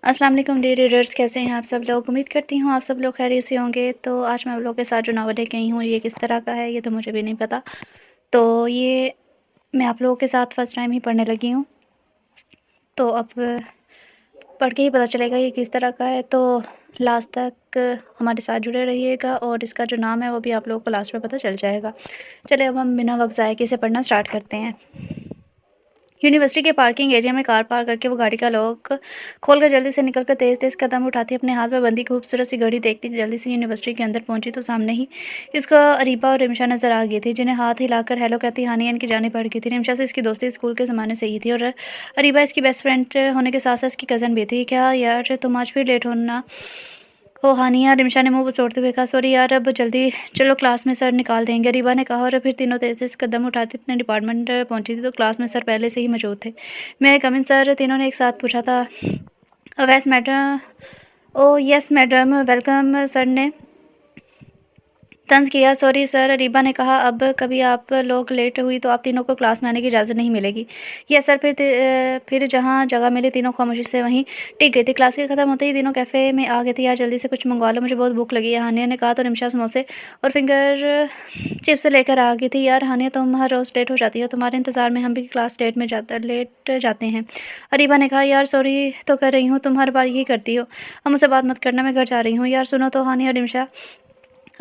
अस्सलाम वालेकुम dear readers, कैसे हैं आप सब लोग। उम्मीद करती हूँ आप सब लोग खैरियत से होंगे। तो आज मैं आप लोगों के साथ जो नावल लेके आई हूँ ये किस तरह का है ये तो मुझे भी नहीं पता। तो ये मैं आप लोगों के साथ फ़र्स्ट टाइम ही पढ़ने लगी हूँ, तो अब पढ़ के ही पता चलेगा ये किस तरह का है। तो लास्ट तक हमारे साथ जुड़े रहिएगा और इसका जो नाम है वो भी आप लोगों को लास्ट में पता चल जाएगा। चलिए अब हम बिना वक्त ज़ाये किए इसे पढ़ना स्टार्ट करते हैं। यूनिवर्सिटी के पार्किंग एरिया में कार पार्क करके वो गाड़ी का लॉक खोलकर जल्दी से निकलकर तेज़-तेज़ कदम उठाती, अपने हाथ में बंधी खूबसूरत सी घड़ी देखती जल्दी से यूनिवर्सिटी के अंदर पहुंची तो सामने ही इसको अरीबा और रिमशा नज़र आ गई थी, जिन्हें हाथ हिलाकर हेलो कहती हानिया इनकी जानिब बढ़ गई थी। रिमशा से इसकी दोस्ती स्कूल के ज़माने से ही थी और अरीबा इसकी बेस्ट फ्रेंड होने के साथ-साथ इसकी कज़न भी थी। क्या यार तुम आज फिर लेट होना हो हानिया, रिमशा ने मुँह बसोड़ते हुए कहा। सॉरी यार, अब जल्दी चलो, क्लास में सर निकाल देंगे, रीबा ने कहा और फिर तीनों तेज़-तेज़ कदम उठाते अपने डिपार्टमेंट पहुंची थी तो क्लास में सर पहले से ही मौजूद थे। मैं कम इन सर, तीनों ने एक साथ पूछा था। Awais madam, oh yes madam, welcome, sir ने तंज़ किया। सॉरी सर, रीबा ने कहा, अब कभी आप लोग लेट हुई तो आप तीनों को क्लास में आने की इजाज़त नहीं मिलेगी। Yes sir. फिर जहाँ जगह मिली तीनों खामोशी से वहीं टिक गई थी। क्लास के ख़त्म होते ही तीनों कैफ़े में आ गए थे। यार जल्दी से कुछ मंगवा लो, मुझे बहुत भूख लगी है, हानिया ने कहा तो रिमशा समोसे और फिंगर चिप्स लेकर आ गई थी। यार हानिया, तुम हर रोज़ लेट हो जाती हो, तुम्हारे इंतज़ार में हम भी क्लास लेट जाते हैं। अरीबा ने कहा, यार सॉरी तो कर रही हूँ, तुम हर बार यही करती हो, अब मुझसे बात मत करना, मैं घर जा रही हूँ। यार सुनो तो, हानिया और रिमशा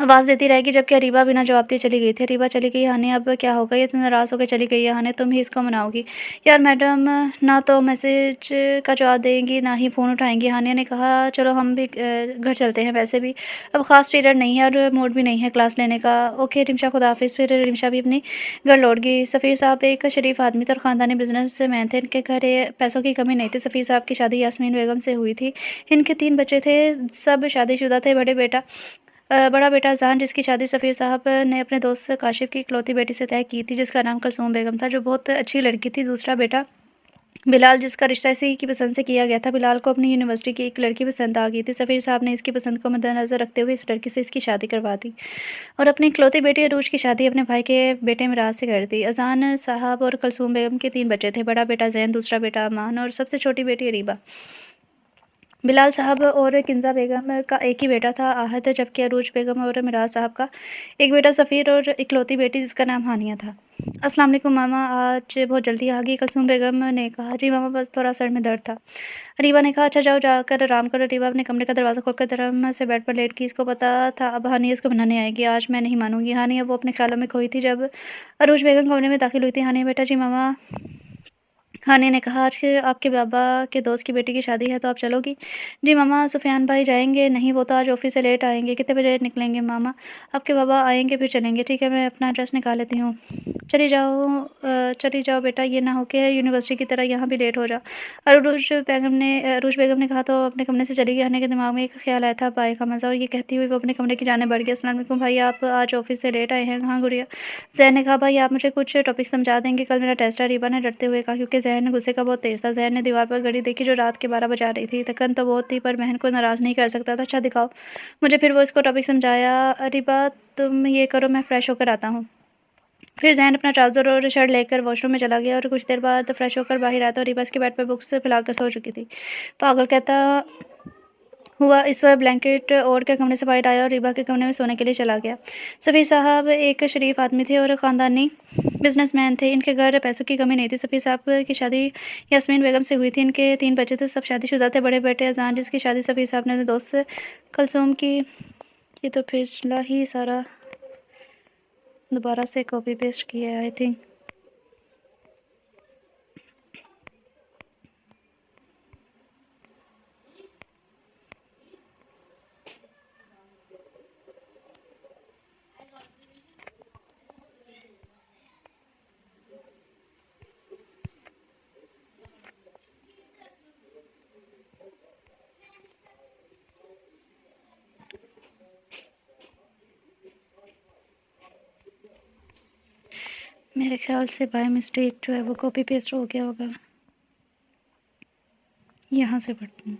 आवाज़ देती रहेगी, जबकि अरीबा बिना जवाब दिए चली गई थी। अरीबा चली गई, हानिया अब क्या होगा, ये तो नाराज़ होकर चली गई है। हानिया, तुम ही इसको मनाओगी। यार मैडम ना तो मैसेज का जवाब देंगी ना ही फ़ोन उठाएंगी। हानिया ने कहा, चलो हम भी घर चलते हैं, वैसे भी अब ख़ास पीरियड नहीं है और मूड भी नहीं है क्लास लेने का। ओके रिमशा, खुदा हाफिज़। फिर रिमशा भी अपनी घर लौट गई। सफ़ीर साहब एक शरीफ आदमी थे और ख़ानदानी बिजनेस मैन थे। इनके घर पैसों की कमी नहीं थी। सफ़ीर साहब की शादी यास्मीन बेगम से हुई थी। इनके 3 बच्चे थे, सब शादीशुदा थे। बड़ा बेटा अज़ान, जिसकी शादी सफ़ीर साहब ने अपने दोस्त काशिफ़ की इकलौती बेटी से तय की थी, जिसका नाम कुलसूम बेगम था, जो बहुत अच्छी लड़की थी। दूसरा बेटा बिलाल, जिसका रिश्ता इसी की पसंद से किया गया था। बिलाल को अपनी यूनिवर्सिटी की एक लड़की पसंद आ गई थी। सफ़ीर साहब ने इसकी पसंद को मद्देनज़र रखते हुए इस लड़की से इसकी शादी करवा दी और अपनी इकलौती बेटी अरूज की शादी अपने भाई के बेटे मिराज से कर दी। अज़ान साहब और कुलसूम बेगम के 3 बच्चे थे, बड़ा बेटा ज़ैन, दूसरा बेटा अमान और सबसे छोटी बेटी अरीबा। बिलाल साहब और किंज़ा बेगम का एक ही बेटा था आहत, जबकि अरूज बेगम और मिराज साहब का एक बेटा सफ़ीर और इकलौती बेटी जिसका नाम हानिया था। अस्सलाम वालेकुम मामा, आज बहुत जल्दी आ गई, कुलसूम बेगम ने कहा। जी मामा, बस थोड़ा सर में दर्द था। रीबा ने कहा, अच्छा जाओ जाकर आराम करो। रीबा अपने कमरे का दरवाज़ा खोलकर धर्म से बेड पर लेट गई। इसको पता था अब हानिया इसको मनाने आएगी, आज मैं नहीं मानूंगी। हानिया वो अपने ख्यालों में खोई थी जब अरूज बेगम कमरे में दाखिल हुई थी। हानिया बेटा। जी मामा, हानिया ने कहा, आज के आपके बाबा के दोस्त की बेटी की शादी है तो आप चलोगी? जी मामा, सुफियान भाई जाएंगे? नहीं, वो तो आज ऑफिस से लेट आएंगे। कितने बजे निकलेंगे मामा? आपके बाबा आएंगे फिर चलेंगे। ठीक है, मैं अपना ड्रेस निकाल लेती हूँ। चली जाओ बेटा, ये ना हो कि यूनिवर्सिटी की तरह यहाँ भी लेट हो जाओ। अरूज बेगम ने कहा तो अपने कमरे से चली गई। हानिया के दिमाग में एक ख्याल आया था, बाय का मज़ा, और ये कहती हुई वो अपने कमरे की जाने बढ़ गई। अस्सलाम वालेकुम भाई, आप आज ऑफिस से लेट आए हैं? हाँ गुड़िया। ज़ैन ने कहा, भाई आप मुझे कुछ टॉपिक समझा देंगे, कल मेरा टेस्ट है। रीबा ने डरते हुए कहा, क्योंकि ज़हन गुस्से का बहुत तेज़ था। ज़हन ने दीवार पर घड़ी देखी जो रात के 12 बजा रही थी। थकन तो बहुत थी पर बहन को नाराज़ नहीं कर सकता था। अच्छा दिखाओ मुझे। फिर वो इसको टॉपिक समझाया। रीबा तुम ये करो, मैं फ़्रेश होकर आता हूँ। फिर ज़हन अपना ट्राउज़र और शर्ट लेकर वॉशरूम में चला गया और कुछ देर बाद फ़्रेश होकर बाहर आया तो रीबा इसके बेड पर बुक्स फैलाकर सो चुकी थी। पागल कहता हुआ इस पर ब्लैंकेट ओढ़ कर कमरे से बाहर आया और रीबा के कमरे में सोने के लिए चला गया। सफ़ीर साहब एक शरीफ आदमी थे और ख़ानदानी बिजनेसमैन थे। इनके घर पैसों की कमी नहीं थी। सफ़ीर साहब की शादी यास्मीन बेगम से हुई थी। इनके 3 बच्चे थे, सब शादीशुदा थे। बड़े बेटे अज़ान, जिसकी शादी सफ़ीर साहब ने अपने दोस्त कुलसूम की। ये तो पिछला ही सारा दोबारा से कॉपी पेस्ट किया है आई थिंक। मेरे ख्याल से बाय मिस्टेक जो है वो कॉपी पेस्ट हो गया होगा। यहाँ से पढ़ती हूँ।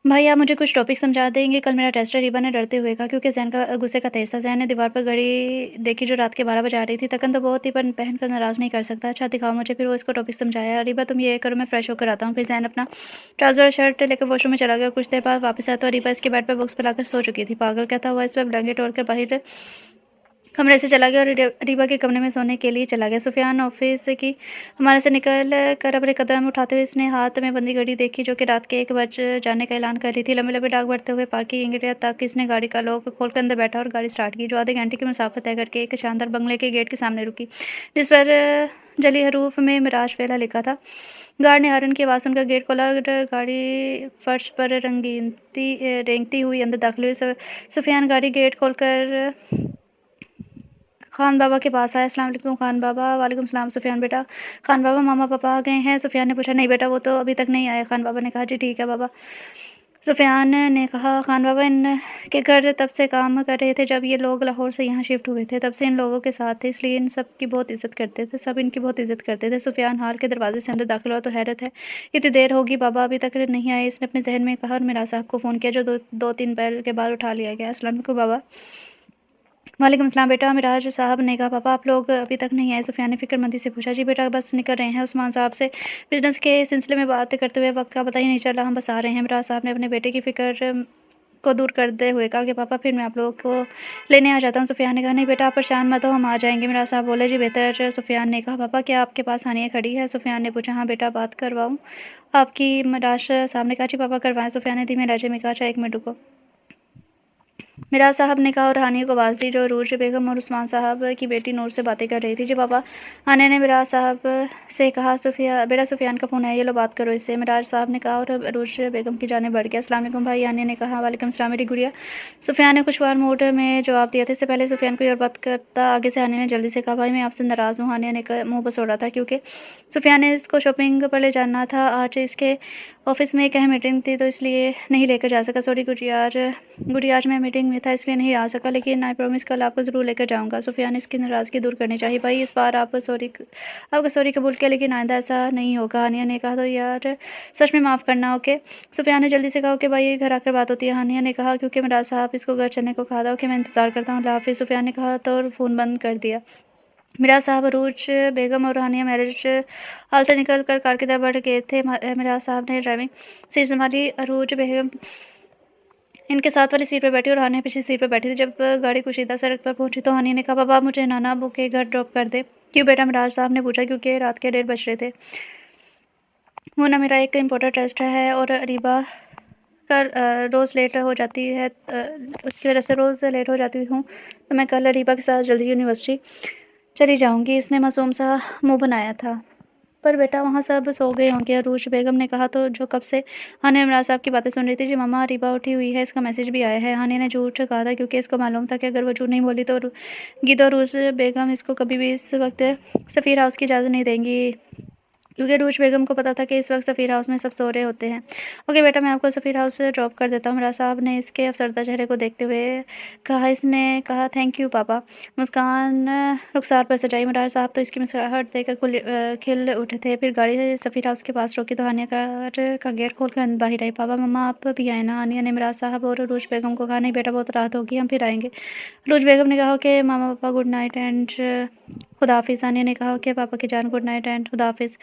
भाई आप मुझे कुछ टॉपिक समझा देंगे? कल मेरा टेस्ट है, रीबा ने डरते हुए कहा, क्योंकि ज़हन का गुस्से का तेज था। ज़हन ने दीवार पर घड़ी देखी जो रात के 12 बजे आ रही थी। थकन तो बहुत थी, पर पहन कर नाराज़ नहीं कर सकता। अच्छा दिखाओ मुझे। फिर वो इसको टॉपिक समझाया। रीबा तुम ये करो, मैं फ्रेश होकर आता हूँ। फिर ज़हन अपना ट्राउज़र और शर्ट लेकर वॉशरूम में चला गया और कुछ देर बाद वापस आया तो रीबा इसके बेड पर बुक्स फैलाकर सो चुकी थी। पागल कहता हुआ इस पर ब्लैंकेट ओढ़ कर बाहर कमरे से चला गया और रीबा के कमरे में सोने के लिए चला गया। सुफियान ऑफिस की हमारे से निकल कर अपने कदम उठाते हुए इसने हाथ में बंदी घड़ी देखी जो कि रात के 1 बज जाने का ऐलान कर रही थी। लंबे लंबे दाग बढ़ते हुए पार्किंग एरिया तक इसने गाड़ी का लॉक खोलकर अंदर बैठा और गाड़ी स्टार्ट की, जो आधे घंटे की मुसाफत तय करके एक शानदार बंगले के गेट के सामने रुकी, जिस पर जली हरूफ में मिराज वेला लिखा था। गार्ड ने हॉर्न की आवाज़ सुनकर गेट खोला और गाड़ी फर्श पर रेंगती हुई अंदर दाखिल हुई। सुफियान गाड़ी गेट खोलकर खान बाबा के पास आया। अस्सलाम वालेकुम खान बाबा। वालेकुम सलाम सुफियान बेटा। खान बाबा मामा पापा आ गए हैं? सुफियान ने पूछा। नहीं बेटा, वो तो अभी तक नहीं आए। खान बाबा ने कहा। जी ठीक है बाबा। सुफियान ने कहा। खान बाबा इनके घर तब से काम कर रहे थे जब ये लोग लाहौर से यहाँ शिफ्ट हुए थे। तब से इन लोगों के साथ थे, इसलिए इन सब की बहुत इज्जत करते थे। सब इनकी बहुत इज्जत करते थे। सुफियान हाल के दरवाजे से अंदर दाखिल हुआ तो हैरत है, इतनी देर होगी बाबा अभी तक नहीं आए। इसने अपने जहन में कहा और मिराज साहब को फ़ोन किया, जो दो तीन बैल के बाद उठा लिया गया। अस्सलाम वालेकुम बाबा। वालेकुम सलाम बेटा। मिराज साहब ने कहा। पापा आप लोग अभी तक नहीं आए? सुफियान ने फिक्रमंदी से पूछा। जी बेटा, बस निकल रहे हैं। उस्मान साहब से बिजनेस के सिलसिले में बात करते हुए वक्त का पता ही नहीं चला, हम बस आ रहे हैं। मिराज साहब ने अपने बेटे की फिक्र को दूर करते हुए कहा कि पापा फिर मैं आप लोगों को लेने आ जाता हूँ। सुफियान ने कहा। नहीं बेटा, आप परेशान मत हो, हम आ जाएंगे। मिराज साहब बोले। जी बेहतर। सुफियान ने कहा। पापा क्या आपके पास हानिया खड़ी है? सुफियान ने पूछा। हाँ बेटा, बात करवाऊँ आपकी? मिराज साहब ने कहा। जी पापा करवाएं। सुफियान ने धीमे लहजे में कहा। अच्छा 1 मिनट रुको। मिराज साहब ने कहा और हानिया को आवाज़ दी, जो अरूज बेगम और उस्मान साहब की बेटी नूर से बातें कर रही थी। जी पापा। हानिया ने मिराज साहब से कहा। बेटा सुफियान का फ़ोन है, ये लो बात करो इससे। मिराज साहब ने कहा और अरूज बेगम की जाने बढ़ गया। अस्सलाम वालेकुम भाई। हानिया ने कहा। वालेकुम सलाम मेरी गुड़िया। सुफियान ने खुशगवार मूड में जवाब दिया था। इससे पहले सुफियान कोई और बात करता आगे से हानिया ने जल्दी से कहा। भाई मैं आपसे नाराज़ हूँ। हानिया ने मुँह बसोड़ा था, क्योंकि सुफियान ने इसको शॉपिंग पर ले जाना था। आज इसके ऑफिस में एक अहम मीटिंग थी, तो इसलिए नहीं लेकर जा सका। सॉरी गुड़िया, आज मैं मीटिंग में था इसलिए नहीं आ सका, लेकिन आई प्रॉमिस कल आपको ज़रूर लेकर जाऊँगा। सुफियान ने इसकी नाराज़गी दूर करनी चाहिए। भाई इस बार आपका सॉरी कबूल किया, लेकिन आइंदा ऐसा नहीं होगा। हानिया ने कहा। तो यार सच में माफ़ करना। ओके। सुफियान ने जल्दी से कहा। ओके भाई, घर आकर बात होती है। हानिया ने कहा। क्योंकि मिराज साहब इसको घर चलने को कहा था। ओके मैं इंतज़ार करता हूँ। अल्लाह हाफ़िज़। सुफियान ने कहा तो और फ़ोन बंद कर दिया। मिराज साहब अरूज बेगम और हानिया मैरिज हॉल से निकल कर कार की तरफ बढ़ गए थे। मिराज साहब ने ड्राइविंग सीट संभाली। अरूज बेगम इनके साथ वाली सीट पर बैठी और हानिया पिछली सीट पर बैठी थी। जब गाड़ी कुशीदा सड़क पर पहुंची तो हानिया ने कहा। पापा आप मुझे नाना अबू के घर ड्रॉप कर दे। क्यों बेटा? मिराज साहब ने पूछा। क्योंकि रात के 1:30 बज रहे थे। वो ना मेरा एक इम्पोर्टेंट टेस्ट है और अरीबा का रोज़ लेट हो जाती है, उसकी वजह से रोज़ लेट हो जाती हूँ, तो मैं कल अरीबा के साथ जल्दी यूनिवर्सिटी चली जाऊँगी। इसने मासूम सा मुँह बनाया था। पर बेटा वहाँ सब सो गए होंगे, अरूज बेगम ने कहा, तो जो कब से हानिया इमरान साहब की बातें सुन रही थी। जी मम्मा, रीबा उठी हुई है, इसका मैसेज भी आया है। हानिया ने झूठ कहा था, क्योंकि इसको मालूम था कि अगर वो झूठ नहीं बोली तो गीतो अरूज बेगम इसको कभी भी इस वक्त सफ़ीर हाउस की इजाज़त नहीं देंगी, क्योंकि अरूज बेगम को पता था कि इस वक्त सफ़ीर हाउस में सब सो रहे होते हैं। ओके बेटा, मैं आपको सफ़ीर हाउस से ड्रॉप कर देता हूँ। मिराज साहब ने इसके अफसरदा चेहरे को देखते हुए कहा। इसने कहा थैंक यू पापा। मुस्कान रुखसार पर सजाई। मिराज साहब तो इसकी मुस्कुराहट देखकर खिल उठे थे। फिर गाड़ी सफ़ीर हाउस के पास रोकी तो हानिया का गेट खोल कर बाहर आई। पापा मम्मा आप भी आए ना? हानिया ने मिराज साहब और अरूज बेगम को कहा। नहीं बेटा, बहुत रात होगी, हम फिर आएंगे। अरूज बेगम ने कहा कि मामा पापा गुड नाइट एंड खुदा हाफिज़। सानिया ने कहा कि पापा की जान गुड नाइट एंड खुदा हाफिज़।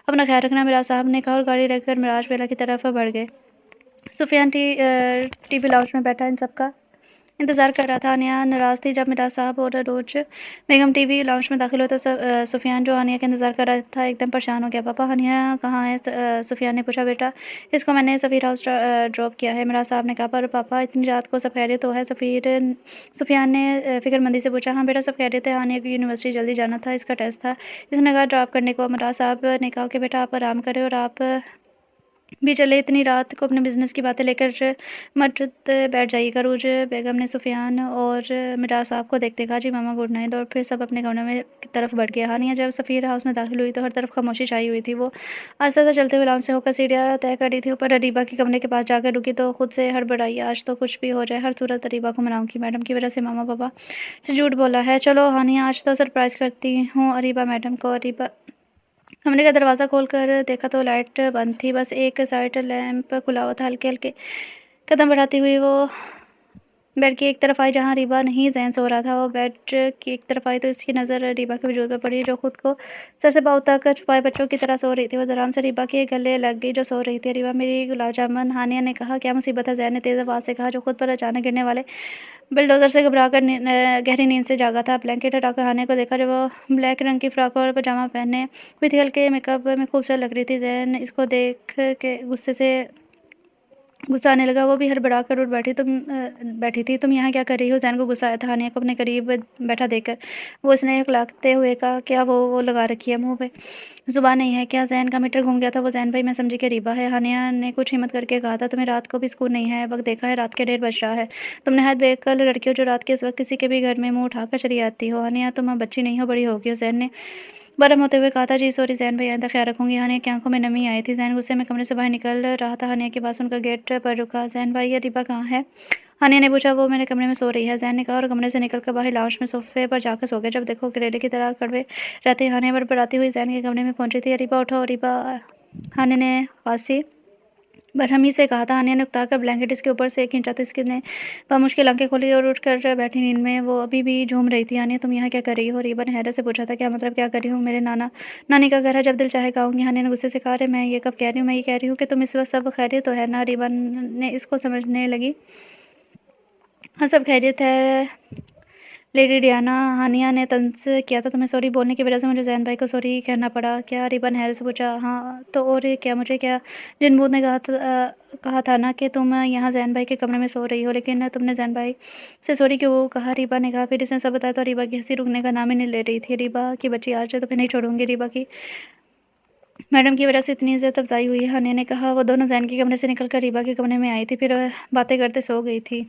अपना ख्याल रखना, मिराज साहब ने कहा और गाड़ी लेकर मिराज वेला की तरफ बढ़ गए। सुफियान टीवी लाउंज में बैठा इन सबका इंतज़ार कर रहा था। हानिया नाराज़ थी। जब मिराज साहब और रोज बेगम टीवी लाउंज में दाखिल हुए तो सुफियान, जो हानिया का इंतज़ार कर रहा था, एकदम परेशान हो गया। पापा हानिया कहाँ है? सुफियान ने पूछा। बेटा इसको मैंने सफ़ीर हाउस ड्रॉप किया है। मिराज साहब ने कहा। पर पापा इतनी रात को सब खैरियत तो है? सुफियान ने फिक्रमंदी से पूछा। हाँ बेटा, सब खैरियत है। हानिया की यूनिवर्सिटी जल्दी जाना था, इसका टेस्ट था, इसने कहा ड्रॉप करने को। मिराज साहब ने कहा कि बेटा आप आराम करें और आप भी चले, इतनी रात को अपने बिजनेस की बातें लेकर मत बैठ जाइएगा। रोज बेगम ने सुफियान और मिराज साहब को देखते कहा। जी मामा गुड नाइट। और फिर सब अपने कमरे में की तरफ बढ़ गया। हानिया जब सफ़ीर हाउस में दाखिल हुई तो हर तरफ खामोशी छाई हुई थी। वो आस्ते आस्ते चलते हुए लाउंज से होकर सीढ़ियाँ तय कर रही थी। ऊपर अरीबा के कमरे के पास जाकर रुकी तो खुद से हड़बड़ाई। आज तो कुछ भी हो जाए, हर सूरत अरीबा को मनाऊंगी। मैडम की वजह से मामा पापा से झूठ बोला है। चलो हानिया, आज तो सरप्राइज़ करती हूँ अरीबा मैडम को। अरीबा कमरे का दरवाज़ा खोलकर देखा तो लाइट बंद थी, बस एक साइड लैंप खुला हुआ था। हल्के-हल्के कदम बढ़ाती हुई वो बेड की एक तरफ आई जहाँ रीबा नहीं, ज़ैन सो रहा था। वो बेड की एक तरफ आई तो इसकी नज़र रीबा के वजूद पर पड़ी, जो खुद को सर से पाँव तक छुपाए बच्चों की तरह सो रही थी। वो आराम से रीबा के गले लग गई, जो सो रही थी। "रीबा मेरी गुलाब जामुन," हानिया ने कहा। "क्या मुसीबत है?" ज़ैन ने तेज़ आवाज़ से कहा, जो खुद पर अचानक गिरने वाले बुलडोज़र से घबरा कर गहरी नींद से जागा था। ब्लैंकेट हटाकर हानिया को देखा, जो वो ब्लैक रंग की फ्रॉक और पजामा पहने हुई थी। हल्के मेकअप में खूबसूरत लग रही थी। ज़ैन इसको देख के गुस्सा आने लगा। वो भी हड़बड़ाकर उठ बैठी थी। "तुम यहाँ क्या कर रही हो?" ज़ैन को गुस्सा आया था हानिया को अपने करीब बैठा देखकर। वो स्नेह खिलाते हुए कहा, "क्या वो लगा रखी है मुँह पे? ज़ुबान नहीं है क्या?" ज़ैन का मीटर घूम गया था। "वो ज़ैन भाई, मैं समझी कि रीबा है।" हानिया ने कुछ हिम्मत करके कहा था। "तुम्हें रात को भी सुकून नहीं है? वक़्त देखा है, रात के 1:30 बज रहा है। तुम नहायत बेअक्ल लड़की हो, जो रात के इस वक़्त किसी के भी घर में मुँह उठाकर चली आती हो। हानिया, तुम अब बच्ची नहीं हो, बड़ी हो गई हो।" ज़ैन ने बरहम होते हुए कहा था। "जी सॉरी ज़ैन भाई, आइंदा ख़्याल रखूँगी।" हानिया की आँखों में नमी आई थी। ज़ैन गुस्से में कमरे से बाहर निकल रहा था। हानिया की बात सुनकर गेट पर रुका। "ज़ैन भाई, ये रीबा कहाँ है?" हानिया ने पूछा। "वो मेरे कमरे में सो रही है," ज़ैन ने कहा, और कमरे से निकलकर बाहर लाउंज में सोफ़े पर जाकर सो गया। "जब देखो करेले की तरह कड़वे रहते हैं।" हानिया बड़बड़ाती हुई ज़ैन के कमरे में पहुँची थी। "रीबा उठो, रीबा!" हानिया ने खाँसी बरहमी से कहा था। हानिया ने उकताकर ब्लैंकेट इसके ऊपर से खींचा तो इसने बामुश्किल आँखें खोली और उठकर बैठी। नींद में वो अभी भी झूम रही थी। "हानिया, तुम यहाँ क्या कर रही हो?" रीबा ने हैरत से पूछा था। "क्या मतलब क्या कर रही हूँ? मेरे नाना नानी का घर है, जब दिल चाहे खाऊँगी।" हानिया ने गुस्से से कहा। "अरे मैं ये कब कह रही हूँ? मैं ये कह रही हूँ कि तुम इस वक़्त सब खैरियत तो है ना?" रीबा ने इसको समझने लगी। "हाँ, सब खैरियत है लेडी डियाना," हानिया ने तंज़ किया था। "तुम्हें सॉरी बोलने की वजह से मुझे ज़ैन भाई को सॉरी कहना पड़ा क्या?" रीबा ने हैरत से पूछा। "हाँ, तो और क्या? मुझे क्या? जिन भूत ने कहा था ना कि तुम यहाँ ज़ैन भाई के कमरे में सो रही हो, लेकिन तुमने ज़ैन भाई से सॉरी क्यों कहा?" रीबा ने कहा। फिर इसने सब बताया तो रीबा की हँसी रुकने का नाम ही नहीं ले रही थी। "रीबा की बच्ची, आज तो फिर नहीं छोड़ूँगी। रीबा की मैडम की वजह से इतनी इज़्ज़त अफ़ज़ाई हुई है," हानिया ने कहा। वो दोनों ज़ैन के कमरे से निकलकर रीबा के कमरे में आई थी, फिर बातें करते सो गई थी।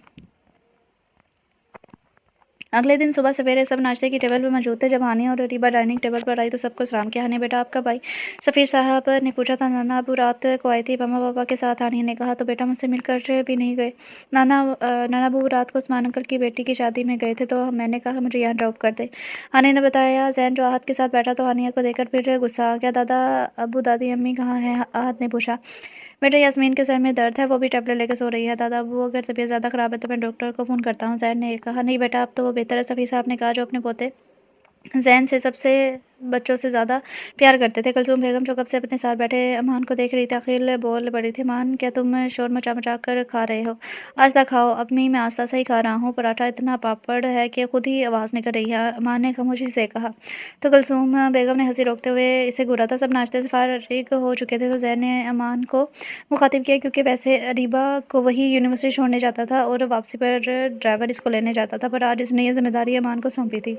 अगले दिन सुबह सवेरे सब नाश्ते की टेबल पर मौजूद थे। जब हानिया और रीबा डाइनिंग टेबल पर आई तो सबको सलाम किया। "हानिया बेटा, आपका भाई सफ़ीर साहब ने पूछा था, नाना अबू रात को आए थे मम्मा पापा के साथ?" हानिया ने कहा। "तो बेटा मुझसे मिलकर भी नहीं गए?" नाना अबू रात को उस्मान अंकल की बेटी की शादी में गए थे, तो मैंने कहा मुझे यहाँ ड्रॉप कर दे," हानिया ने बताया। ज़ैन जो आहत के साथ बैठा तो हानिया को देखकर फिर गुस्सा आ गया। "दादा अबू दादी अम्मी कहाँ हैं?" आहत ने पूछा। "बेटा यास्मीन के सर में दर्द है, वो भी टैबलेट लेकर सो रही है। दादा अबू अगर तबीयत ज़्यादा ख़राब है तो मैं डॉक्टर को फ़ोन करता हूँ," ज़ैन ने कहा। "नहीं बेटा, अब तो वो बेहतर है," सफ़ी साहब ने कहा, जो अपने पोते ज़ैन से सबसे बच्चों से ज़्यादा प्यार करते थे। कुलसूम बेगम जो कब से अपने साथ बैठे अमान को देख रही थी, आखिर बोल पड़ी थी। "अमान, क्या तुम शोर मचा-मचा कर खा रहे हो? आहिस्ता खाओ।" "अम्मी, मैं आहिस्ता से ही खा रहा हूँ, पराठा इतना पापड़ है कि खुद ही आवाज़ निकल रही है," अमान ने खामोशी से कहा। तो कुलसूम बेगम ने हँसी रोकते हुए इसे घूरा था। सब नाश्ते से फारिग हो चुके थे, तो ज़ैन ने अमान को मुखातिब किया, क्योंकि वैसे रीबा को वही यूनिवर्सिटी छोड़ने जाता था और वापसी पर ड्राइवर इसको लेने जाता था, पर आज इसने ये ज़िम्मेदारी अमान को सौंपी थी।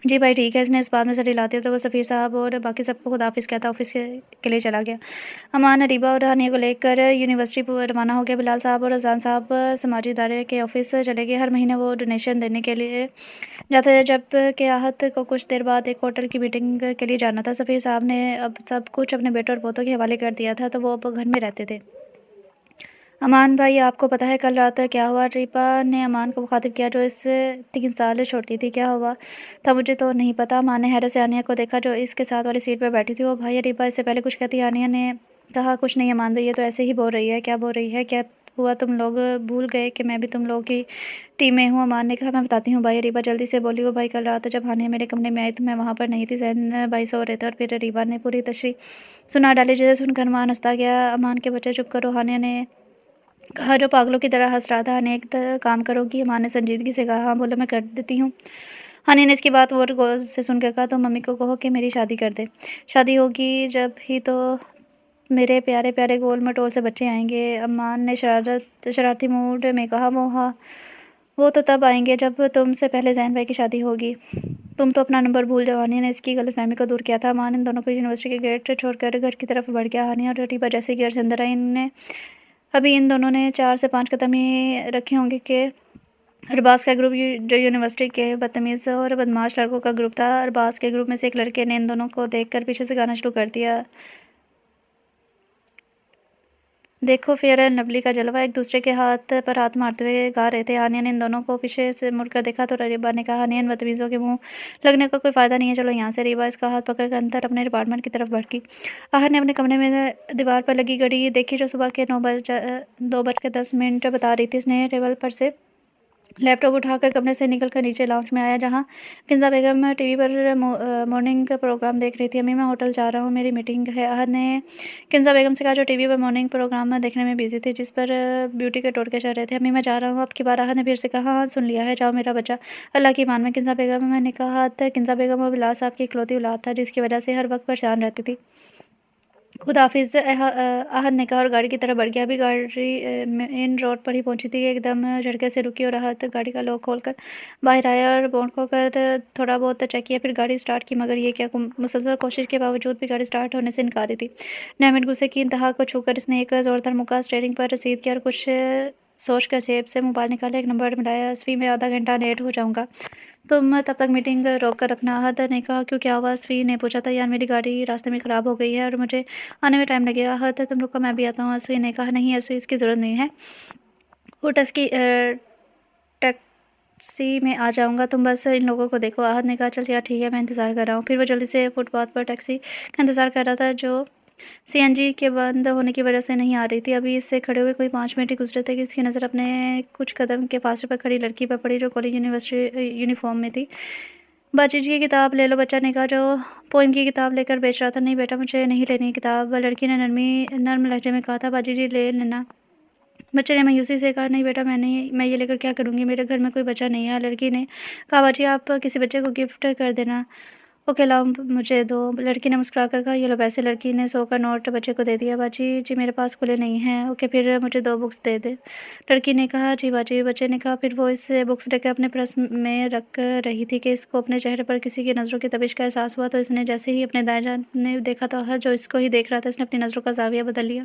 "जी भाई ठीक है," इसने इस बात में सर हिला दिया तो वो सफ़ीर साहब और बाकी सबको खुदाफ़िज़ कहता ऑफ़िस के लिए चला गया। अमान रीबा और हानिया को लेकर यूनिवर्सिटी रवाना हो गया। बिलाल साहब और अज़ान साहब समाजी इदारे के ऑफ़िस चले गए। हर महीने वो डोनेशन देने के लिए जाते थे। जबकि आहत को कुछ देर बाद एक होटल की मीटिंग के लिए जाना था। सफ़ीर साहब ने अब सब कुछ अपने बेटे और पोतों के हवाले कर दिया था, तो वो अब घर में रहते थे। "अमान भाई, आपको पता है कल रात क्या हुआ?" रीबा ने अमान को मुखातिब किया, जो इससे 3 साल छोटी थी। "क्या हुआ था? मुझे तो नहीं पता," अमान ने हैरत से हानिया को देखा, जो इसके साथ वाली सीट पर बैठी थी। "ओ भाई!" रीबा इससे पहले कुछ कहती हानिया ने कहा, "कुछ नहीं अमान भाई, ये तो ऐसे ही बोल रही है।" "क्या बोल रही है? क्या हुआ? तुम लोग भूल गए कि मैं भी तुम लोगों की टीम में हूँ?" अमान ने कहा। "मैं बताती हूँ भाई," रीबा जल्दी से बोली। "वो भाई, कल रात जब हानिया मेरे कमरे में आई तो मैं वहाँ पर नहीं थी। ज़ैन भाई सो रहे थे," और फिर रीबा ने पूरी तशरीह सुना डाली, जिसे सुनकर अमान हँसता गया। "अमान के बच्चे, चुप करो," हानिया ने कहा, जो पागलों की तरह हँस रहा था। "अनेक काम करोगी?" अमान ने संजीदगी से कहा। "हाँ बोलो, मैं कर देती हूँ," हानिया ने इसकी बात और गौर से सुनकर कहा। "तो मम्मी को कहो कि मेरी शादी कर दे। शादी होगी जब ही तो मेरे प्यारे-प्यारे गोल-मटोल से बच्चे आएँगे," अम्मान ने शरारती मूड में कहा। "वो हाँ, वो तो तब आएँगे जब तुमसे पहले ज़ैन भाई की शादी होगी। तुम तो अपना नंबर भूल जाओ," हानिया ने इसकी गलतफ़हमी को दूर किया था। अम्मान इन दोनों को यूनिवर्सिटी के गेट छोड़कर घर की तरफ बढ़ गया। हानिया और रीबा जैसे ही घर से अंदर आई, अभी इन दोनों ने 4 से 5 कदम ही रखे होंगे कि अरबाज़ का ग्रुप, जो यूनिवर्सिटी के बदतमीज़ और बदमाश लड़कों का ग्रुप था, अरबाज़ के ग्रुप में से एक लड़के ने इन दोनों को देखकर पीछे से गाना शुरू कर दिया। देखो फेयर एंड लवली का जलवा एक दूसरे के हाथ पर हाथ मारते हुए गा रहे थे। आनिया ने इन दोनों को पीछे से मुड़कर देखा तो रीबा ने कहा, "अनियन बदतमीजों के मुँह लगने का कोई फ़ायदा नहीं है, चलो यहाँ से।" रीबा इसका हाथ पकड़कर अंदर अपने डिपार्टमेंट की तरफ भड़की। आहत ने अपने कमरे में दीवार पर लगी घड़ी देखी जो सुबह के 2:10 बता रही थी। उसने टेबल पर से लैपटॉप उठाकर कमरे से निकलकर नीचे लाउंज में आया जहाँ किंज़ा बेगम टीवी पर मॉर्निंग का प्रोग्राम देख रही थी। "अम्मी मैं होटल जा रहा हूँ, मेरी मीटिंग है।" अहद ने किंज़ा बेगम से कहा जो टीवी पर मॉर्निंग प्रोग्राम देखने में बिज़ी थी जिस पर ब्यूटी के टोटके चल रहे थे। "अम्मी मैं जा रहा हूँ।" अब की बार अहद ने फिर से कहा, "हाँ, सुन लिया है, जाओ मेरा बच्चा अल्लाह की मान में।" किंज़ा बेगम ने कहा किंज़ा बेगम वो बिलाल साहब की इकलौती औलाद था जिसकी वजह से हर वक्त परेशान रहती थी। खुदाफ़िज़ अहद ने कहा और गाड़ी की तरफ बढ़ गया। अभी गाड़ी मेन रोड पर ही पहुंची थी कि एकदम झटके से रुकी और अहद गाड़ी का लॉक खोलकर बाहर आया और बोर्ड खोलकर थोड़ा बहुत चेक किया, फिर गाड़ी स्टार्ट की मगर ये क्या मुसलसल कोशिश के बावजूद भी गाड़ी स्टार्ट होने से इनकार रही थी। नेमित गुस्से की इंतहा को छूकर इसने एक ज़ोरदार मुक्का स्टीयरिंग पर रसीद किया और कुछ सोचकर जेब से मोबाइल निकाला, एक नंबर मिलाया, "अस्वी मैं आधा घंटा लेट हो जाऊँगा। तुम तब तक मीटिंग रोक कर रखना।" अहद ने कहा, "क्यों क्या हुआ?" अस्वी ने पूछा था, "यार मेरी गाड़ी रास्ते में ख़राब हो गई है और मुझे आने में टाइम लगेगा।" "अहद तुम रुको मैं भी आता हूँ।" अस्वी ने कहा, "नहीं अस्वी इसकी ज़रूरत नहीं है। वो टैक्सी में आ जाऊँगा, तुम बस इन लोगों को देखो।" अहद ने कहा, "चल यार ठीक है, मैं इंतज़ार कर रहा हूँ।" फिर वो जल्दी से फुटपाथ पर टैक्सी का इंतज़ार कर रहा था जो सीएनजी के बंद होने की वजह से नहीं आ रही थी। अभी इससे खड़े हुए कोई 5 मिनट ही गुज़रे थे कि इसकी नज़र अपने कुछ कदम के फासले पर खड़ी लड़की पर पड़ी जो कॉलेज यूनिवर्सिटी यूनिफ़ॉर्म में थी। "बाजी जी, ये किताब ले लो।" बच्चा ने कहा जो पोएम की किताब लेकर बेच रहा था। "नहीं बेटा, मुझे नहीं लेनी किताब।" लड़की ने नर्म लहजे में कहा था। "बाजी जी, ले लेना।" बच्चे ने मायूसी से कहा, "नहीं बेटा, मैं ये लेकर क्या करूँगी? मेरे घर में कोई बच्चा नहीं है।" लड़की ने कहा, "बाजी आप किसी बच्चे को गिफ्ट कर देना।" "ओके लाओ मुझे दो।" लड़की ने मुस्कुराकर कहा, "ये लो पैसे।" लड़की ने 100 का नोट बच्चे को दे दिया। "बाजी जी मेरे पास खुले नहीं हैं।" "ओके फिर मुझे 2 बुक्स दे दे।" लड़की ने कहा, "जी बाजी।" बच्चे ने कहा, फिर वो इस बुक्स लेकर अपने पर्स में रख रही थी कि इसको अपने चेहरे पर किसी की नज़रों की तपिश का एहसास हुआ तो इसने जैसे ही अपने दाएं जाने देखा तो जो इसको ही देख रहा था इसने अपनी नज़रों का ज़ाविया बदल लिया।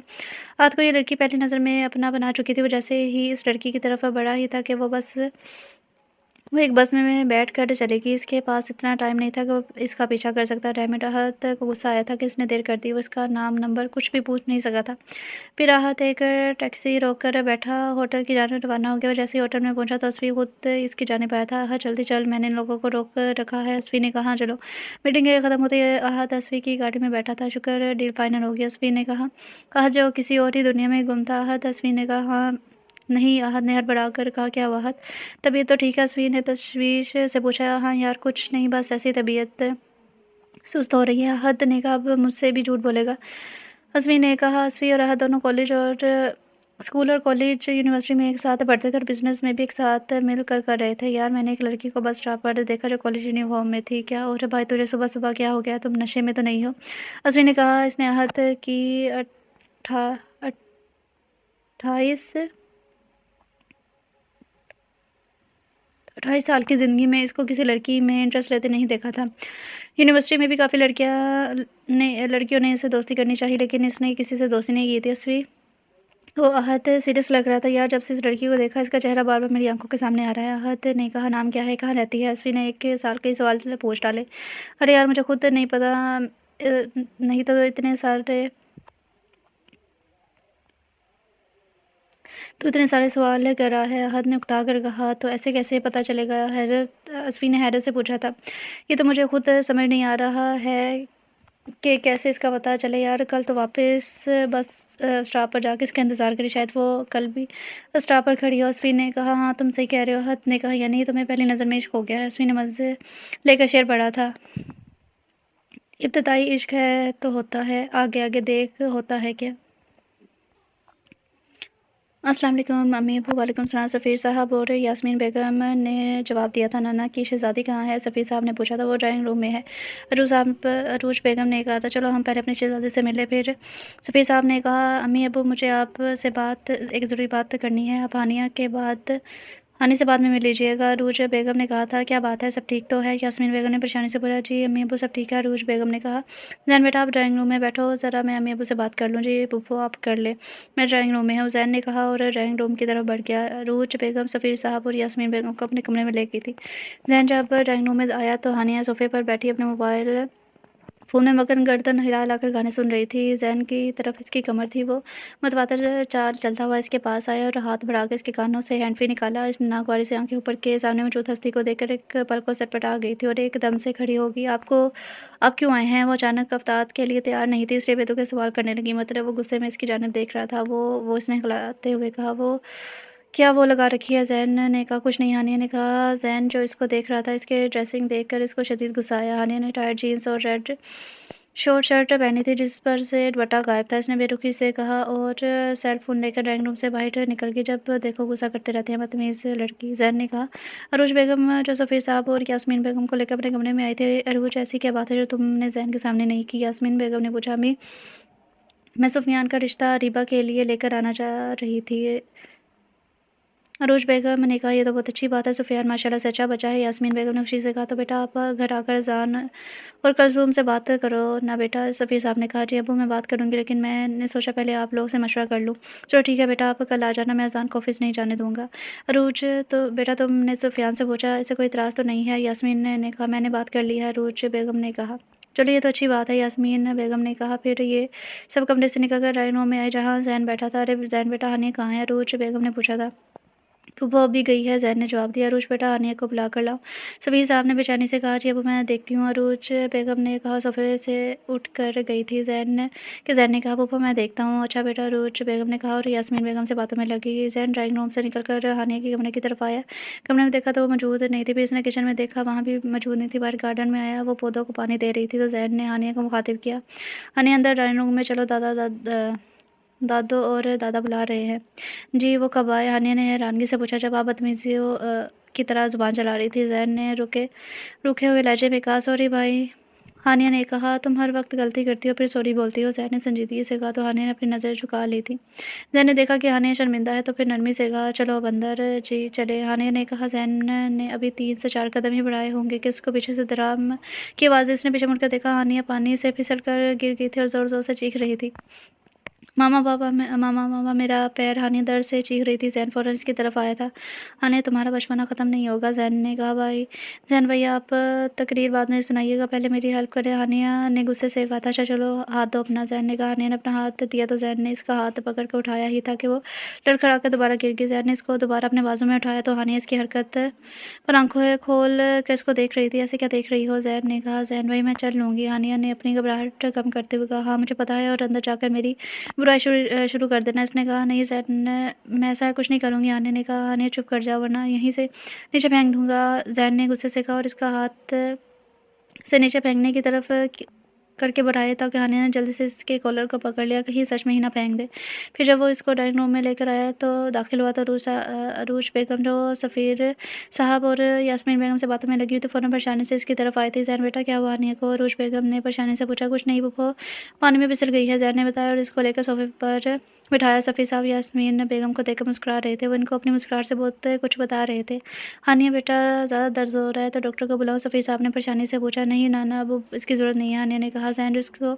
रात को ये लड़की पहली नज़र में अपना बना चुकी थी। वो जैसे ही इस लड़की की तरफ बढ़ा ही था कि वो एक बस में बैठकर चलेगी। इसके पास इतना टाइम नहीं था कि वो इसका पीछा कर सकता। डैमिट आहत को गुस्सा आया था कि इसने देर कर दी। वो इसका नाम, नंबर कुछ भी पूछ नहीं सका था। फिर आहत एक टैक्सी रोककर बैठा होटल की जानब रवाना हो गया और जैसे ही होटल में पहुंचा तो अस्वी खुद इसकी जानिब आया था। आहत जल्दी चल, मैंने इन लोगों को रोक रखा है। अस्वी ने कहा, "हाँ चलो।" मीटिंग ख़त्म होते ही आहत अस्वी की गाड़ी में बैठा था। शुक्र डील फाइनल हो गया, अस्वी ने कहा। आहत जो किसी और ही दुनिया में गुम था। आहत अस्वी ने कहा, "हाँ नहीं।" आहत ने हड़बड़ाकर कहा, "क्या हुआ आहत? तबीयत तो ठीक है?" अस्वी ने तशवीश से पूछा। "हाँ यार कुछ नहीं, बस ऐसी तबीयत सुस्त हो रही है।" आहत ने कहा, "अब मुझसे भी झूठ बोलेगा?" अस्वी ने कहा, "अस्वी और आहत दोनों कॉलेज और स्कूल और कॉलेज यूनिवर्सिटी में एक साथ पढ़ते थे और बिज़नेस में भी एक साथ मिलकर कर रहे थे। यार मैंने एक लड़की को बस स्टॉप पर देखा जो कॉलेज यूनिफ़ॉर्म में थी। क्या और भाई तुझे सुबह-सुबह क्या हो गया? तुम नशे में तो नहीं हो?" अस्वी ने कहा, "इसने आहत की 28 28 साल की ज़िंदगी में इसको किसी लड़की में इंटरेस्ट लेते नहीं देखा था। यूनिवर्सिटी में भी काफ़ी लड़कियों ने इससे दोस्ती करनी चाहिए लेकिन इसने किसी से दोस्ती नहीं की थी। अस्वी को आहत सीरियस लग रहा था। यार जब से इस लड़की को देखा इसका चेहरा बार-बार मेरी आँखों के सामने आ रहा है। आहत ने कहा, "नाम क्या है? कहाँ रहती है?" अस्वी ने 1 के साल के सवाल पूछ डाले। "अरे यार मुझे खुद नहीं पता। नहीं तो इतने सारे सवाल कर रहा है।" अहद ने उकता कर कहा, "तो ऐसे कैसे पता चलेगा?" अस्वी ने हैरत से पूछा था, "ये तो मुझे खुद समझ नहीं आ रहा है कि कैसे इसका पता चले यार। कल तो वापस बस स्टॉप पर जाके इसका इंतज़ार करें, शायद वो कल भी स्टॉप पर खड़ी हो।" अस्वी ने कहा, "हाँ तुम सही कह रहे हो।" अहद ने कहा, "यानी तुम्हें पहली नज़र में इश्क हो गया है?" अस्वी ने मज़े लेकर शेर पढ़ा था, "इब्तिदाई इश्क है तो होता है, आगे आगे देख होता है क्या?" अस्सलाम वालेकुम अम्मी अब्बू। वालेकुम सलाम। सफ़ीर साहब और यास्मीन बेगम ने जवाब दिया था, "नाना की शहज़ादी कहाँ है?" सफ़ीर साहब ने पूछा था। "वो ड्राइंग रूम में है।" अरूज बेगम ने कहा था, "चलो हम पहले अपनी शहज़ादी से मिले फिर।" सफ़ीर साहब ने कहा, "अम्मी अब्बू मुझे आपसे एक ज़रूरी बात करनी है। आप आने से बाद में मिल लीजिएगा।" अरूज बेगम ने कहा था, "क्या बात है, सब ठीक तो है?" यास्मीन बेगम ने परेशानी से बोला, "जी अम्मी अब्बू सब ठीक है।" अरूज बेगम ने कहा, "ज़ैन बेटा आप ड्राइंग रूम में बैठो ज़रा, मैं अम्मी अब्बू से बात कर लूँ।" "जी फूफो आप कर लें, मैं ड्राइंग रूम में हूँ।" ज़ैन ने कहा और ड्राइंग रूम की तरफ बढ़ गया। अरूज बेगम सफ़ीर साहब और यास्मीन बेगम को अपने कमरे में ले गई थी। ज़ैन जब ड्राइंग रूम में आया तो हानिया सोफ़े पर बैठी अपने मोबाइल फ़ोन में मगन गर्दन हिला-हिला कर गाने सुन रही थी। ज़ैन की तरफ इसकी कमर थी, वो मतवातर चाल चलता हुआ इसके पास आया और हाथ बढ़ाकर इसके कानों से हैंडफ्री निकाला। इस नागवारी से आँखें ऊपर किए सामने मौजूद हस्ती को देखकर एक पल को सटपटा गई थी और एकदम से खड़ी हो गई। आप क्यों आए हैं? वो अचानक अफ़ताब के लिए तैयार नहीं थी, इसलिए बेतुके सवाल करने लगी। मतलब वो गुस्से में इसकी जानिब देख रहा था। वो इसने हिलाते हुए कहा, क्या वो लगा रखी है? ज़ैन ने कहा, कुछ नहीं। हानिया ने कहा। ज़ैन जो इसको देख रहा था, इसके ड्रेसिंग देखकर इसको शदीद गुस्सा आया। हानिया ने टाइट जीन्स और रेड शॉर्ट शर्ट पहनी थी जिस पर से दुपट्टा गायब था। इसने बेरुखी से कहा और सेल फ़ोन लेकर ड्राइंग रूम से बाहर निकल गई। जब देखो गुस्सा करते रहते हैं बदतमीज़ लड़की। ज़ैन ने कहा, अरूज बेगम जो सफ़ीर साहब और यास्मीन बेगम को लेकर अपने कमरे में आई थी। अरूज, ऐसी क्या बात है जो तुमने ज़ैन के सामने नहीं की? यास्मीन बेगम ने पूछा। अम्मी, मैं सुफियान का रिश्ता रीबा के लिए लेकर आना चाह रही थी। अरोज बेगम ने कहा, यह तो बहुत अच्छी बात है। सुफियान माशाल्लाह से अच्छा बचा है। यास्मीन बेगम ने खुशी से कहा, तो बेटा आप घर आकर जान और कलसूम से बात करो ना बेटा। सफ़ीर साहब ने कहा, जी अब्बू मैं बात करूँगी, लेकिन मैंने सोचा पहले आप लोगों से मशवरा कर लूँ। चलो ठीक है बेटा, आप कल आ जाना, मैं अज़ान को ऑफ़िस नहीं जाने दूँगा। अरूज, तो बेटा तुमने सुफियान से पूछा, इसे कोई इतराज़ तो नहीं है? यास्मीन ने कहा, मैंने बात कर ली है। अरूज बेगम ने कहा, चलो ये तो अच्छी बात है। यास्मीन बेगम ने कहा। फिर ये सब कमरे से निकलकर ड्राइंग रूम में आए जहाँ ज़ैन बैठा था। अरे ज़ैन बेटा, हानिया कहाँ है? अरूज बेगम ने पूछा था। वो अभी गई है, ज़ैन ने जवाब दिया। अरूज बेटा, हानिया को बुला कर लाओ। सफ़ीर साहब ने बेचैनी से कहा, जी अब्बू मैं देखती हूँ। अरूज बेगम ने कहा। सोफ़े से उठ कर गई थी ज़ैन ने कहा, पप्पा मैं देखता हूँ। अच्छा बेटा, अरूज बेगम ने कहा और यास्मीन बेगम से बातों में लगी। ज़ैन ड्राइंग रूम से निकल कर हानिया के कमरे की तरफ आया। कमरे में देखा तो वो मौजूद नहीं थी। फिर इसने किचन में देखा, वहाँ भी मौजूद नहीं थी। बाहर गार्डन में आया, वो पौधों को पानी दे रही थी, तो ज़ैन ने हानिया को मुखातिब किया। हानिया, अंदर ड्राइंग रूम में चलो, दादो और दादा बुला रहे हैं। जी, वो कब आए? हानिया ने हैरानगी से पूछा। जब आप बदतमीज़ियों की तरह ज़ुबान चला रही थी। ज़ैन ने रुके हुए लहजे में कहा, सॉरी भाई। हानिया ने कहा, तुम हर वक्त गलती करती हो फिर सॉरी बोलती हो। ज़ैन ने संजीदगी से कहा, तो हानिया ने अपनी नज़र झुका ली थी। ज़ैन ने देखा कि हानिया शर्मिंदा है, तो फिर नरमी से कहा, चलो अब अंदर। जी चले, हानिया ने कहा। ज़ैन ने अभी 3 से 4 कदम ही बढ़ाए होंगे कि उसको पीछे से धड़ाम की आवाज़। इसने पीछे मुड़कर देखा, हानिया पानी से फिसल कर गिर गई थी और ज़ोर-ज़ोर से चीख रही थी। मामा मेरा पैर। हानिया दर्द से चीख रही थी। ज़ैन फ़ौरन इसकी तरफ आया था। हानिया, तुम्हारा बचपना ख़त्म नहीं होगा। ज़ैन ने कहा, ज़ैन भैया आप तकरीर बाद में सुनाइएगा, पहले मेरी हेल्प करें। हानिया ने गुस्से से कहा था। अच्छा चलो हाथ दो अपना। ज़ैन ने कहा। हानिया ने अपना हाथ दिया तो ज़ैन ने इसका हाथ पकड़ कर उठाया ही था कि वो लड़खड़ा कर दोबारा गिर गई। ज़ैन ने इसको दोबारा अपने बाजू में उठाया तो हानिया इसकी हरकत पर आंखें खोल कर इसको देख रही थी। ऐसे क्या देख रही हो? ज़ैन ने कहा। ज़ैन भाई मैं चल लूँगी। हानिया ने अपनी घबराहट कम करते हुए कहा, हाँ मुझे पता है, और अंदर जाकर मेरी बुराई शुरू कर देना। इसने कहा, नहीं ज़ैन, मैं ऐसा कुछ नहीं करूँगी। हानिया ने कहा। हानिया चुप कर जाओ वरना यहीं से नीचे फेंक दूँगा। ज़ैन ने गुस्से से कहा और इसका हाथ से नीचे फेंकने की तरफ करके बढ़ाया ताकि हानिया ने जल्दी से इसके कॉलर को पकड़ लिया, कहीं सच में ही ना फेंक दे। फिर जब वो इसको ड्राइंग रूम में लेकर आया तो दाखिल हुआ तो अरूज बेगम जो सफ़ीर साहब और यास्मीन बेगम से बातों में लगी हुई, तो फ़ौरन परेशानी से इसकी तरफ आई थी। ज़ैन बेटा क्या हुआ हानिया को? अरूज बेगम ने परेशानी से पूछा। कुछ नहीं फूफो, पानी में फिसल गई है। ज़ैन ने बताया और इसको लेकर सोफे पर बिठाया। सफ़ीर साहब यास्मीन बेगम को देखकर मुस्कुरा रहे थे। वो इनको अपनी मुस्कुराहट से बहुत कुछ बता रहे थे। हानिया बेटा, ज़्यादा दर्द हो रहा है तो डॉक्टर को बुलाओ। सफ़ीर साहब ने परेशानी से पूछा। नहीं नाना, अब इसकी ज़रूरत नहीं है। हानिया ने कहा। ज़ैन इसको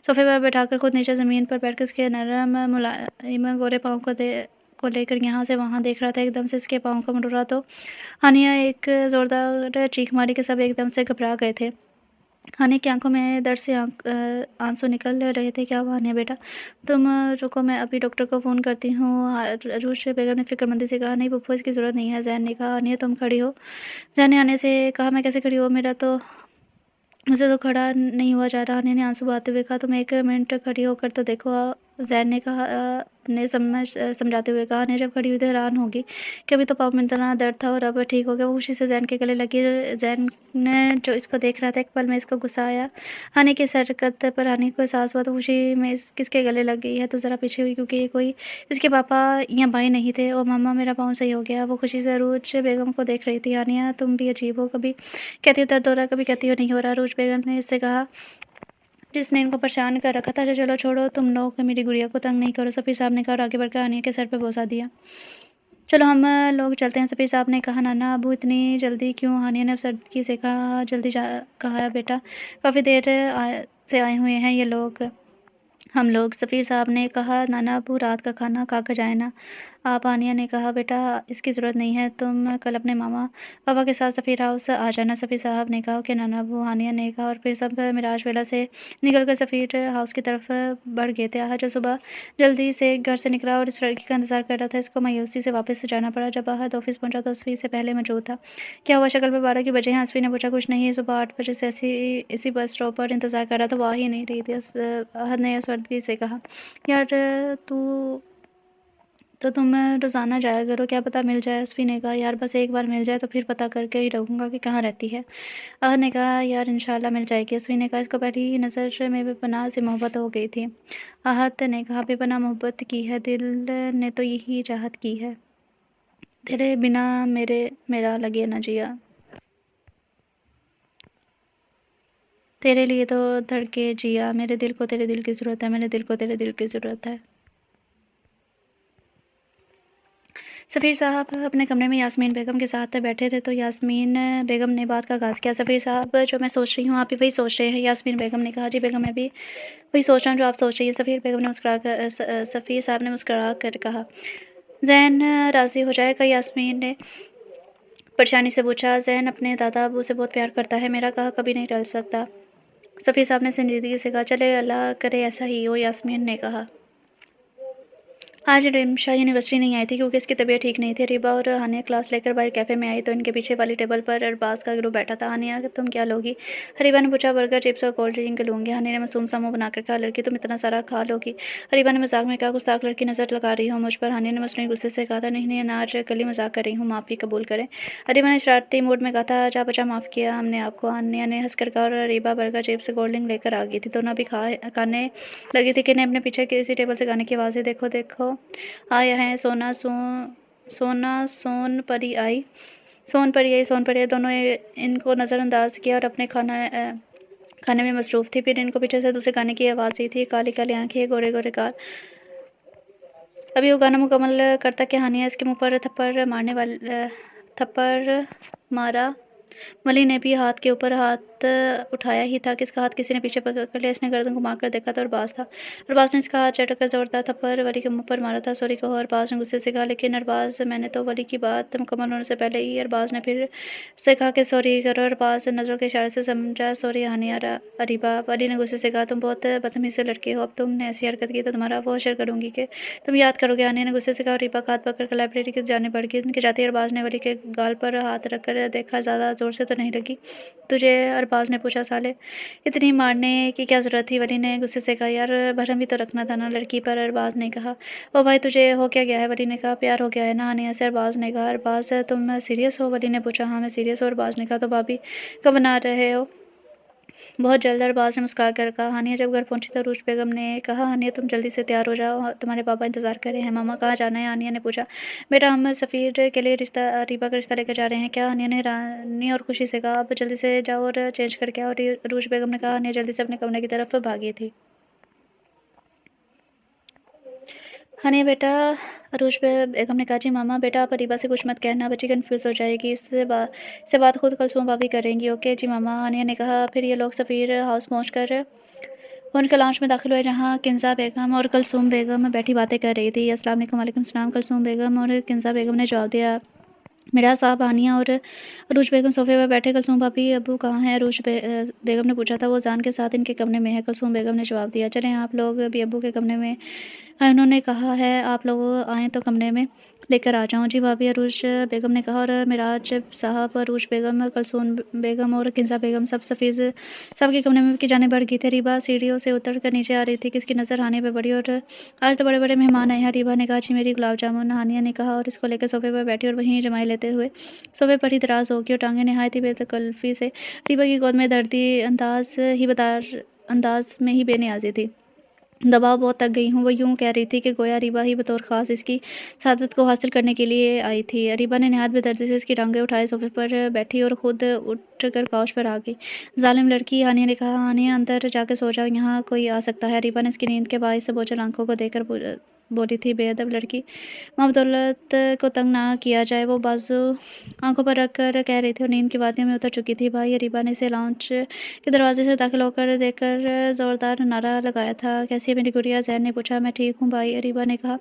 सोफ़े पर बैठाकर खुद नीचे ज़मीन पर बैठकर इसके नरम मुलायम गोरे पाँव को लेकर यहाँ से वहाँ देख रहा था। एकदम से इसके पाँव का मुड़रा तो हानिया एक ज़ोरदार चीख मारी कि सब एकदम से घबरा गए थे। हानिया की आंखों में दर्द से आंसू निकल रहे थे। क्या हुआ हानिया बेटा? तुम रुको, मैं अभी डॉक्टर को फ़ोन करती हूँ। अरूज बेगम ने फ़िक्रमंदी से कहा। नहीं फूफो, इसकी ज़रूरत नहीं है। ज़ैन ने कहा। हानिया तुम खड़ी हो। ज़ैन ने आने से कहा, मैं कैसे खड़ी हूँ? मुझसे तो खड़ा नहीं हुआ जा रहा। हानिया ने आंसू बहाते हुए कहा, तुम 1 मिनट खड़ी होकर तो देखो। ज़ैन ने कहा। समझाते हुए कहा। हानिया जब खड़ी हुई तो हैरान होगी कि अभी तो पाँव में इतना दर्द था और अब ठीक हो गया। वो खुशी से ज़ैन के गले लगी। ज़ैन ने जो इसको देख रहा था, एक पल में इसको गुस्सा आया हानिया की इस हरकत पर। हानिया को एहसास हुआ तो खुशी में किसके गले लग गई है तो ज़रा पीछे हुई, क्योंकि ये कोई इसके पापा या भाई नहीं थे। और मामा मेरा पाँव सही हो गया। वो खुशी से अरूज बेगम को देख रही थी। हानिया तुम भी अजीब हो, कभी कहती हो दर्द हो रहा है, कभी कहती हो नहीं हो रहा। अरूज बेगम ने इससे कहा जिसने इनको परेशान कर रखा था। अच्छा चलो छोड़ो तुम लोग, मेरी गुड़िया को तंग नहीं करो। सफ़ीर साहब ने कहा और आगे बढ़कर हानिया के सर पे बोसा दिया। चलो हम लोग चलते हैं। सफ़ीर साहब ने कहा। नाना अबू इतनी जल्दी क्यों? हानिया ने अपसर्दगी से कहा। जल्दी जा कहा बेटा, काफ़ी देर से आए हुए हैं ये लोग। हम लोग। सफ़ीर साहब ने कहा, नाना अब्बू रात का खाना खा कर जाएँ ना। आप आनिया ने कहा, बेटा इसकी ज़रूरत नहीं है, तुम कल अपने मामा पापा के साथ सफ़ीर हाउस आ जाना। सफ़ीर साहब ने कहा, ओके नाना अब्बू, आनिया ने कहा, और फिर सब मिराज विला से निकलकर सफ़ीर हाउस की तरफ बढ़ गए थे। आहत जो सुबह जल्दी से घर से निकला और इस लड़की का इंतज़ार कर रहा था, इसको मायूसी से वापस जाना पड़ा। जब आहत ऑफ़िस पहुँचा तो असफ़ी से पहले मौजूद था। क्या हुआ, शक्ल पे 12 की बजे हैं? असफ़ी ने पूछा। कुछ नहीं, सुबह 8 बजे से इसी बस स्टॉप पर इंतज़ार कर रहा था, वो आ ही नहीं रही थी। आहत ने असवर्दगी से कहा, यार तू तो तुम रोज़ाना जाया करो, क्या पता मिल जाए। असफ़ी ने कहा, यार बस एक बार मिल जाए तो फिर पता करके ही रहूँगा कि कहाँ रहती है। आहत ने कहा, यार इंशाल्लाह मिल जाएगी। असफ़ी ने कहा, इसको पहली नज़र में बेपनाह से मोहब्बत हो गई थी। आहत ने कहा, बेपनाह मोहब्बत की है, दिल ने तो यही चाहत की है। तेरे बिना मेरा लगे न जिया, तेरे लिए तो धड़के जिया, मेरे दिल को तेरे दिल की ज़रूरत है, मेरे दिल को तेरे दिल की ज़रूरत है। सफ़ीर साहब अपने कमरे में यास्मीन बेगम के साथ बैठे थे तो यास्मीन बेगम ने बात का आगाज़ किया। सफ़ीर साहब, जो मैं सोच रही हूँ आप भी वही सोच रहे हैं? यास्मीन बेगम ने कहा, जी बेगम, मैं भी वही सोच रहा हूँ जो आप सोच रही हैं। सफ़ीर साहब ने मुस्कुरा कर कहा, ज़ैन राज़ी हो जाएगा? यास्मीन ने परेशानी से पूछा। ज़ैन अपने दादा अबू से बहुत प्यार करता है, मेरा कहा कभी नहीं टल सकता। सफ़ीर साहब ने संजीदगी से कहा, चले अल्लाह करे ऐसा ही हो। यास्मीन ने कहा, आज रिमशा यूनिवर्सिटी नहीं आई थी क्योंकि इसकी तबीयत ठीक नहीं थी। रिबा और हानिया क्लास लेकर बाहर कैफ़े में आई तो इनके पीछे वाली टेबल पर अरबाज़ का ग्रुप बैठा था। हानिया, तुम क्या लोगी? रिबा ने पूछा। बर्गर, चिप्स और कोल्ड ड्रिंक लूँगी। हानिया ने मासूम सा मुँह बनाकर कहा, लड़की तुम इतना सारा खा लोगी? रिबा ने मजाक में कहा, गुस्ताख लड़की नज़र लगा रही हो मुझ पर? हानिया ने मसनूई गुस्से से कहा था, नहीं नहीं अनाज कली मजाक कर रही हूँ, माफ़ी कबूल करें। रिबा ने शरारती मूड में कहा था, जा बचा माफ़ किया हमने आपको। हानिया ने हंसकर कहा और Riba burger, chips, cold drink लेकर आ गई थी। दोनों अभी खाने लगी थी कि इन्हें अपने पीछे किसी टेबल से गाने की आवाज़ें, देखो देखो आया है सोना सोन परी आई, सोन परी आई, सोन परी आई। दोनों इनको नज़रअंदाज किया और अपने खाने में मसरूफ़ थी। फिर इनको पीछे से दूसरे गाने की आवाज़ आई थी, काली काली आंखें, गोरे गोरे गाल। अभी वो गाना मुकम्मल करता कि हानिया इसके मुंह पर थप्पड़ मारा। वली ने भी हाथ के ऊपर हाथ उठाया ही था कि इसका हाथ किसी ने पीछे पकड़ लिया। इसने गर्दन घुमाकर देखा तो अरबाज़ था। अरबाज़ ने इसका हाथ झटक कर ज़ोरदार थप्पड़ वली के मुंह पर मारा था। सॉरी कहो, अरबाज़ ने गुस्से से कहा। लेकिन अरबाज़, मैंने तो वली की बात मुकम्मल होने से पहले ही। अरबाज़ ने फिर से कहा कि सॉरी करो। अरबाज़ नज़रों के इशारे से समझा सॉरी हानिया अरीबा। वली ने गुस्से से कहा, तुम बहुत बदतमीज़ से लड़के हो, अब तुमने ऐसी हरकत की तो तुम्हारा वो हशर करूँगी कि तुम याद करोगे। हानिया ने गुस्से से कहा। अरीबा का हाथ पकड़कर लाइब्रेरी की जाने बढ़ गई। उनके जाते अरबाज़ ने वली के गाल पर हाथ रख कर देखा, ज़्यादा ज़ोर से तो नहीं लगी तुझे? अरबाज़ ने पूछा। साले, इतनी मारने की क्या ज़रूरत थी? वली ने गुस्से से कहा। यार भरम भी तो रखना था ना लड़की पर। अरबाज़ ने कहा। ओ भाई, तुझे हो क्या गया है? वली ने कहा। प्यार हो गया है ना हानिया से? अरबाज़ ने कहा। अरबाज़, तुम सीरियस हो? वली ने पूछा। हाँ मैं सीरियस हूँ। अरबाज़ ने कहा। तो भाभी कब बना रहे हो? बहुत जल्द। अरबाज़ ने मुस्कुरा कर कहा। हानिया जब घर पहुंची तो अरूज बेगम ने कहा, हानिया तुम जल्दी से तैयार हो जाओ, तुम्हारे पापा इंतज़ार कर रहे हैं। मामा कहाँ जाना है? हानिया ने पूछा। बेटा हम सफ़ीर के लिए रीबा का रिश्ता लेकर जा रहे हैं। क्या? हानिया ने हैरानी और खुशी से कहा। आप जल्दी से जाओ और चेंज करके आओ। अरूज बेगम ने कहा। हानिया जल्दी से अपने कमरे की तरफ भागी थी। हानिया बेटा, बेगम ने कहा। जी मामा। बेटा आप रीबा से कुछ मत कहना, बच्ची कन्फ्यूज़ हो जाएगी। इससे बात खुद कलसूम भाभी करेंगी। ओके जी मामा, हानिया ने कहा। फिर ये लोग सफ़ीर हाउस पहुँच कर वो उनके लाउंज में दाखिल हुए जहाँ किंज़ा बेगम और कुलसूम बेगम बैठी बातें कर रही थी। अस्सलाम वालेकुम। वालेकुम सलाम। कुलसूम बेगम और किंज़ा बेगम ने जवाब दिया। मेरा साहब, हानिया और अरूज बेगम सोफ़े पर बैठे। कुलसूम भाभी अब्बू कहाँ हैं? बेगम ने पूछा था। वो जान के साथ इनके कमरे में है। कुलसूम बेगम ने जवाब दिया। चलें आप लोग भी अब्बू के कमरे में। उन्होंने कहा है आप लोग आएँ तो कमरे में लेकर आ जाऊँ। जी भाभी, अरूज बेगम ने कहा। और मिराज साहब, अरूज बेगम, कुलसूम बेगम और किंज़ा बेगम सबके कमरे में की जाने बढ़ गई थी। रीबा सीढ़ियों से उतर कर नीचे आ रही थी कि इसकी नज़र हानिया पे पड़ी। और आज तो बड़े बड़े मेहमान आए हैं। रीबा ने कहा। जी मेरी गुलाब जामुन, हानिया ने कहा और इसको लेकर सोफ़े पर बैठी और वहीं जमाई लेते हुए सोफ़े पर ही दराज़ हो गई और टाँगें नहायत ही बेतकल्फ़ी से रीबा की गोद में दर्दी अंदाज़ में ही बेनियाज़ी थी। दबाव बहुत थक गई हूँ, वो यूँ कह रही थी कि गोया रीबा ही बतौर ख़ास इसकी सादत को हासिल करने के लिए आई थी। रीबा ने नहायत बेदर्दी से इसकी टाँगें उठाए सोफ़े पर बैठी और ख़ुद उठकर काउच पर आ गई। ज़ालिम लड़की, हानिया ने कहा। हानिया अंदर जाकर सो जाओ, यहाँ कोई आ सकता है। रीबा ने इसकी नींद के बायस बोझल आँखों को देखकर बोली थी बेअदब लड़की। माँ बदौलत को तंग ना किया जाए, वो बाजू आंखों पर रख कर कह रही थी और नींद की वादियों में उतर चुकी थी। भाई अरीबा ने इसे लाउंज के दरवाजे से दाखिल होकर देखकर जोरदार नारा लगाया था। कैसी है मेरी गुड़िया? जैन ने पूछा। मैं ठीक हूँ भाई, अरीबा ने कहा।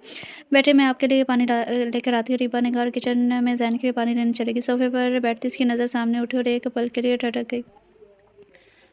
बैठे, मैं आपके लिए पानी लेकर आती हूँ। अरीबा ने कहा और किचन में जैन के लिए पानी लेने चलेगी। सोफे पर बैठती इसकी नज़र सामने उठी और एक पल के लिए ठटक गई।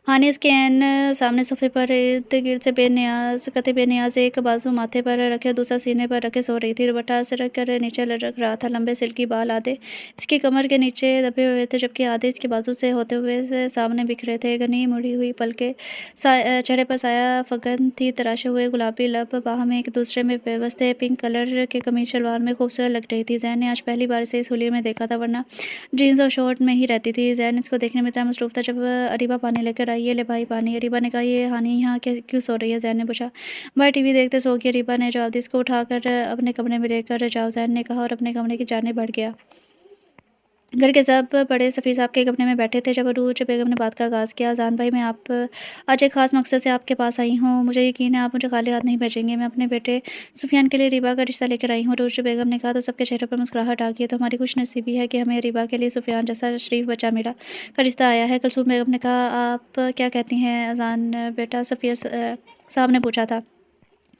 हानि इसके ऐन सामने सोफे पर इर्द-गिर्द से बेनियाज़ कतई बेनियाज़ एक बाजू माथे पर रखे, दूसरा सीने पर रखे सो रही थी। दुपट्टा सरक कर नीचे लटक रहा था। लंबे सिल्की बाल आधे इसकी कमर के नीचे दबे हुए थे, जबकि आधे इसके बाजू से होते हुए सामने बिखरे थे। घनी मुड़ी हुई पलकें चेहरे पर साया फगन थी, तराशे हुए गुलाबी लब बाह में एक दूसरे में पेवस्त थे। पिंक कलर के कमीज शलवार में खूबसूरत लग रही थी। ज़ैन ने आज पहली बार इसे इस हुलिये में देखा था, वरना जीन्स और शॉर्ट में ही रहती थी। ज़ैन इसको देखने में इतना मसरूफ़ था। जब अरीबा पानी लेकर आई, ये ले भाई पानी। अरीबा ने कहा, ये हानि यहाँ क्यों सो रही है? ज़ैन ने पूछा। भाई टीवी देखते सो गई, अरीबा ने जवाब दिया। इसको उठाकर अपने कमरे में लेकर जाओ, ज़ैन ने कहा और अपने कमरे की जानिब बढ़ गया। घर के सब बड़े सफ़ी साहब के कमरे में बैठे थे जब अरूज बेगम ने बात का आगाज़ किया। जान भाई, मैं आप आज एक ख़ास मकसद से आपके पास आई हूँ। मुझे यकीन है आप मुझे खाली हाथ नहीं भेजेंगे। मैं अपने बेटे सुफियान के लिए रीबा का रिश्ता लेकर आई हूँ। अरूज बेगम ने कहा तो सबके चेहरे पर मुस्कुराहट आ गई। तो हमारी खुशनसीबी है कि हमें रीबा के लिए सुफियान जैसा शरीफ बच्चा मिला का रिश्ता आया है। कुलसूम बेगम ने कहा, आप क्या कहती हैं अजान बेटा? सफ़िया साहब ने पूछा था।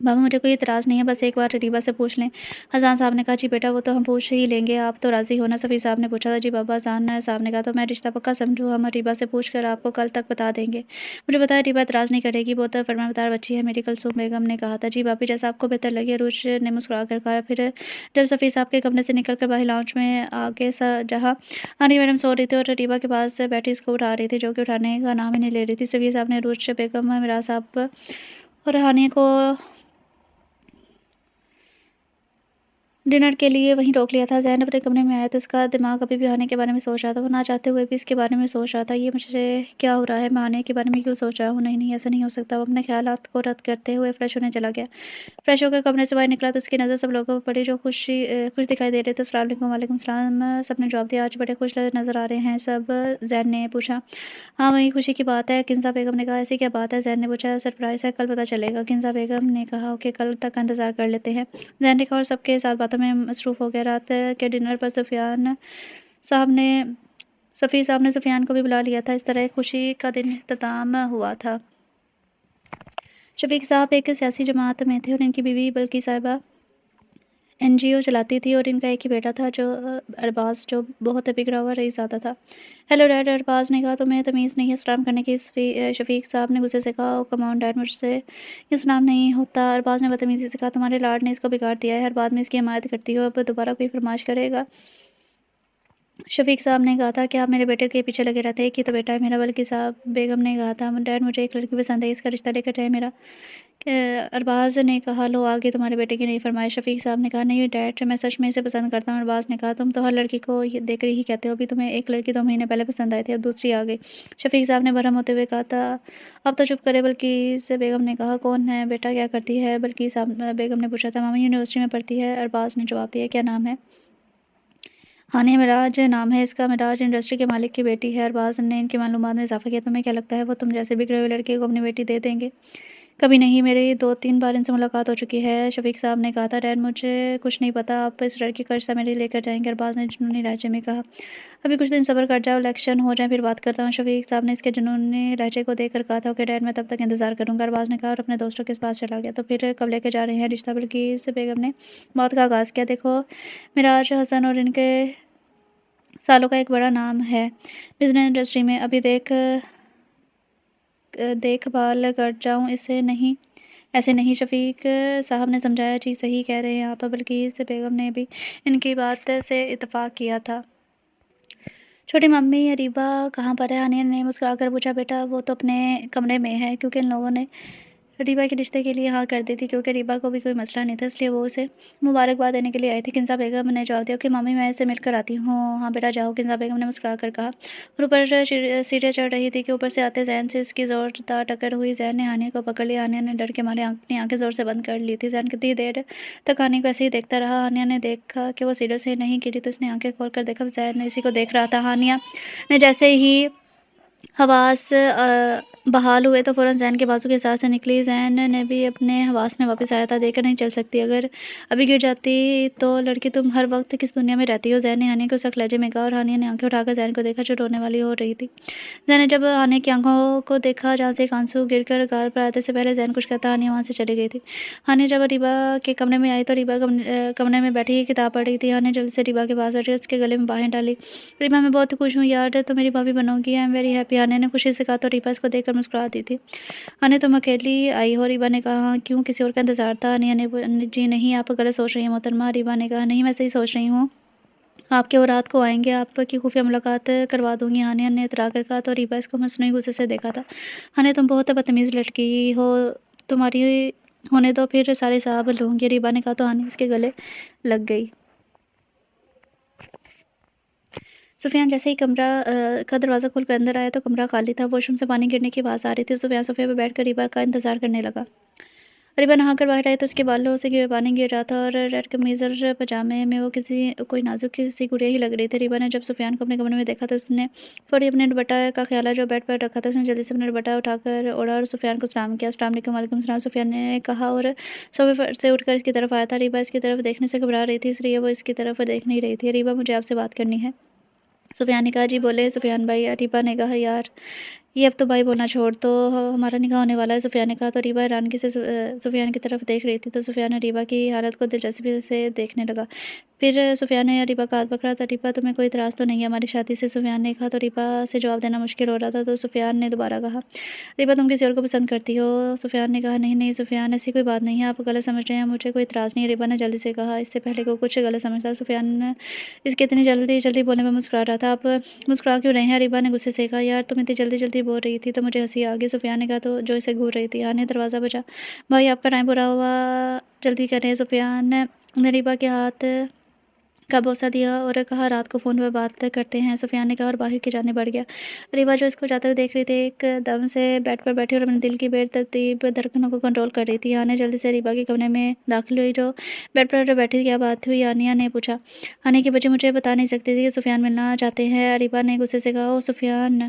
बाबा, मुझे कोई इतराज़ नहीं है, बस एक बार रीबा से पूछ लें। अज़ान साहब ने कहा, जी बेटा, वो तो हम पूछ ही लेंगे, आप तो राज़ी हो ना? सफ़ी साहब ने पूछा था। जी बाबा। अज़ान साहब ने कहा, तो मैं रिश्ता पक्का समझूँ, हम रीबा से पूछ कर आपको कल तक बता देंगे। मुझे पता है रीबा इतराज़ नहीं करेगी, वो तो फरमाबरदार बच्ची है मेरी। कुलसूम बेगम ने कहा था। जी बाबी, जैसा आपको बेहतर लगे, अरूज ने मुस्कुरा कर कहा। फिर जब सफ़ी साहब के कमरे से निकल कर बाहर लाउंज में आगे जहाँ हानी मैडम सो रही थी और रीबा के पास बैठी इसको उठा रही थी, जो कि उठाने का नाम ही नहीं ले रही थी, सफ़ी साहब ने अरूज बेगम, मिराज साहब और हानि को डिनर के लिए वहीं रोक लिया था। ज़ैन अपने कमरे में आया तो उसका दिमाग अभी भी हानि के बारे में सोच रहा था। वो ना चाहते हुए भी इसके बारे में सोच रहा था। ये मुझे क्या हो रहा है? मैं हानि के बारे में क्यों सोच रहा हूँ? नहीं, नहीं, ऐसा नहीं हो सकता। वो अपने ख़्यालात को रद्द करते हुए फ़्रेश होने चला गया। फ़्रेश होकर कमरे से बाहर निकला तो उसकी नज़र सब लोगों पर पड़ी जो खुश दिखाई दे रहे थे। अस्सलाम वालेकुम। वालेकुम सलाम, सबने जवाब दिया। आज बड़े खुश नज़र आ रहे हैं सब, ज़ैन ने पूछा। हाँ, वही खुशी की बात है, किन्ज़ा बेगम ने कहा। ऐसी क्या बात है? ज़ैन ने पूछा। सरप्राइज़ है, कल पता चलेगा। किन्ज़ा बेगम ने कहा। ओके, कल तक का इंतज़ार कर लेते हैं। ज़ैन ने कहा और सबके साथ बातों में मसरूफ़ हो गया। रात के डिनर पर साहब ने सफ़ी साहब ने सुफियान को भी बुला लिया था। इस तरह एक खुशी का दिन इख्तिताम हुआ था। शफ़ीक साहब एक सियासी जमात में थे और इनकी बीवी बल्कि साहिबा एनजीओ चलाती थी और इनका एक ही बेटा था जो अरबाज़, जो बहुत बिगड़ा हुआ रईसज़ादा था। हेलो डैड, अरबाज़ ने कहा। तुम्हें तमीज़ नहीं है सलाम करने की? शफ़ीक साहब ने गुस्से से कहा। ओह कम ऑन डैड, मुझसे ये सलाम नहीं होता। अरबाज़ ने बदतमीज़ी से कहा। तुम्हारे लाड ने इसको बिगाड़ दिया है, हर बात में इसकी हिमायत करती हो, अब दोबारा कोई फरमाइश करेगा? शफ़ीक साहब ने कहा था कि आप मेरे बेटे के पीछे लगे रहते हैं, एक ही तो बेटा है मेरा। बल्कि साहब बेगम ने कहा था, डैड मुझे एक लड़की पसंद है, इसका रिश्ता लेकर जाए मेरा। अरबाज़ ने कहा, लो आगे तुम्हारे बेटे की नई फरमाइश। शफ़ीक साहब ने कहा, नहीं डैड, मैं सच में इसे पसंद करता हूँ। अरबाज़ ने कहा, तुम तो हर लड़की को ये देख ही कहते हो, अभी तुम्हें एक लड़की 2 महीने पहले पसंद आई थी, अब दूसरी आ गई। शफ़ीक साहब ने भरम होते हुए कहा था। अब तो चुप करे। बल्किस बेगम ने कहा, कौन है बेटा, क्या करती है? बल्किस बेगम ने पूछा था। मामा यूनिवर्सिटी में पढ़ती है, अरबाज़ ने जवाब दिया। क्या नाम है? हानिया मिराज नाम है इसका। मिराज इंडस्ट्री के मालिक की बेटी है। अरबाज़ ने इनकी मालूमात में इजाफ़ा किया। तुम्हें क्या लगता है वो तुम जैसे बिगड़े हुए लड़के को अपनी बेटी दे देंगे? कभी नहीं, मेरी 2-3 बार इनसे मुलाकात हो चुकी है। शफ़ीक साहब ने कहा था। डैड मुझे कुछ नहीं पता, आप इस लड़की का रिश्ता मेरे लेकर जाएंगे? अरबाज़ ने जुनूनी लहजे में कहा। अभी कुछ दिन सब्र कर जाओ, इलेक्शन हो जाए फिर बात करता हूँ। शफ़ीक साहब ने इसके जुनूनी लहजे को देख कर कहा था। ओके डैड, मैं तब तक इंतज़ार करूँगा। अरबाज़ ने कहा और अपने दोस्तों के पास चला गया। तो फिर कब लेकर जा रहे हैं रिश्ता? बल्किस बेगम ने बात का आगाज़ किया। देखो मिराज हसन और इनके सालों का एक बड़ा नाम है बिज़नेस इंडस्ट्री में। अभी देखभाल कर जाऊँ इसे? नहीं, ऐसे नहीं। शफ़ीक साहब ने समझाया। जी सही कह रहे हैं आप। बल्किस बेगम ने भी इनकी बात से इत्तेफ़ाक किया था। छोटी मम्मी अरीबा कहाँ पर है? हानिया ने मुस्कुराकर पूछा। बेटा वो तो अपने कमरे में है, क्योंकि इन लोगों ने रीबा के रिश्ते के लिए हाँ कर दी थी, क्योंकि रीबा को भी कोई मसला नहीं था, इसलिए वो उसे मुबारकबाद देने के लिए आई थी। किन्ज़ा बेगम ने जवाब दिया कि मम्मी मैं इसे मिलकर आती हूँ। हाँ बेटा जाओ, किन्ज़ा बेगम ने मुस्कुरा कर कहा और ऊपर सीढ़ियाँ चढ़ रही थी कि ऊपर से आते जैन से इसकी ज़ोरदार टक्कर हुई। जैन ने हानिया को पकड़ लिया। हानिया ने डर के मारे अपनी आंखें ज़ोर से बंद कर ली थी। जैन कितनी देर तक हानिया को ऐसे ही देखता रहा। हानिया ने देखा कि वो सीढ़ियों से नहीं गिरी तो इसने आंखें खोल कर देखा, जैन इसी को देख रहा था। हानिया ने जैसे ही حواس بحال ہوئے تو فوراً زین کے بازو کے ساتھ سے نکلی۔ زین نے بھی اپنے حواس میں واپس آیا تھا۔ دیکھ کر نہیں چل سکتی، اگر ابھی گر جاتی تو لڑکی تم ہر وقت کس دنیا میں رہتی ہو؟ زین نے ہانیہ کو سخت لہجے میں کہا، اور ہانیہ نے آنکھیں اٹھا کر زین کو دیکھا جو رونے والی ہو رہی تھی۔ زین نے جب ہانیہ کی آنکھوں کو دیکھا جہاں سے ایک آنسو گر کر گال پر آنے سے پہلے زین کچھ کہتا ہانیہ وہاں سے چلی گئی تھی۔ ہانیہ جب ریبا کے کمرے میں آئی تو ریبا کمرے میں بیٹھی کتاب پڑھ رہی تھی۔ ہانیہ جلدی سے ریبا کے پاس بیٹھی اور اس کے گلے میں باہیں ڈالی۔ ریبا، میں بہت خوش ہوں یار، تو میری بھابھی بنو گی، I am very happy, Hania نے خوشی سے کہا تو ریبا اس کو دیکھ کر مسکرا دی تھی۔ ہانیہ، تم اکیلی آئی ہو؟ ریبا نے کہا، ہاں کیوں، کسی اور کا انتظار تھا؟ ہانیہ نے، جی نہیں، آپ غلط سوچ رہی ہیں محترمہ۔ ریبا نے کہا، نہیں میں صحیح سوچ رہی ہوں، آپ کے اور رات کو آئیں گے، آپ کی خفیہ ملاقات کروا دوں گی، ہانیہ نے اترا کر کہا تو ریبا اس کو مصنوعی غصے سے دیکھا تھا۔ ہانیہ، تم بہت بدتمیز لڑکی ہو، تمہاری ہونے دو پھر سارے حساب لوں گی، ریبا نے کہا تو ہانیہ اس کے گلے لگ گئی۔ سفیان جیسے ہی کمرہ کا دروازہ کھول کر اندر آیا تو کمرہ خالی تھا۔ واش روم سے پانی گرنے کی آواز آ رہی تھی۔ سفیان صوفے پہ بیٹھ کر ریبا کا انتظار کرنے لگا۔ ریبا نہا کر باہر آئی تو اس کے بالوں سے پانی گر رہا تھا اور ریڈ قمیض اور پاجامے میں وہ کوئی نازک سی گڑیا ہی لگ رہی تھی۔ ریبا نے جب سفیان کو اپنے کمرے میں دیکھا تو اس نے فوری اپنے دوپٹہ کا خیال جو بیڈ پر رکھا تھا، اس نے جلدی سے اپنا دوپٹہ اٹھا کر اوڑھا اور سفیان کو سلام کیا۔ السلام علیکم۔ وعلیکم السلام، سفیان نے کہا اور صوفے سے اٹھ کر اس کی طرف آیا تھا۔ ریبا اس کی طرف دیکھنے سے گھبرا رہی تھی، اس لیے وہ اس کی طرف دیکھ نہیں رہی تھی۔ ریبا، مجھے آپ سے بات کرنی ہے۔ سفیان نے کہا، جی بولے سفیان بھائی۔ ریبا نے کہا، یار یہ اب تو بھائی بولنا چھوڑ دو، ہمارا نکاح ہونے والا ہے، سفیان نے کہا تو ریبا حیرانگی سے سفیان کی طرف دیکھ رہی تھی تو سفیان نے ریبا کی حالت کو دلچسپی سے دیکھنے لگا۔ پھر سفیان نے ریبا کا ہاتھ پکڑا تو ریبا، تمہیں کوئی اعتراض تو نہیں ہے ہماری شادی سے؟ سفیان نے کہا تو ریبا سے جواب دینا مشکل ہو رہا تھا تو سفیان نے دوبارہ کہا، ریبا تم کسی اور کو پسند کرتی ہو؟ سفیان نے کہا، نہیں نہیں سفیان، ایسی کوئی بات نہیں ہے، آپ غلط سمجھ رہے ہیں، مجھے کوئی اعتراض نہیں ہے، ریبا نے جلدی سے کہا، اس سے پہلے کہ وہ کچھ غلط سمجھتا۔ سفیان اس کے اتنی جلدی بولنے پر مسکرا رہا تھا۔ آپ مسکرا کیوں رہے ہیں؟ ریبا نے غصے سے کہا، یار تم اتنی جلدی بول رہی تھی تو مجھے ہنسی آ گئی۔ سفیان نے کہا تو جو اسے گھور رہی تھی۔ ہانیہ، دروازہ بجا، بھائی آپ کا ٹائم پورا ہوا، جلدی کریں۔ سفیان نے ریبا کے ہاتھ کا بوسہ دیا اور کہا، رات کو فون پر بات کرتے ہیں۔ سفیان نے کہا اور باہر کی جانب بڑھ گیا۔ ریبا جو اس کو جاتے ہوئے دیکھ رہی تھی ایک دم سے بیڈ پر بیٹھی اور اپنے دل کی بے ترتیب دھڑکنوں کو کنٹرول کر رہی تھی۔ ہانیہ جلدی سے ریبا کے کمرے میں داخل ہوئی جو بیڈ پر بیٹھی تھی۔ کیا بات ہوئی؟ ہانیہ نے پوچھا۔ ہانیہ کی بچی مجھے بتا نہیں سکتی تھی کہ سفیان ملنا چاہتے ہیں، ریبا نے غصے سے کہا۔ اوہ سفیان،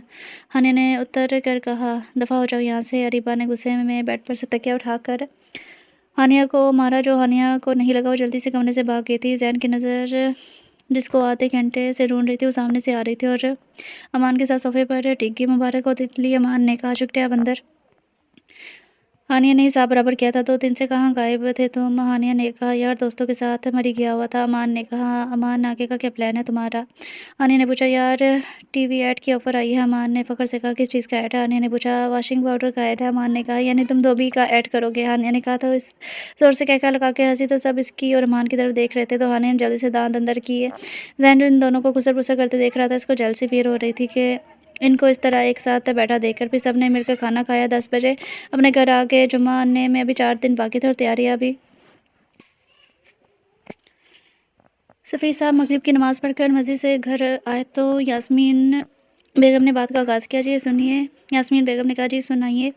ہانیہ نے اتر کر کہا، دفعہ ہو جاؤ یہاں سے۔ ریبا نے غصے میں بیڈ پر سے تکیہ اٹھا کر ہانیہ کو مارا جو ہانیہ کو نہیں لگا، وہ جلدی سے کمرے سے بھاگ گئی تھی۔ زین کی نظر جس کو آدھے گھنٹے سے ڈھونڈ رہی تھی وہ سامنے سے آ رہی تھی اور امان کے ساتھ صوفے پر ٹک گئی۔ مبارک ہو تتلی، امان نے کہا، شکریہ بندر۔ ہانیہ نے حساب برابر کیا تھا، 2 دن سے کہاں غائب تھے تم؟ ہانیہ نے کہا، یار دوستوں کے ساتھ مری گیا ہوا تھا۔ امان نے کہا، امان آگے کا کیا پلان ہے تمہارا؟ ہانیہ نے پوچھا، یار ٹی وی ایڈ کی آفر آئی ہے۔ امان نے فخر سے کہا، کس چیز کا ایڈ ہے؟ ہانیہ نے پوچھا، واشنگ پاؤڈر کا ایڈ ہے۔ امان نے کہا، یعنی تم دھوبی کا ایڈ کرو گے؟ ہانیہ نے کہا تو اس زور سے کہکہا لگا کے ہنسی تو سب اس کی اور امان کی طرف دیکھ رہے تھے تو ہانیہ نے جلدی سے دانت اندر کیے۔ زین جو ان دونوں کو گھسر پھسر کرتے دیکھ رہا تھا، اس کو جلن سی فیر ہو رہی تھی کہ ان کو اس طرح ایک ساتھ بیٹھا دیکھ کر۔ پھر سب نے مل کر کھانا کھایا۔ 10 بجے اپنے گھر آ گئے۔ جمعہ آنے میں ابھی 4 دن باقی تھے اور تیاریاں بھی۔ سفیر صاحب مغرب کی نماز پڑھ کر مسجد سے گھر آئے تو یاسمین بیگم نے بات کا آغاز کیا، جی سنیے۔ یاسمین بیگم نے کہا، جی سنائیے،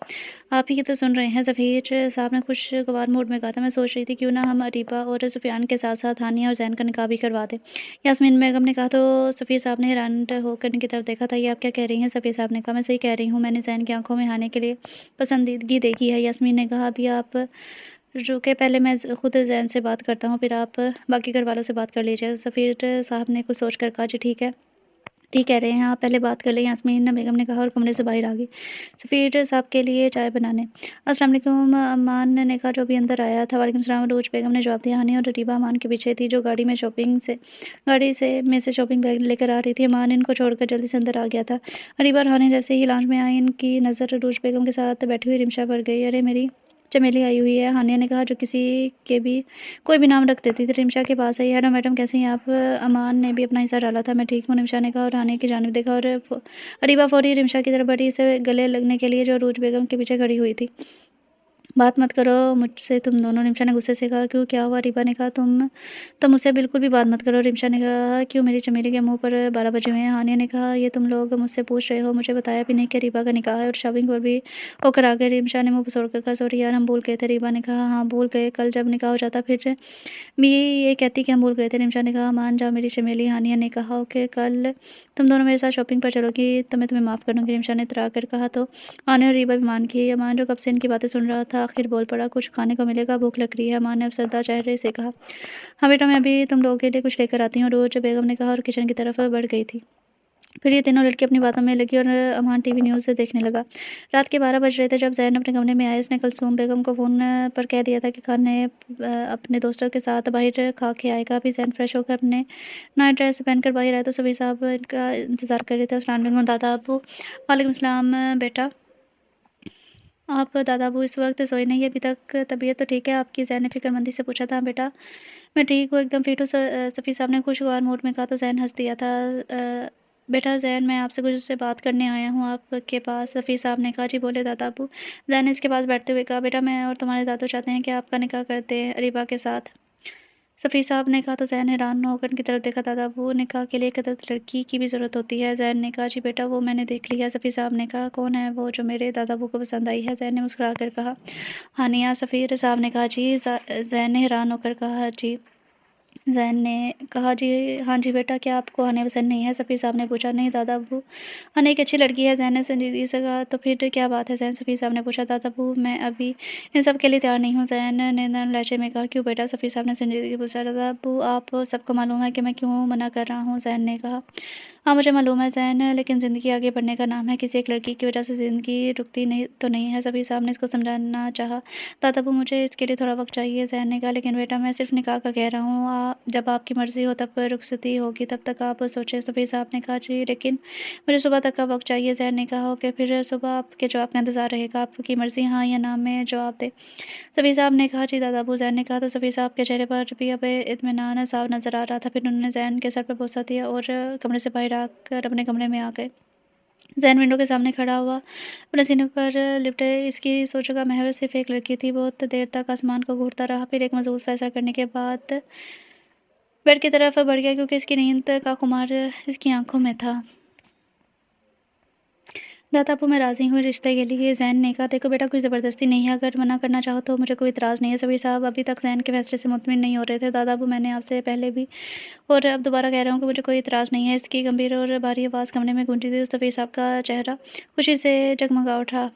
آپ ہی کی تو سن رہے ہیں۔ سفیر صاحب نے خوشگوار موڈ میں کہا تھا، میں سوچ رہی تھی کیوں نہ ہم ریبا اور سفیان کے ساتھ ساتھ ہانیہ اور زین کا نکاح بھی کروا دیں۔ یاسمین بیگم نے کہا تو سفیر صاحب نے حیران ہو کر ان کی طرف دیکھا تھا، یہ آپ کیا کہہ رہی ہیں؟ سفیر صاحب نے کہا، میں صحیح کہہ رہی ہوں، میں نے زین کی آنکھوں میں ہانیہ کے لیے پسندیدگی دیکھی ہے۔ یاسمین نے کہا، ابھی آپ رکے، پہلے میں خود زین سے بات کرتا ہوں، پھر آپ باقی گھر والوں سے بات کر لیجیے۔ سفیر صاحب نے کچھ سوچ کر کہا، جی ٹھیک ہے، ٹھیک کہہ رہے ہیں آپ، پہلے بات کر لیں۔ یاسمین بیگم نے کہا اور کمرے سے باہر آ گئی سفیر صاحب کے لیے چائے بنانے۔ السلام علیکم، امان نے کہا جو ابھی اندر آیا تھا۔ وعلیکم السلام، عروج بیگم نے جواب دیا۔ ہانیہ اور ریبا امان کے پیچھے تھی جو گاڑی میں سے شاپنگ بیگ لے کر آ رہی تھی۔ امان ان کو چھوڑ کر جلدی سے اندر آ گیا تھا۔ ریبا اور ہانیہ جیسے ہی لانچ میں آئیں، ان کی نظر عروج بیگم کے ساتھ بیٹھی ہوئی رمشا پر گئی۔ ارے میری چمیلی آئی ہوئی ہے، ہانیہ نے کہا جو کسی کے بھی کوئی بھی نام رکھ دیتی تھی۔ رمشا کے پاس آئی، ہیلو میڈم کیسی ہیں آپ؟ امان نے بھی اپنا حصہ ڈالا تھا، میں ٹھیک ہوں، رمشا نے کہا اور ہانیہ کی جانب دیکھا اور ریبا فوری رمشا کی طرف بڑھی اسے گلے لگنے کے لیے جو عروج بیگم کے پیچھے کھڑی ہوئی تھی۔ बात मत करो मुझसे तुम दोनों, रिमशा ने गुस्से से कहा। क्यों, क्या हुआ? रीबा ने कहा, तुम तो मुझसे बिल्कुल भी बात मत करो। रिमशा ने कहा, क्यों? मेरी चमेली के मुँह पर 12 बजे हुए हैं। हानिया ने कहा, ये तुम लोग मुझसे पूछ रहे हो, मुझे बताया भी नहीं कि रीबा का निकाह है और शॉपिंग पर भी होकर आ गए। रिमशा ने मुँह फुसौड़कर कहा, सॉरी यार, हम भूल गए थे। रीबा ने कहा, हाँ भूल गए, कल जब निकाह हो जाता फिर भी ये कहती कि हम भूल गए थे। रिमशा ने कहा, मान जाओ मेरी चमेली। हानिया ने कहा, ओके, कल तुम दोनों मेरे साथ शॉपिंग पर चलोगी तो मैं तुम्हें माफ़ कर दूँगी। रिमशा ने इतरा कर कहा। तो हानिया और रीबा भी मान गई। अमान जो कब से इनकी बातें सुन रहा था आखिर बोल पड़ा, कुछ खाने को मिलेगा, भूख लग रही है। अमान ने अफसरदा चेहरे से कहा, हाँ बेटा, मैं अभी तुम लोगों के लिए कुछ लेकर आती हूँ। रोज, बेगम ने कहा और किचन की तरफ बढ़ गई थी। फिर ये तीनों लड़की अपनी बातों में लगी और अमान टीवी न्यूज़ देखने लगा। रात के 12 बज रहे थे जब ज़ैन अपने कमरे में आया। इसने कुलसूम बेगम को फ़ोन पर कह दिया था कि खान ने अपने दोस्तों के साथ बाहर खा के आएगा। अभी ज़ैन फ्रेश होकर अपने नया ड्रेस पहनकर बाहर आया तो सभी साहब इनका इंतज़ार कर रहे थे। अस्सलाम वालेकुम दादा अब्बू। वालेकुम सलाम बेटा। आप दादा अब्बू इस वक्त सोए नहीं अभी तक? तबीयत तो ठीक है आपकी? ज़ैन ने फ़िक्रमंदी से पूछा। था बेटा, मैं ठीक हूँ, एकदम फ़िट हूँ। सफ़ी साहब ने खुशगवार मूड में कहा तो ज़ैन हँस दिया था। बेटा ज़ैन, मैं आपसे कुछ से बात करने आया हूँ आपके पास। सफ़ी साहब ने कहा, जी बोले दादा अब्बू। ज़ैन ने इसके पास बैठते हुए कहा, बेटा मैं और तुम्हारे दादू चाहते हैं कि आपका निकाह करते हैं रीबा के साथ। सफ़ी साहब ने कहा तो ज़ैन हैरान होकर उनकी तरफ देखा। दादा अब्बू, निकाह के लिए एक अदद लड़की की भी ज़रूरत होती है। ज़ैन ने कहा, जी बेटा वो मैंने देख लिया। सफ़ी साहब ने कहा, कौन है वो जो मेरे दादा अब्बू को पसंद आई है? ज़ैन ने मुस्कुरा कर कहा, हानिया। सफ़ीर साहब ने कहा, जी। ज़ैन ने हैरान होकर कहा, जी। ज़ैन ने कहा, जी हाँ जी बेटा, क्या आपको हानिया पसंद नहीं है? सफ़ी साहब ने पूछा। नहीं दादा अब्बू, हानिया एक अच्छी लड़की है। ज़ैन ने संजीदगी से कहा। तो फिर क्या बात है ज़ैन? सफ़ी साहब ने पूछा। दादा अब्बू, मैं अभी इन सब के लिए तैयार नहीं हूँ। ज़ैन ने नरम लहजे में कहा। क्यों बेटा? सफ़ी साहब ने संजीदगी से पूछा। दादा अब्बू, आप सबको मालूम है कि मैं क्यों मना कर रहा हूँ? ज़ैन ने कहा। हाँ मुझे मालूम है ज़ैन, लेकिन ज़िंदगी आगे बढ़ने का नाम है। किसी एक लड़की की वजह से ज़िंदगी रुकती नहीं तो नहीं है। सफ़ी साहब ने इसको समझाना चाहा। दादा अब्बू, मुझे इसके लिए थोड़ा वक्त चाहिए। ज़ैन ने कहा, लेकिन बेटा मैं सिर्फ निकाह का कह रहा हूँ। जब आपकी मर्ज़ी हो तब रुखसती होगी, तब तक आप सोचें। सफ़ी साहब ने कहा, जी लेकिन मुझे सुबह तक का वक्त चाहिए। ज़ैन ने कहा, ओके, फिर सुबह आपके जवाब का इंतज़ार रहेगा। आपकी मर्ज़ी, हाँ या ना में जवाब दे। सफ़ी साहब ने कहा, जी दादा अब्बू। ज़ैन ने कहा। तो सफ़ी साहब के चेहरे पर भी अब इत्मीनान साफ नज़र आ रहा था। फिर उन्होंने ज़ैन के सर पर बोसा दिया और कमरे से बाहर आकर अपने कमरे में आ गए। ज़ैन विंडो के सामने खड़ा हुआ, अपने सीने पर लिपटे इसकी सोचों का महवर सिर्फ एक लड़की थी। बहुत देर तक आसमान को घूरता रहा, फिर एक मज़बूत फैसला करने के बाद बेड की तरफ बढ़ गया, क्योंकि इसकी नींद का खुमार इसकी आंखों में था। दादा अब्बू, मैं राज़ी हूँ रिश्ते के लिए। ज़ैन ने कहा, देखो बेटा, कोई ज़बरदस्ती नहीं है। अगर मना करना चाहो तो मुझे कोई इतराज़ नहीं है। सभी साहब अभी तक ज़ैन के फैसले से मुतमिन नहीं हो रहे थे। दादा अब्बू, मैंने आपसे पहले भी और अब दोबारा कह रहा हूँ कि मुझे कोई इतराज़ नहीं है। इसकी गंभीर और भारी आवाज़ कमरे में गूंजी थी। सफ़ी साहब का चेहरा खुशी से जगमगा उठा।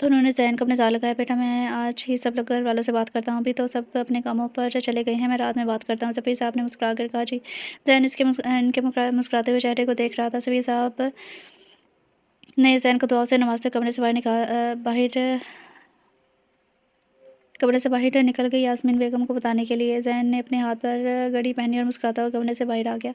तो उन्होंने ज़ैन को अपने साथ लगाया। बेटा, मैं आज ही सब लोग घर वालों से बात करता हूँ। अभी तो सब अपने कामों पर चले गए हैं, मैं रात में बात करता हूँ। सफ़ी साहब ने मुस्कुरा कर कहा। जी। ज़ैन इनके मुस्कुराते हुए चेहरे को देख रहा था। सफ़ी साहब ने ज़ैन को दुआओं से नवाज़ते कमरे से बाहर निकल गई यास्मीन बेगम को बताने के लिए। ज़ैन ने अपने हाथ पर घड़ी पहनी और मुस्कुराता हुआ कमरे से बाहर आ गया।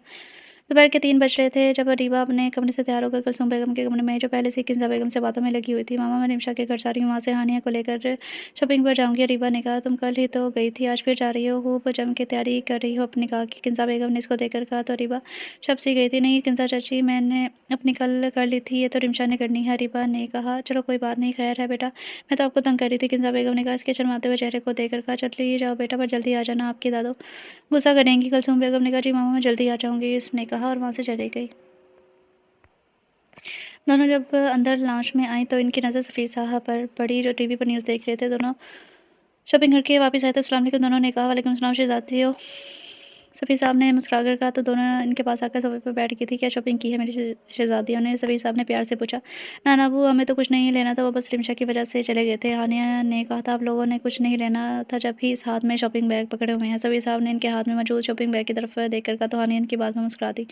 दोपहर के 3 बज रहे थे जब रीबा अपने कमरे से तैयार होकर कुलसूम बेगम के कमरे में आई, जो पहले से ही किंज़ा बेगम से बातों में लगी हुई थी। मामा, मैं निमशा के घर जा रही हूँ, वहाँ से हानिया को लेकर शॉपिंग पर जाऊँगी। रीबा ने कहा, तुम कल ही तो गई थी, आज फिर जा रही हो? खूब जम के तैयारी कर रही हो अपने निकाह की। किंज़ा बेगम ने इसको देखकर कहा। तो रीबा शब सी गई थी। नहीं किंज़ा चाची, मैंने अपनी कल कर ली थी, ये तो रिमशा ने करनी है। रीबा ने कहा, चलो कोई बात नहीं, खैर है बेटा, मैं तो आपको तंग कर रही थी। किंज़ा बेगम ने कहा, इसके शर्माते हुए चेहरे को देखकर कहा, चली जाओ बेटा, पर जल्दी आ जाना, आपकी दादो गुस्सा करेंगी। कुलसूम बेगम ने कहा, जी मामा, मैं जल्दी आ जाऊँगी, इसने कहा और वहाँ से चली गई। दोनों जब अंदर लाउंज में आईं तो इनकी नज़र सफ़ी साहब पर पड़ी, जो टीवी पर न्यूज़ देख रहे थे। दोनों शॉपिंग करके वापस आए तो अस्सलाम वालेकुम दोनों ने कहा। वालेकुम अस्सलाम शहज़ादियों। सफ़ी साहब ने मुस्कुरा कर कहा। तो दोनों इनके पास आकर सोफे पर बैठ गई थी। क्या शॉपिंग की है मेरी शहज़ादियों ने? सफ़ी साहब ने प्यार से पूछा। ना ना वो, हमें तो कुछ नहीं लेना था, वो बस रिमशा की वजह से चले गए थे। हानिया ने कहा था, आप लोगों ने कुछ नहीं लेना था जब भी इस हाथ में शॉपिंग बैग पकड़े हुए हैं। सफ़ी साहब ने इनके हाथ में मौजूद शॉपिंग बैग की तरफ देख कर कहा। तो हानिया इनकी बात में मुस्कुरा दी।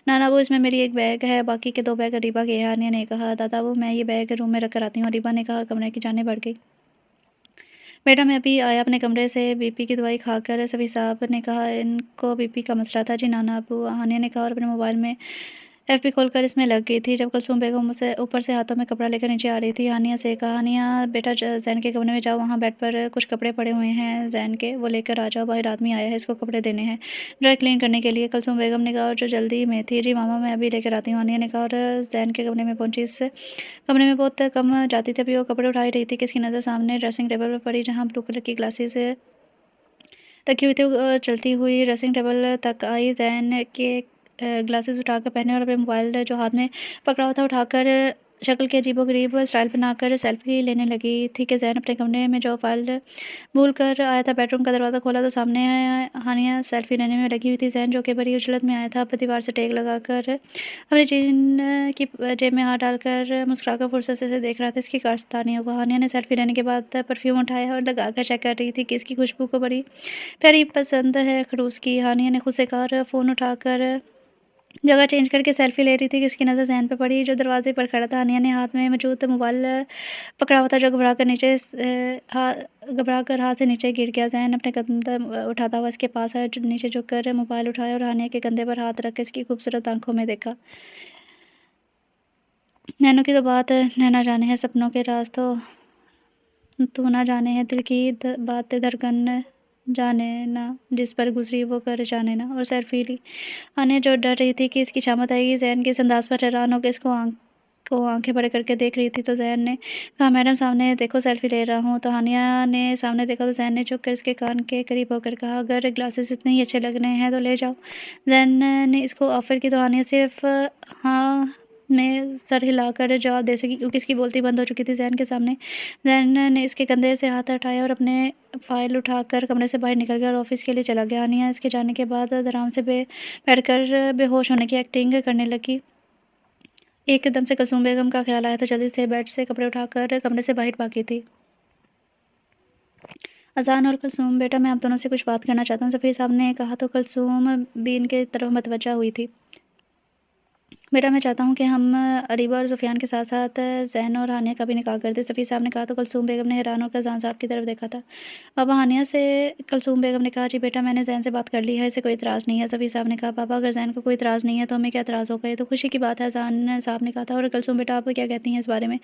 ना ना वो, इसमें मेरी एक बैग है, बाकी के 2 बैग रीबा के हैं। हानिया ने कहा। दादा वो, मैं ये बैग रूम में रख कर आती हूँ। रीबा ने कहा। कमरे की जाने बढ़ गई। बेटा, मैं अभी आया अपने कमरे से बीपी की दवाई खाकर। सभी साहब ने कहा, इनको बीपी का मसला था। जी नाना अब्बू, हानिया ने कहा और अपने मोबाइल में एफबी खोलकर इसमें लग गई थी। जब कुलसूम बेगम उसे ऊपर से हाथों में कपड़ा लेकर नीचे आ रही थी, हानिया से कहा, हानिया बेटा जैन के कमरे में जाओ, वहाँ बेड पर कुछ कपड़े पड़े हुए हैं जैन के, वो लेकर आ जाओ, बाहर आदमी आया है, इसको कपड़े देने हैं ड्राई क्लीन करने के लिए। कुलसूम बेगम ने कहा, और जो जल्दी में थी। जी मामा, मैं अभी लेकर आती हूँ, हानिया ने कहा, और जैन के कमरे में पहुंची। इस कमरे में बहुत कम जाती थी, अभी वो कपड़े उठा ही रही थी कि इसकी नज़र सामने ड्रेसिंग टेबल पर पड़ी, जहाँ ब्लू कलर की ग्लासेस रखी हुई थी। चलती हुई ड्रेसिंग टेबल तक आई, जैन के ग्लासेस उठाकर पहने और अपने मोबाइल जो हाथ में पकड़ा हुआ था उठाकर शक्ल के अजीबोगरीब स्टाइल बनाकर सेल्फी लेने लगी थी कि जैन अपने कमरे में जो फाइल भूल कर आया था। बेडरूम का दरवाज़ा खोला तो सामने हानिया सेल्फी लेने में लगी हुई थी। जैन जो कि बड़ी उजलत में आया था, अब दीवार से टेक लगाकर अपनी जीन की जेब में हाथ डालकर मुस्कुराकर फुर्सत से देख रहा था। इसकी कारस्तानियों को हानिया ने सेल्फी लेने के बाद परफ्यूम उठाया और लगाकर चेक कर रही थी कि इसकी खुशबू को बड़ी प्यारी पसंद है खड़ूस की। हानिया ने खुद से कहा और फ़ोन उठाकर जगह चेंज करके सेल्फी ले रही थी कि इसकी नज़र जैन पे पड़ी, जो दरवाजे पर खड़ा था। हानिया ने हाथ में मौजूद मोबाइल पकड़ा हुआ था, जो घबरा कर हाथ से नीचे गिर गया। जैन अपने कदम उठाता हुआ इसके पास आया, नीचे झुक कर मोबाइल उठाया और हानिया के कंधे पर हाथ रख कर इसकी खूबसूरत आंखों में देखा। नैनों की तो बात नैना जाने है, सपनों के राज तो तू ना जाने है, दिल की बातें धड़कन जाने ना, जिस पर गुजरी वो कर जाने ना। और सेल्फी ली। हानिया जो डर रही थी कि इसकी शामत आएगी, जैन के इस अंदाज पर हैरान होकर इसको आंखें बड़े करके देख रही थी। तो जैन ने कहा, मैडम सामने देखो, सेल्फी ले रहा हूँ। तो हानिया ने सामने देखा तो जैन ने झुक कर इसके कान के करीब होकर कहा, अगर ग्लासेस इतने ही अच्छे लग रहे हैं तो ले जाओ। जैन ने इसको ऑफर की तो हानिया सिर्फ हाँ में सर हिलाकर जवाब दे सकी, क्योंकि इसकी बोलती बंद हो चुकी थी जैन के सामने। जैन ने इसके कंधे से हाथ हटाया और अपने फाइल उठाकर कमरे से बाहर निकल गया और ऑफिस के लिए चला गया। हानिया इसके जाने के बाद आराम से बैठकर बेहोश होने की एक्टिंग करने लगी। एकदम से कुलसूम बेगम का ख्याल आया तो जल्दी से बेड से कपड़े उठाकर कमरे से बाहर भागी थी। अज़ान और कुलसूम, बेटा मैं आप दोनों से कुछ बात करना चाहता हूँ, सफ़ीर साहब ने कहा। तो कुलसूम भी इनके तरफ मतवज्जा हुई थी। बेटा मैं चाहता हूँ कि हम अरीबा और सुफियान के साथ साथ ज़ैन और हानिया का भी निकाह कर दें, सफ़ीर साहब ने कहा। तो कुलसूम बेगम ने हैरान होकर अज़ान साहब की तरफ देखा था। पापा, हानिया से कुलसूम बेगम ने कहा, जी बेटा मैंने ज़ैन से बात कर ली है, इसे कोई इतराज़ नहीं है। सफ़ीर साहब ने कहा, पापा अगर ज़ैन को कोई इतराज़ नहीं है तो हमें क्या इतराज़ होगा, ये तो खुशी की बात है, अज़ान साहब ने कहा था। और कुलसूम बेटा आप क्या कहती हैं इस बारे में,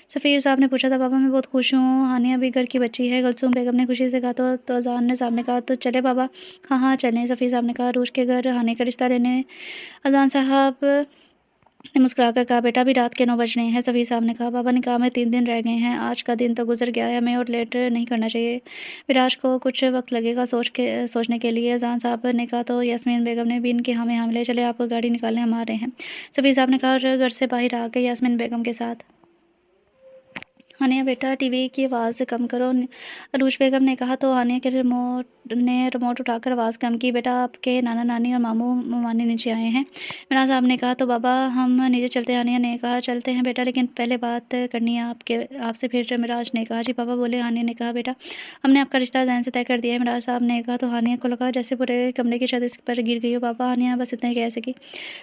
सफ़ीर साहब ने पूछा था। पापा मैं बहुत खुश हूँ, हानिया भी घर की बच्ची है, कुलसूम बेगम ने खुशी से कहा। तो अज़ान साहब ने कहा, तो चले पापा। हाँ हाँ चलें, सफ़ीर साहब ने कहा। रूज के घर हानिया का रिश्ता लेने अज़ान साहब ने मुस्कुराकर कहा, बेटा अभी रात के 9 बज रहे हैं। सफ़ीर साहब ने कहा, पापा निकाह में 3 दिन रह गए हैं, आज का दिन तो गुजर गया है, हमें और लेट नहीं करना चाहिए, विराज को कुछ वक्त लगेगा सोचने के लिए। अज़ान साहब ने कहा। तो यास्मीन बेगम ने भी इनके हाँ में हाँ मिले, चले आप गाड़ी निकालें, हम आ रहे हैं, सफ़ीर साहब ने कहा। और घर से बाहर आ गए यास्मीन बेगम के साथ। हानिया बेटा टीवी की आवाज़ कम करो, अरूज बेगम ने कहा। तो हानिया के रिमोट उठाकर आवाज़ कम की। बेटा आपके नाना नानी और मामू मामानी नीचे आए हैं, मिराज साहब ने कहा। तो बाबा हम नीचे चलते हैं, हानिया ने कहा। चलते हैं बेटा, लेकिन पहले बात करनी है आपसे, फिर मिराज ने कहा। जी पापा बोले, हानिया ने कहा। बेटा हमने आपका रिश्ता जैन से तय कर दिया है, मिराज साहब ने कहा। तो हानिया को लगा जैसे पूरे कमरे की छत इस पर गिर गई हो। पापा हानिया बस इतना ही कह सकी।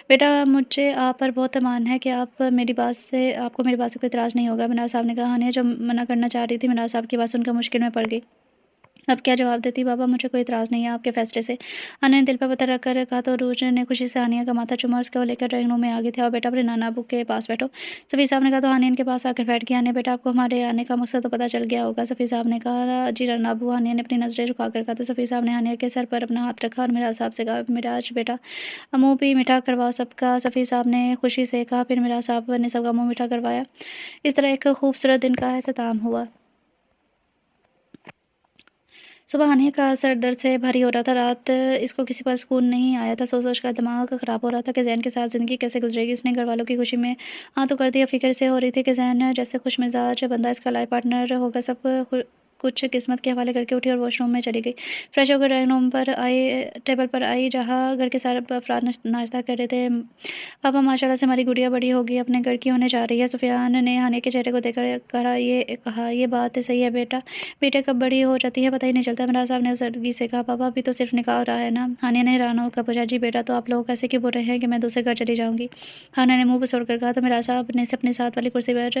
बेटा मुझे आप पर बहुत ईमान है कि आपको मेरी बात से कोई इतराज़ नहीं होगा, मिनाज़ साहब ने कहा। हानिया जो मना करना चाह रही थी, मिनाज़ साहब की बात सुनकर मुश्किल में पड़ गई। अब क्या जवाब देती। बाबा मुझे कोई इतराज़ नहीं है आपके फ़ैसले से, हानिया ने दिल पर पत्थर रख कर कहा। तो अरूज ने खुशी से हानिया का माथा चूमा और उसको लेकर ड्राइंग रूम में आ गई थी। और बेटा अपने नाना अबू के पास बैठो, सफ़ीर साहब ने कहा। तो हानिया इनके पास आकर बैठ गया। हानिया बेटा आपको हमारे आने का मकसद तो पता चल गया होगा, सफ़ीर साहब ने कहा। जी नाना अबू, हानिया ने अपनी नज़रें झुकाकर कहा। तो सफ़ीर साहब ने हानिया के सर पर अपना हाथ रखा और मिराज साहब से कहा, मिराज बेटा मुँह भी मीठा करवाओ सबका, सफ़ीर साहब ने खुशी से कहा। फिर मिराज साहब ने सबका मुँह मीठा करवाया। इस तरह एक खूबसूरत दिन का अख्ताम हुआ। सुबह हानिया का सर दर्द से भारी हो रहा था, रात इसको किसी पर सुकून नहीं आया था, सोच कर दिमाग ख़राब हो रहा था कि ज़ैन के साथ ज़िंदगी कैसे गुजरेगी। इसने घरवालों की खुशी में हाँ तो कर दिया, फ़िक्र से हो रही थी कि ज़ैन जैसे खुशमिज़ाज बंदा इसका लाइफ़ पार्टनर होगा। सब कुछ किस्मत के हवाले करके उठी और वॉशरूम में चली गई। फ्रेश होकर ड्राइंग रूम पर टेबल पर आई, जहाँ घर के सारे अफराद नाश्ता कर रहे थे। पापा माशाल्लाह से हमारी गुड़िया बड़ी होगी, अपने घर की होने जा रही है। सुफियान ने हानिया के चेहरे को देखकर कहा, ये बात सही है बेटा, बेटे कब बड़ी हो जाती है पता ही नहीं चलता। मिराज साहब ने उस से कहा। पापा अभी तो सिर्फ निकाह हो रहा है ना। हानिया ने हैरान होकर पूछा। जी बेटा, तो आप लोग ऐसे क्यों बोल रहे हैं कि मैं दूसरे घर चली जाऊँगी। हानिया ने मुँह बसोड़ कर कहा। तो मिराज साहब ने अपने साथ वाली कुर्सी पर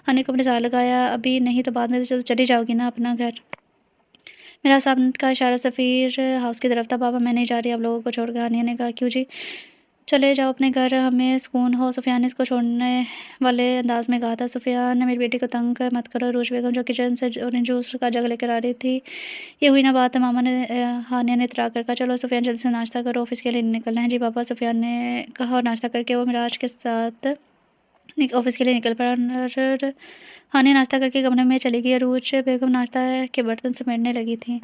हानिया को अपने साथ लगाया। अभी नहीं तो बाद में तो चली जाओगी ना अपना घर। मिराज साहब का इशारा सफ़ीर हाउस की तरफ था। पापा मैं नहीं जा रही आप लोगों को छोड़कर। हानिया ने कहा, क्यों जी। چلے جاؤ اپنے گھر، ہمیں سکون ہو۔ سفیان نے اس کو چھوڑنے والے انداز میں کہا تھا۔ سفیان میری بیٹی کو تنگ مت کرو۔ عروج بیگم جو کچن سے اورنج جوس کا جگ لے کر آ رہی تھی، یہ ہوئی نہ بات۔ ماما نے ہانیہ نے اطراء کر کہا، چلو سفیان جلدی سے ناشتہ کرو، آفس کے لیے نکلنا ہے۔ جی پاپا، سفیان نے کہا اور ناشتہ کر کے وہ معراج کے ساتھ آفس کے لیے نکل پڑا۔ ہانیہ ناشتہ کر کے کمرے میں چلی گئی۔ عروج بیگم ناشتہ کے برتن سمیٹنے لگی تھیں۔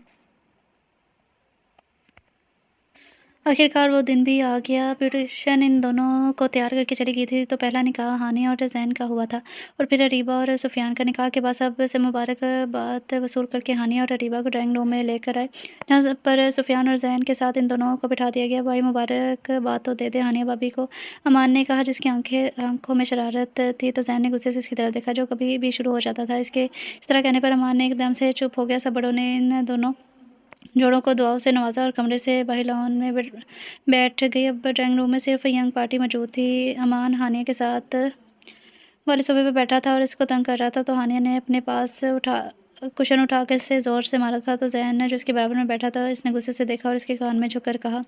آخرکار وہ دن بھی آ گیا۔ بیوٹیشین ان دونوں کو تیار کر کے چلی گئی تھی تو پہلا نکاح ہانیہ اور زین کا ہوا تھا، اور پھر اریبہ اور سفیان کا۔ نکاح کے بعد سب سے مبارکباد وصول کر کے ہانیہ اور اریبہ کو ڈرائنگ روم میں لے کر آئے، جہاں پر سفیان اور زین کے ساتھ ان دونوں کو بٹھا دیا گیا۔ بھائی مبارکباد تو دے دے ہانیہ بھابی کو، امان نے کہا، جس کی آنکھوں میں شرارت تھی، تو زین نے غصے سے اس کی طرف دیکھا جو کبھی بھی شروع ہو جاتا تھا۔ اس طرح کہنے پر امان نے ایک دم سے چپ ہو گیا۔ سب بڑوں نے ان دونوں جوڑوں کو دعاؤں سے نوازا اور کمرے سے باہر لان میں بیٹھ گئی۔ اب ڈرائنگ روم میں صرف ینگ پارٹی موجود تھی۔ امان ہانیہ کے ساتھ والے صوفے پہ بیٹھا تھا اور اس کو تنگ کر رہا تھا، تو ہانیہ نے اپنے پاس کشن اٹھا کر اسے زور سے مارا تھا، تو زین جو اس کے برابر میں بیٹھا تھا، اس نے غصے سے دیکھا اور اس کے کان میں جھک کر کہا،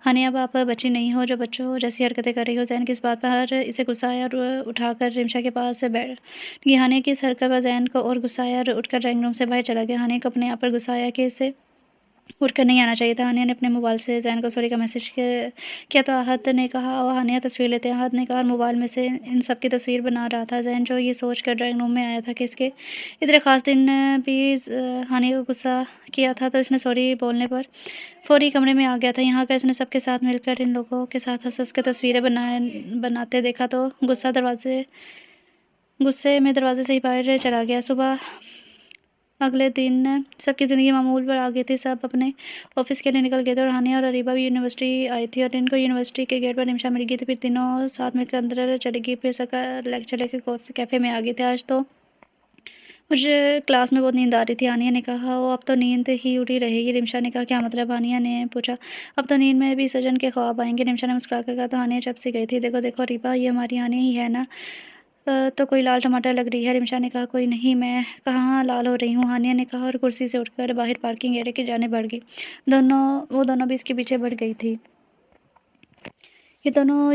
ہانیہ اب آپ بچی نہیں ہو جو بچوں جیسی حرکتیں کر رہی ہو۔ زین کی اس بات پر اسے غصہ آیا اور اٹھا کر رمشا کے پاس بیٹھ گئی۔ ہانیہ کی اس حرکت پر زین کو اور غصہ آیا اور اٹھ کر ڈرائنگ روم سے باہر چلا گیا۔ ہانیہ کو اپنے آپ پر غصہ آیا کہ اسے اٹھ کر نہیں آنا چاہیے تھا۔ ہانیہ نے اپنے موبائل سے زین کو سوری کا میسج کیا تو احد نے کہا، آؤ ہانیہ تصویر لیتے ہیں۔ احد نے کہا اور موبائل میں سے ان سب کی تصویر بنا رہا تھا۔ زین جو یہ سوچ کر ڈرائنگ روم میں آیا تھا کہ اس کے اتنے خاص دن بھی ہانیہ کو غصہ کیا تھا، تو اس نے سوری بولنے پر فوری کمرے میں آ گیا تھا۔ یہاں آکر اس نے سب کے ساتھ مل کر ان لوگوں کے ساتھ ہنس ہنس کر تصویریں بناتے دیکھا تو غصے میں دروازے سے ہی باہر چلا گیا۔ صبح اگلے دن سب کی زندگی معمول پر آ گئی تھی۔ سب اپنے آفس کے لیے نکل گئے تھے اور ہانیہ اور اریبہ بھی یونیورسٹی آئی تھی اور ان کو یونیورسٹی کے گیٹ پر رمشا مل گئی تھی۔ پھر تینوں ساتھ مل کر اندر چلی گئی، پھر سب لیکچر لے کر کیفے میں آ گئے تھے۔ آج تو مجھے کلاس میں بہت نیند آ رہی تھی، ہانیہ نے کہا۔ اب تو نیند ہی اڑی رہے گی، رمشا نے کہا۔ کیا مطلب؟ ہانیہ نے پوچھا۔ اب تو نیند میں بھی سجن کے خواب آئیں گے، رمشا نے مسکرا کر کہا۔ تو ہانیہ چپ سی گئی تھی۔ دیکھو دیکھو اریبہ، یہ ہماری ہانیہ ہی ہے نا؟ تو کوئی لال ٹماٹر لگ رہی ہے، رمشا نے کہا۔ کوئی نہیں، میں کہاں لال ہو رہی ہوں، ہانیہ نے کہا اور کرسی سے اٹھ کر باہر پارکنگ ایریا کی جانب بڑھ گئی۔ وہ دونوں بھی اس کے پیچھے بڑھ گئی تھی۔ یہ دونوں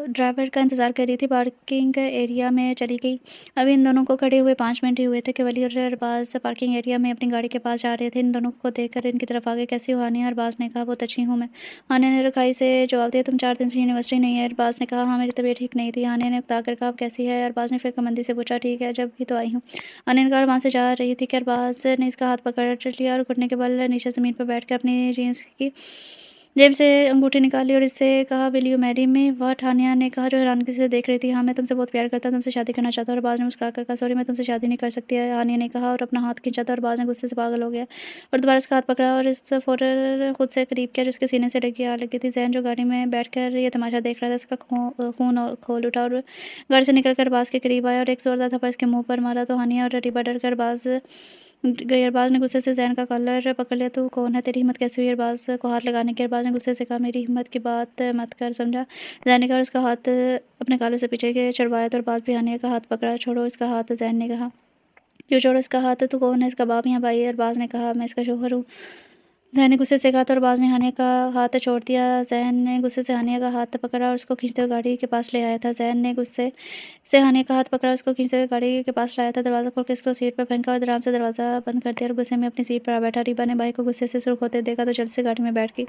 ڈرائیور کا انتظار کر رہی تھی۔ پارکنگ ایریا میں چلی گئی۔ ابھی ان دونوں کو کھڑے ہوئے 5 منٹ ہی ہوئے تھے کہ ولی اور ارباز پارکنگ ایریا میں اپنی گاڑی کے پاس جا رہے تھے۔ ان دونوں کو دیکھ کر ان کی طرف آگے۔ کیسی ہو ہانیہ؟ ارباز نے کہا۔ بہت اچھی ہوں میں، ہانیہ نے رکھائی سے جواب دیا۔ تم 4 دن سے یونیورسٹی نہیں ہے؟ ارباز نے کہا۔ ہاں، میری طبیعت ٹھیک نہیں تھی، ہانیہ نے اکتا کر کہا۔ اب کیسی ہے؟ ارباز نے فکرمندی سے پوچھا۔ ٹھیک ہے، جب ہی تو آئی ہوں، ہانیہ نے کہا اور وہاں سے جا رہی تھی کہ ارباز نے اس کا ہاتھ پکڑ لیا اور گھٹنے کے بل نیچے زمین پر بیٹھ کر اپنی جینس کی جیب سے انگوٹھی نکالی اور اس سے کہا، ول یو میری می؟ واٹ؟ ہانیہ نے کہا جو حیرانگی سے دیکھ رہی تھی۔ ہاں، میں تم سے بہت پیار کرتا ہوں، تم سے شادی کرنا چاہتا ہوں۔ ارباز نے مسکرا کر کہا۔ سوری، میں تم سے شادی نہیں کر سکتی، ہانیہ نے کہا اور اپنا ہاتھ کھینچا تو ارباز نے غصے سے پاگل ہو گیا اور دوبارہ اس کا ہاتھ پکڑا اور اس فوراً خود سے قریب کیا جو اس کے سینے سے لگی تھی۔ زین جو گاڑی میں بیٹھ کر یہ تماشا دیکھ رہا تھا، اس کا خون کھول اٹھا اور گاڑی سے نکل کر ارباز کے قریب آیا اور ایک زوردار تھپڑ اس کے منہ پر مارا تو ہانیہ اور اریبہ ڈر کر باز گئی۔ ارباز نے غصے سے زین کا کالر پکڑ لیا۔ تو کون ہے؟ تیری ہمت کیسے ہوئی ارباز کو ہاتھ لگانے کی؟ ارباز نے غصے سے کہا۔ میری ہمت کی بات مت کر، سمجھا؟ زین نے کہا اور اس کا ہاتھ اپنے کالر سے پیچھے چھڑوایا تو ارباز بھی ہانیہ کا ہاتھ پکڑا۔ چھوڑو اس کا ہاتھ، زین نے کہا۔ کیوں چھوڑو اس کا ہاتھ؟ تو کون ہے؟ اس کا باپ یا بھائی؟ ارباز نے کہا۔ میں اس کا شوہر ہوں، زین نے غصے سے کہا تو ارباز نے ہانیہ کا ہاتھ چھوڑ دیا۔ زین نے غصے سے ہانیہ کا ہاتھ پکڑا اور اس کو کھینچتے ہوئے گاڑی کے پاس لے آیا تھا۔ زین نے غصے سے ہانیہ کا ہاتھ پکڑا اور اس کو کھینچتے ہوئے گاڑی کے پاس لایا تھا۔ دروازہ کھول کے اس کو سیٹ پر پھینکا اور آرام سے دروازہ بند کر دیا اور غصے میں اپنی سیٹ پر آ بیٹھا۔ اریبہ نے بھائی کو غصے سے سرخ ہوتے دیکھا تو جلد سے گاڑی میں بیٹھ گئی۔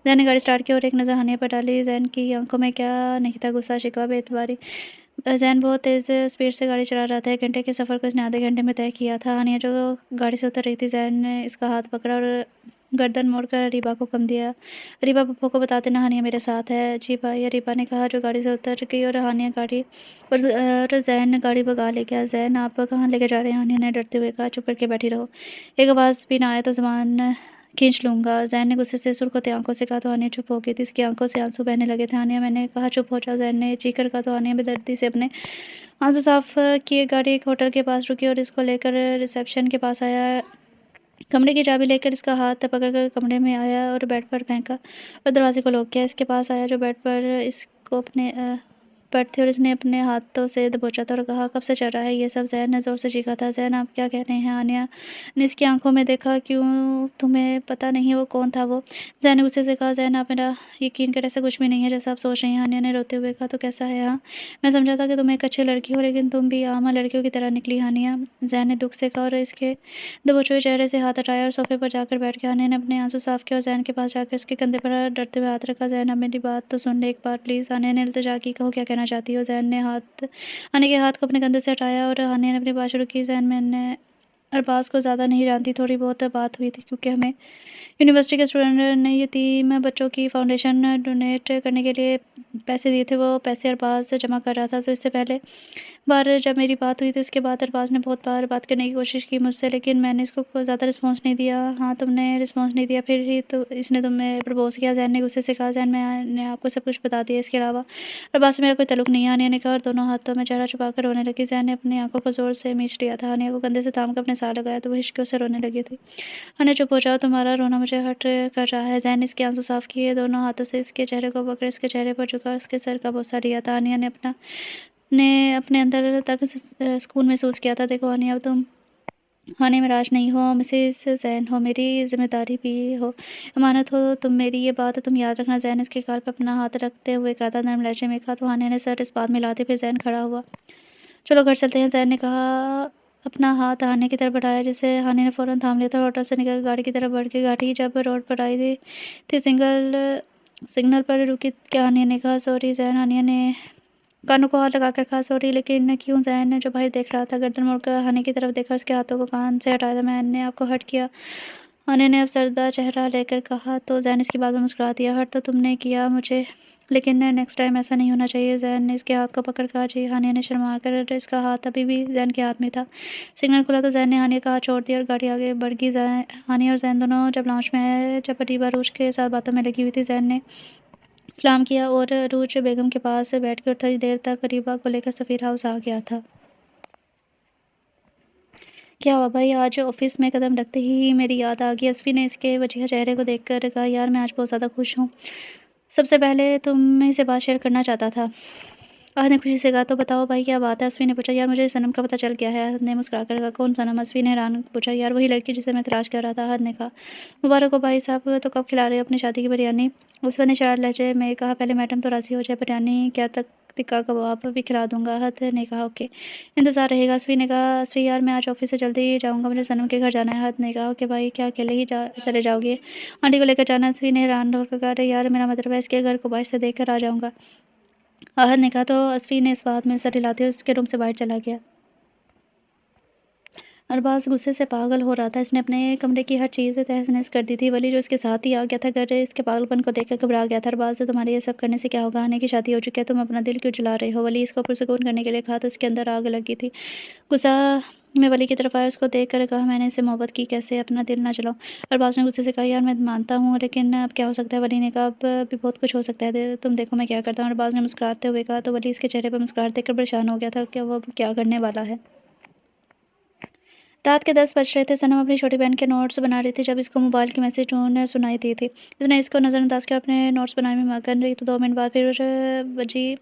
زین نے گاڑی سٹارٹ کی اور ایک نظر ہانیہ پر ڈالی۔ زین کی آنکھوں میں کیا نہیں تھا، غصہ، شکوہ، بے اعتباری۔ زین بہت تیز سپیڈ سے گاڑی چلا رہا تھا۔ 1 گھنٹے کے سفر کو اس نے آدھے گھنٹے میں طے کیا تھا۔ ہانیہ جو گاڑی سے اتر رہی تھی، زین نے اس کا ہاتھ پکڑا اور گردن موڑ کر اریبہ کو کم دیا۔ اریبہ پپو کو بتا دینا ہانیہ میرے ساتھ ہے۔ جی بھائی، اریبہ نے کہا جو گاڑی سے اتر گئی اور زین گاڑی بھگا لے گیا۔ زین آپ کہاں لے کے جا رہے ہیں؟ ہانیہ نے ڈرتے ہوئے کہا۔ چپ کر کے بیٹھی رہو، ایک آواز بھی نہ آئے تو زبان کھینچ لوں گا، زین نے غصے سے سرخ ہوتی آنکھوں سے کہا تو ہانیہ چپ ہو گئی تھی۔ اس کی آنکھوں سے آنسو بہنے لگے تھے۔ ہانیہ، میں نے کہا چپ ہو جاؤ، زین نے چیخ کر کہا تو ہانیہ بے دردی سے اپنے آنسو صاف کیے گاڑی ایک ہوٹل کے پاس رکی اور اس کو لے کر ریسیپشن کے پاس آیا۔ کمرے کی چابی لے کر اس کا ہاتھ پکڑ کر کمرے میں آیا اور بیڈ پر پھینکا اور دروازے کو لاک کیا۔ اس کے پاس آیا جو بیڈ پر اس کو اپنے پر تھی اور اس نے اپنے ہاتھوں سے دبوچا تھا اور کہا کب سے چل رہا ہے یہ سب؟ زین نے زور سے چیخا تھا۔ زین آپ کیا کہہ رہے ہیں؟ ہانیہ نے اس کی آنکھوں میں دیکھا۔ کیوں تمہیں پتہ نہیں وہ کون تھا؟ وہ زین نے غصے سے کہا زین آپ میرا یقین کر، ایسا کچھ بھی نہیں ہے جیسا آپ سوچ رہی ہیں۔ ہانیہ نے روتے ہوئے کہا تو کیسا ہے؟ ہاں میں سمجھا تھا کہ تم ایک اچھی لڑکی ہو لیکن تم بھی عام لڑکیوں کی طرح نکلی۔ ہانیہ زین نے دکھ سے کہا اور اس کے دبوچے ہوئے چہرے سے ہاتھ ہٹایا اور صوفے پر جا کر بیٹھ گیا۔ ہانیہ نے اپنے آنسو صاف کیا اور زین کے پاس جا کر اس کے کندھے پر ڈرتے ہوئے ہاتھ رکھا۔ زین اب میری بات تو سن لے ایک بار پلیز۔ ہانیہ نے التجا کی کہو کیا کہنا چاہتی ہو؟ زین نے ہانیہ کے ہاتھ کو اپنے کندھے سے ہٹایا اور ہانیہ نے اپنی بات شروع کی۔ زین میں نے ارباز کو زیادہ نہیں جانتی، تھوڑی بہت بات ہوئی تھی کیونکہ ہمیں یونیورسٹی کے اسٹوڈنٹ نے یتیم بچوں کی فاؤنڈیشن ڈونیٹ کرنے کے لیے پیسے دیے تھے۔ وہ پیسے ارباز جمع کر رہا تھا تو اس سے پہلے بار جب میری بات ہوئی تو اس کے بعد ارباز نے بہت بار بات کرنے کی کوشش کی مجھ سے لیکن میں نے اس کو زیادہ رسپانس نہیں دیا۔ ہاں تم نے رسپانس نہیں دیا، پھر ہی تو اس نے تمہیں پرپوز کیا۔ زین نے غصے سے کہا زین میں نے آپ کو سب کچھ بتا دیا، اس کے علاوہ ارباز سے میرا کوئی تعلق نہیں ہے۔ ہانیہ نے کہا اور دونوں ہاتھوں میں چہرہ چھپا کر رونے لگی۔ زین نے اپنی آنکھوں کو زور سے میچ لیا تھا۔ ہانیہ کو کندھے سے تھام کر اپنے ساتھ لگایا تو وہ ہچکیوں سے رونے لگی تھی۔ ہانیہ چپ ہو جاؤ، تمہارا رونا مجھے ہرٹ کر رہا ہے۔ زین نے اس کے آنسو صاف کیے، دونوں ہاتھوں سے اس کے چہرے کو پکڑ اس کے چہرے پر جھکا اور اس کے سر کا بوسہ لیا تھا۔ ہانیہ نے اپنے اندر تک سکون محسوس کیا تھا۔ دیکھو ہانیہ، اب تم ہانیہ میں راج نہیں ہو، مسز زین ہو، میری ذمہ داری بھی ہو، امانت ہو تم میری، یہ بات تم یاد رکھنا۔ زین نے اس کے گال پر اپنا ہاتھ رکھتے ہوئے کہا تھا، نرم لہجے میں کہا تو ہانیہ نے سر اس بات میں ہلاتے پھر زین کھڑا ہوا۔ چلو گھر چلتے ہیں، زین نے کہا اپنا ہاتھ ہانیہ کی طرف بڑھایا جسے ہانیہ نے فوراً تھام لیا تھا اور ہوٹل سے نکل کر گاڑی کی طرف بڑھ گئی۔ گاڑی جب روڈ پر آئی تھی سگنل پر رکی کیا ہانیہ نے کہا سوری زین۔ ہانیہ نے کانوں کو ہاتھ لگا کر کہا سوری لیکن کیوں؟ زین نے جو باہر دیکھ رہا تھا گردن موڑ کر ہانیہ کی طرف دیکھا، اس کے ہاتھوں کو کان سے ہٹایا تھا۔ میں نے آپ کو ہرٹ کیا؟ ہانیہ نے اب سردہ چہرہ لے کر کہا تو زین اس کی بات پر مسکرا دیا، ہرٹ تو تم نے کیا مجھے لیکن نیکسٹ ٹائم ایسا نہیں ہونا چاہیے۔ زین نے اس کے ہاتھ کو پکڑ کہا جی۔ ہانیہ نے شرما کر اس کا ہاتھ ابھی بھی زین کے ہاتھ میں تھا۔ سگنل کھلا تو زین نے ہانیہ کا ہاتھ چھوڑ دیا اور گاڑی آگے بڑھ گئی۔ ہانیہ اور زین دونوں جب لاؤنج میں آئے جب ادیبہ عروج کے ساتھ باتوں میں لگی ہوئی تھی، زین نے سلام کیا اور عروج بیگم کے پاس بیٹھ گئی اور تھوڑی دیر تک ادیبہ کو لے کر سفیر ہاؤس آ گیا تھا۔ کیا ہوا بھائی؟ آج آفس میں قدم رکھتے ہی میری یاد آ گئی۔ اصفی نے اس کے وجیح چہرے کو دیکھ کر کہا یار میں آج بہت زیادہ خوش ہوں، سب سے پہلے تم سے بات شیئر کرنا چاہتا تھا۔ احد نے خوشی سے کہا تو بتاؤ بھائی کیا بات ہے؟ اصفی نے پوچھا۔ یار مجھے صنم کا پتہ چل گیا ہے، احد نے مسکرا کر کہا۔ کون صنم؟ اصفی نے حیران پوچھا۔ یار وہی لڑکی جسے میں تلاش کر رہا تھا، احد نے کہا۔ مبارک ہو بھائی صاحب، تو کب کھلا رہے ہو اپنی شادی کی بریانی؟ اصفی نے شرارت لہجے میں کہا پہلے میڈم تو راضی ہو جائے، بریانی کیا تکہ کباب بھی کھلا دوں گا۔ احد نے کہا اوکے، انتظار رہے گا۔ اصفی نے کہا اصفی یار میں آج آفس سے جلدی جاؤں گا، مجھے صنم کے گھر جانا ہے۔ احد نے کہا اوکے بھائی، کیا اکیلے ہی چلے جاؤ گے؟ آنٹی کو لے کر جانا؟ اصفی نے حیران ہو کر کہا یار میرا مطلب ہے اس کے گھر کو باہر سے دیکھ کر آ جاؤں گا۔ احد نے کہا تو اصفی نے اس بات میں سر ہلاتے ہوئے اس کے روم سے باہر چلا گیا۔ ارباز غصے سے پاگل ہو رہا تھا، اس نے اپنے کمرے کی ہر چیز تہس نہس کر دی تھی۔ ولی جو اس کے ساتھ ہی آ گیا تھا گھر، اس کے پاگل پن کو دیکھ کر گھبرا گیا تھا۔ ارباز تمہارے یہ سب کرنے سے کیا ہوگا؟ ہانیہ کی شادی ہو چکی ہے، تم اپنا دل کیوں جلا رہے ہو؟ ولی اس کو پرسکون کرنے کے لیے کہا تو اس کے اندر آگ لگی تھی۔ غصہ میں ولی کی طرف آیا، اس کو دیکھ کر کہا میں نے اس سے محبت کی، کیسے اپنا دل نہ جلاؤں؟ ارباز نے غصے سے کہا یار میں مانتا ہوں لیکن اب کیا ہو سکتا ہے؟ ولی نے کہا اب بھی بہت کچھ ہو سکتا ہے، تم دیکھو میں کیا کرتا ہوں۔ ارباز نے مسکراتے ہوئے کہا تو ولی اس کے چہرے پر مسکراہٹ دیکھ کر پریشان ہو گیا تھا کہ وہ اب کیا کرنے والا ہے۔ رات کے 10 بج رہے تھے۔ صنم اپنی چھوٹی بہن کے نوٹس بنا رہی تھی جب اس کو موبائل کی میسج ٹون سنائی دی تھی۔ اس نے اس کو نظر انداز کر اپنے نوٹس بنانے میں مگن رہی تو 2 منٹ بعد پھر بجی،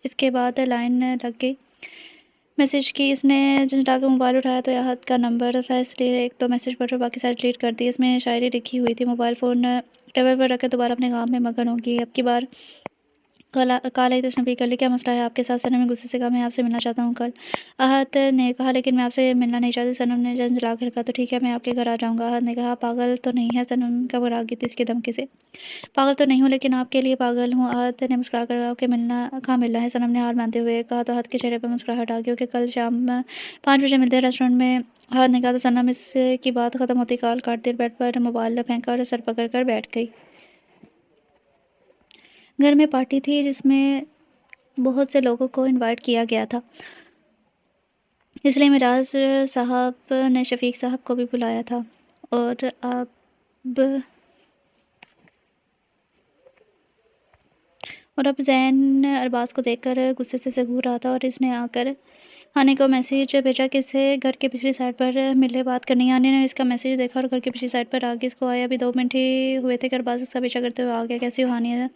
اس کے بعد لائن لگ گئی میسج کی۔ اس نے جھنجھلا کر موبائل اٹھایا تو احد کا نمبر تھا، اس لیے ایک دو میسج پڑھ کر باقی ساری ڈیلیٹ کر دی۔ اس میں شاعری لکھی ہوئی تھی۔ موبائل فون ٹیبل پر رکھ کر دوبارہ اپنے کام میں مگن ہوگی۔ اب کی بار کال آئی تو اس نے پک کر لی۔ کیا مسئلہ ہے آپ کے ساتھ؟ صنم نے غصے سے کہا میں آپ سے ملنا چاہتا ہوں کل۔ احد نے کہا لیکن میں آپ سے ملنا نہیں چاہتی۔ صنم نے جھنجھلا کر کہا تو ٹھیک ہے میں آپ کے گھر آ جاؤں گا۔ احد نے کہا پاگل تو نہیں ہے؟ صنم گھبرا گئی تھی اس کی دھمکی سے۔ پاگل تو نہیں ہوں لیکن آپ کے لیے پاگل ہوں۔ احد نے مسکرا کر کہا کہ کہاں ملنا ہے؟ صنم نے ہار مانتے ہوئے کہا تو احد کے چہرے پر مسکراہٹ آ گئی کہ کل شام 5 بجے ملتے ہیں ریسٹورینٹ میں۔ احد نے کہا تو صنم اس کی بات ختم ہوتی کال کاٹ دی اور بیڈ پر موبائل پھینکا اور سر پکڑ کر بیٹھ گئی۔ گھر میں پارٹی تھی جس میں بہت سے لوگوں کو انوائٹ کیا گیا تھا، اس لیے معراج صاحب نے شفیق صاحب کو بھی بلایا تھا اور اب زین ارباز کو دیکھ کر غصے سے گھور رہا تھا اور اس نے آ کر हानि को मैसेज भेजा कि इसे घर की पिछली साइड पर मिले, बात करनी है। हानि ने इसका मैसेज देखा और घर की पिछली साइड पर आके इसको आया। अभी 2 मिनट ही हुए थे कि अरबाज़ इसका पीछा करते हुए आ गया। कैसी हो हानिया?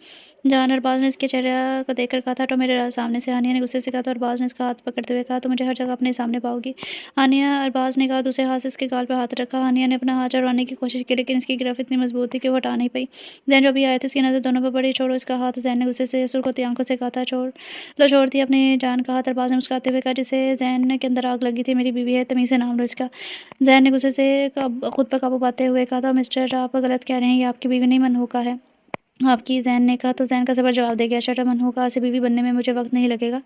जहाँ अरबाज़ ने इसके चेहरे को देखकर कहा था तो मेरे सामने से। हानिया ने गुस्से से कहा तो अरबाज़ ने इसका हाथ पकड़ते हुए कहा तो मुझे हर जगह अपने सामने पाओगी। हानिया अरबाज़ ने कहा दूसरे हाथ से इसके गाल पर हाथ रखा। हानिया ने अपना हाथ छुड़वाने की कोशिश की लेकिन इसकी गिरफ्त इतनी मजबूत थी कि वो हटा नहीं पाई। ज़ैन जो भी आए थे इसकी नज़र दोनों पर पड़ी। छोड़ो इसका हाथ, ज़ैन ने गुस्से से सुर्ख आंखों से कहा था। छोड़ दिया अपनी जान का हाथ, अरबाज़ ने मुस्कुराते हुए कहा जिसे ज़ैन के अंदर आग लगी थी। मेरी बीवी है, तमीज़ से नाम लो इसका। ज़ैन ने गुस्से से खुद पर काबू पाते हुए कहा था मिस्टर आप गलत कह रहे हैं, ये आपकी बीवी नहीं मनहूका है। आपकी, ज़ैन ने कहा तो ज़ैन का ज़बर जवाब दे गया। शट अप मनहूका से बीवी बनने में मुझे वक्त नहीं लगेगा।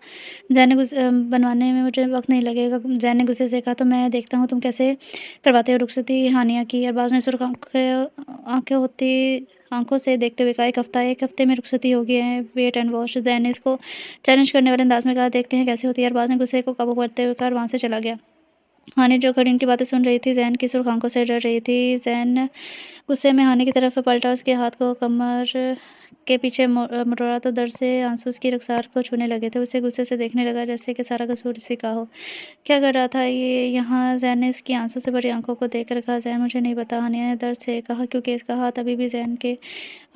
बनवाने में मुझे वक्त नहीं लगेगा। ज़ैन ने गुस्से से कहा तो मैं देखता हूँ तुम कैसे करवाते हो रुखसती हानिया की। अरबाज़ ने सुर्ख आंखें होती आंखों से देखते हुए कहा एक हफ्ते में रुखसती होगी है, वेट एंड वॉच। ज़ैन ने इसको चैलेंज करने वाले अंदाज में कहा देखते हैं कैसे होती है। अरबाज़ ने गुस्से को काबू करते हुए कहा और वहाँ से चला गया। हानि जो खड़ी इनकी बातें सुन रही थी, ज़ैन की सुर्ख आंखों से डर रही थी। ज़ैन गुस्से में हानि की तरफ पलटा और उसके हाथ को कमर के पीछे मरोड़ा तो दर्द से आंसू उसकी रखसार को छूने लगे थे। उसे गुस्से से देखने लगा जैसे कि सारा कसूर इसी का हो। क्या कर रहा था ये यहाँ? ज़ैन ने इसकी आंसू से भरी आंखों को देख कर कहा। ज़ैन मुझे नहीं पता, हानिया ने दर्द से कहा क्योंकि इसका हाथ अभी भी ज़ैन के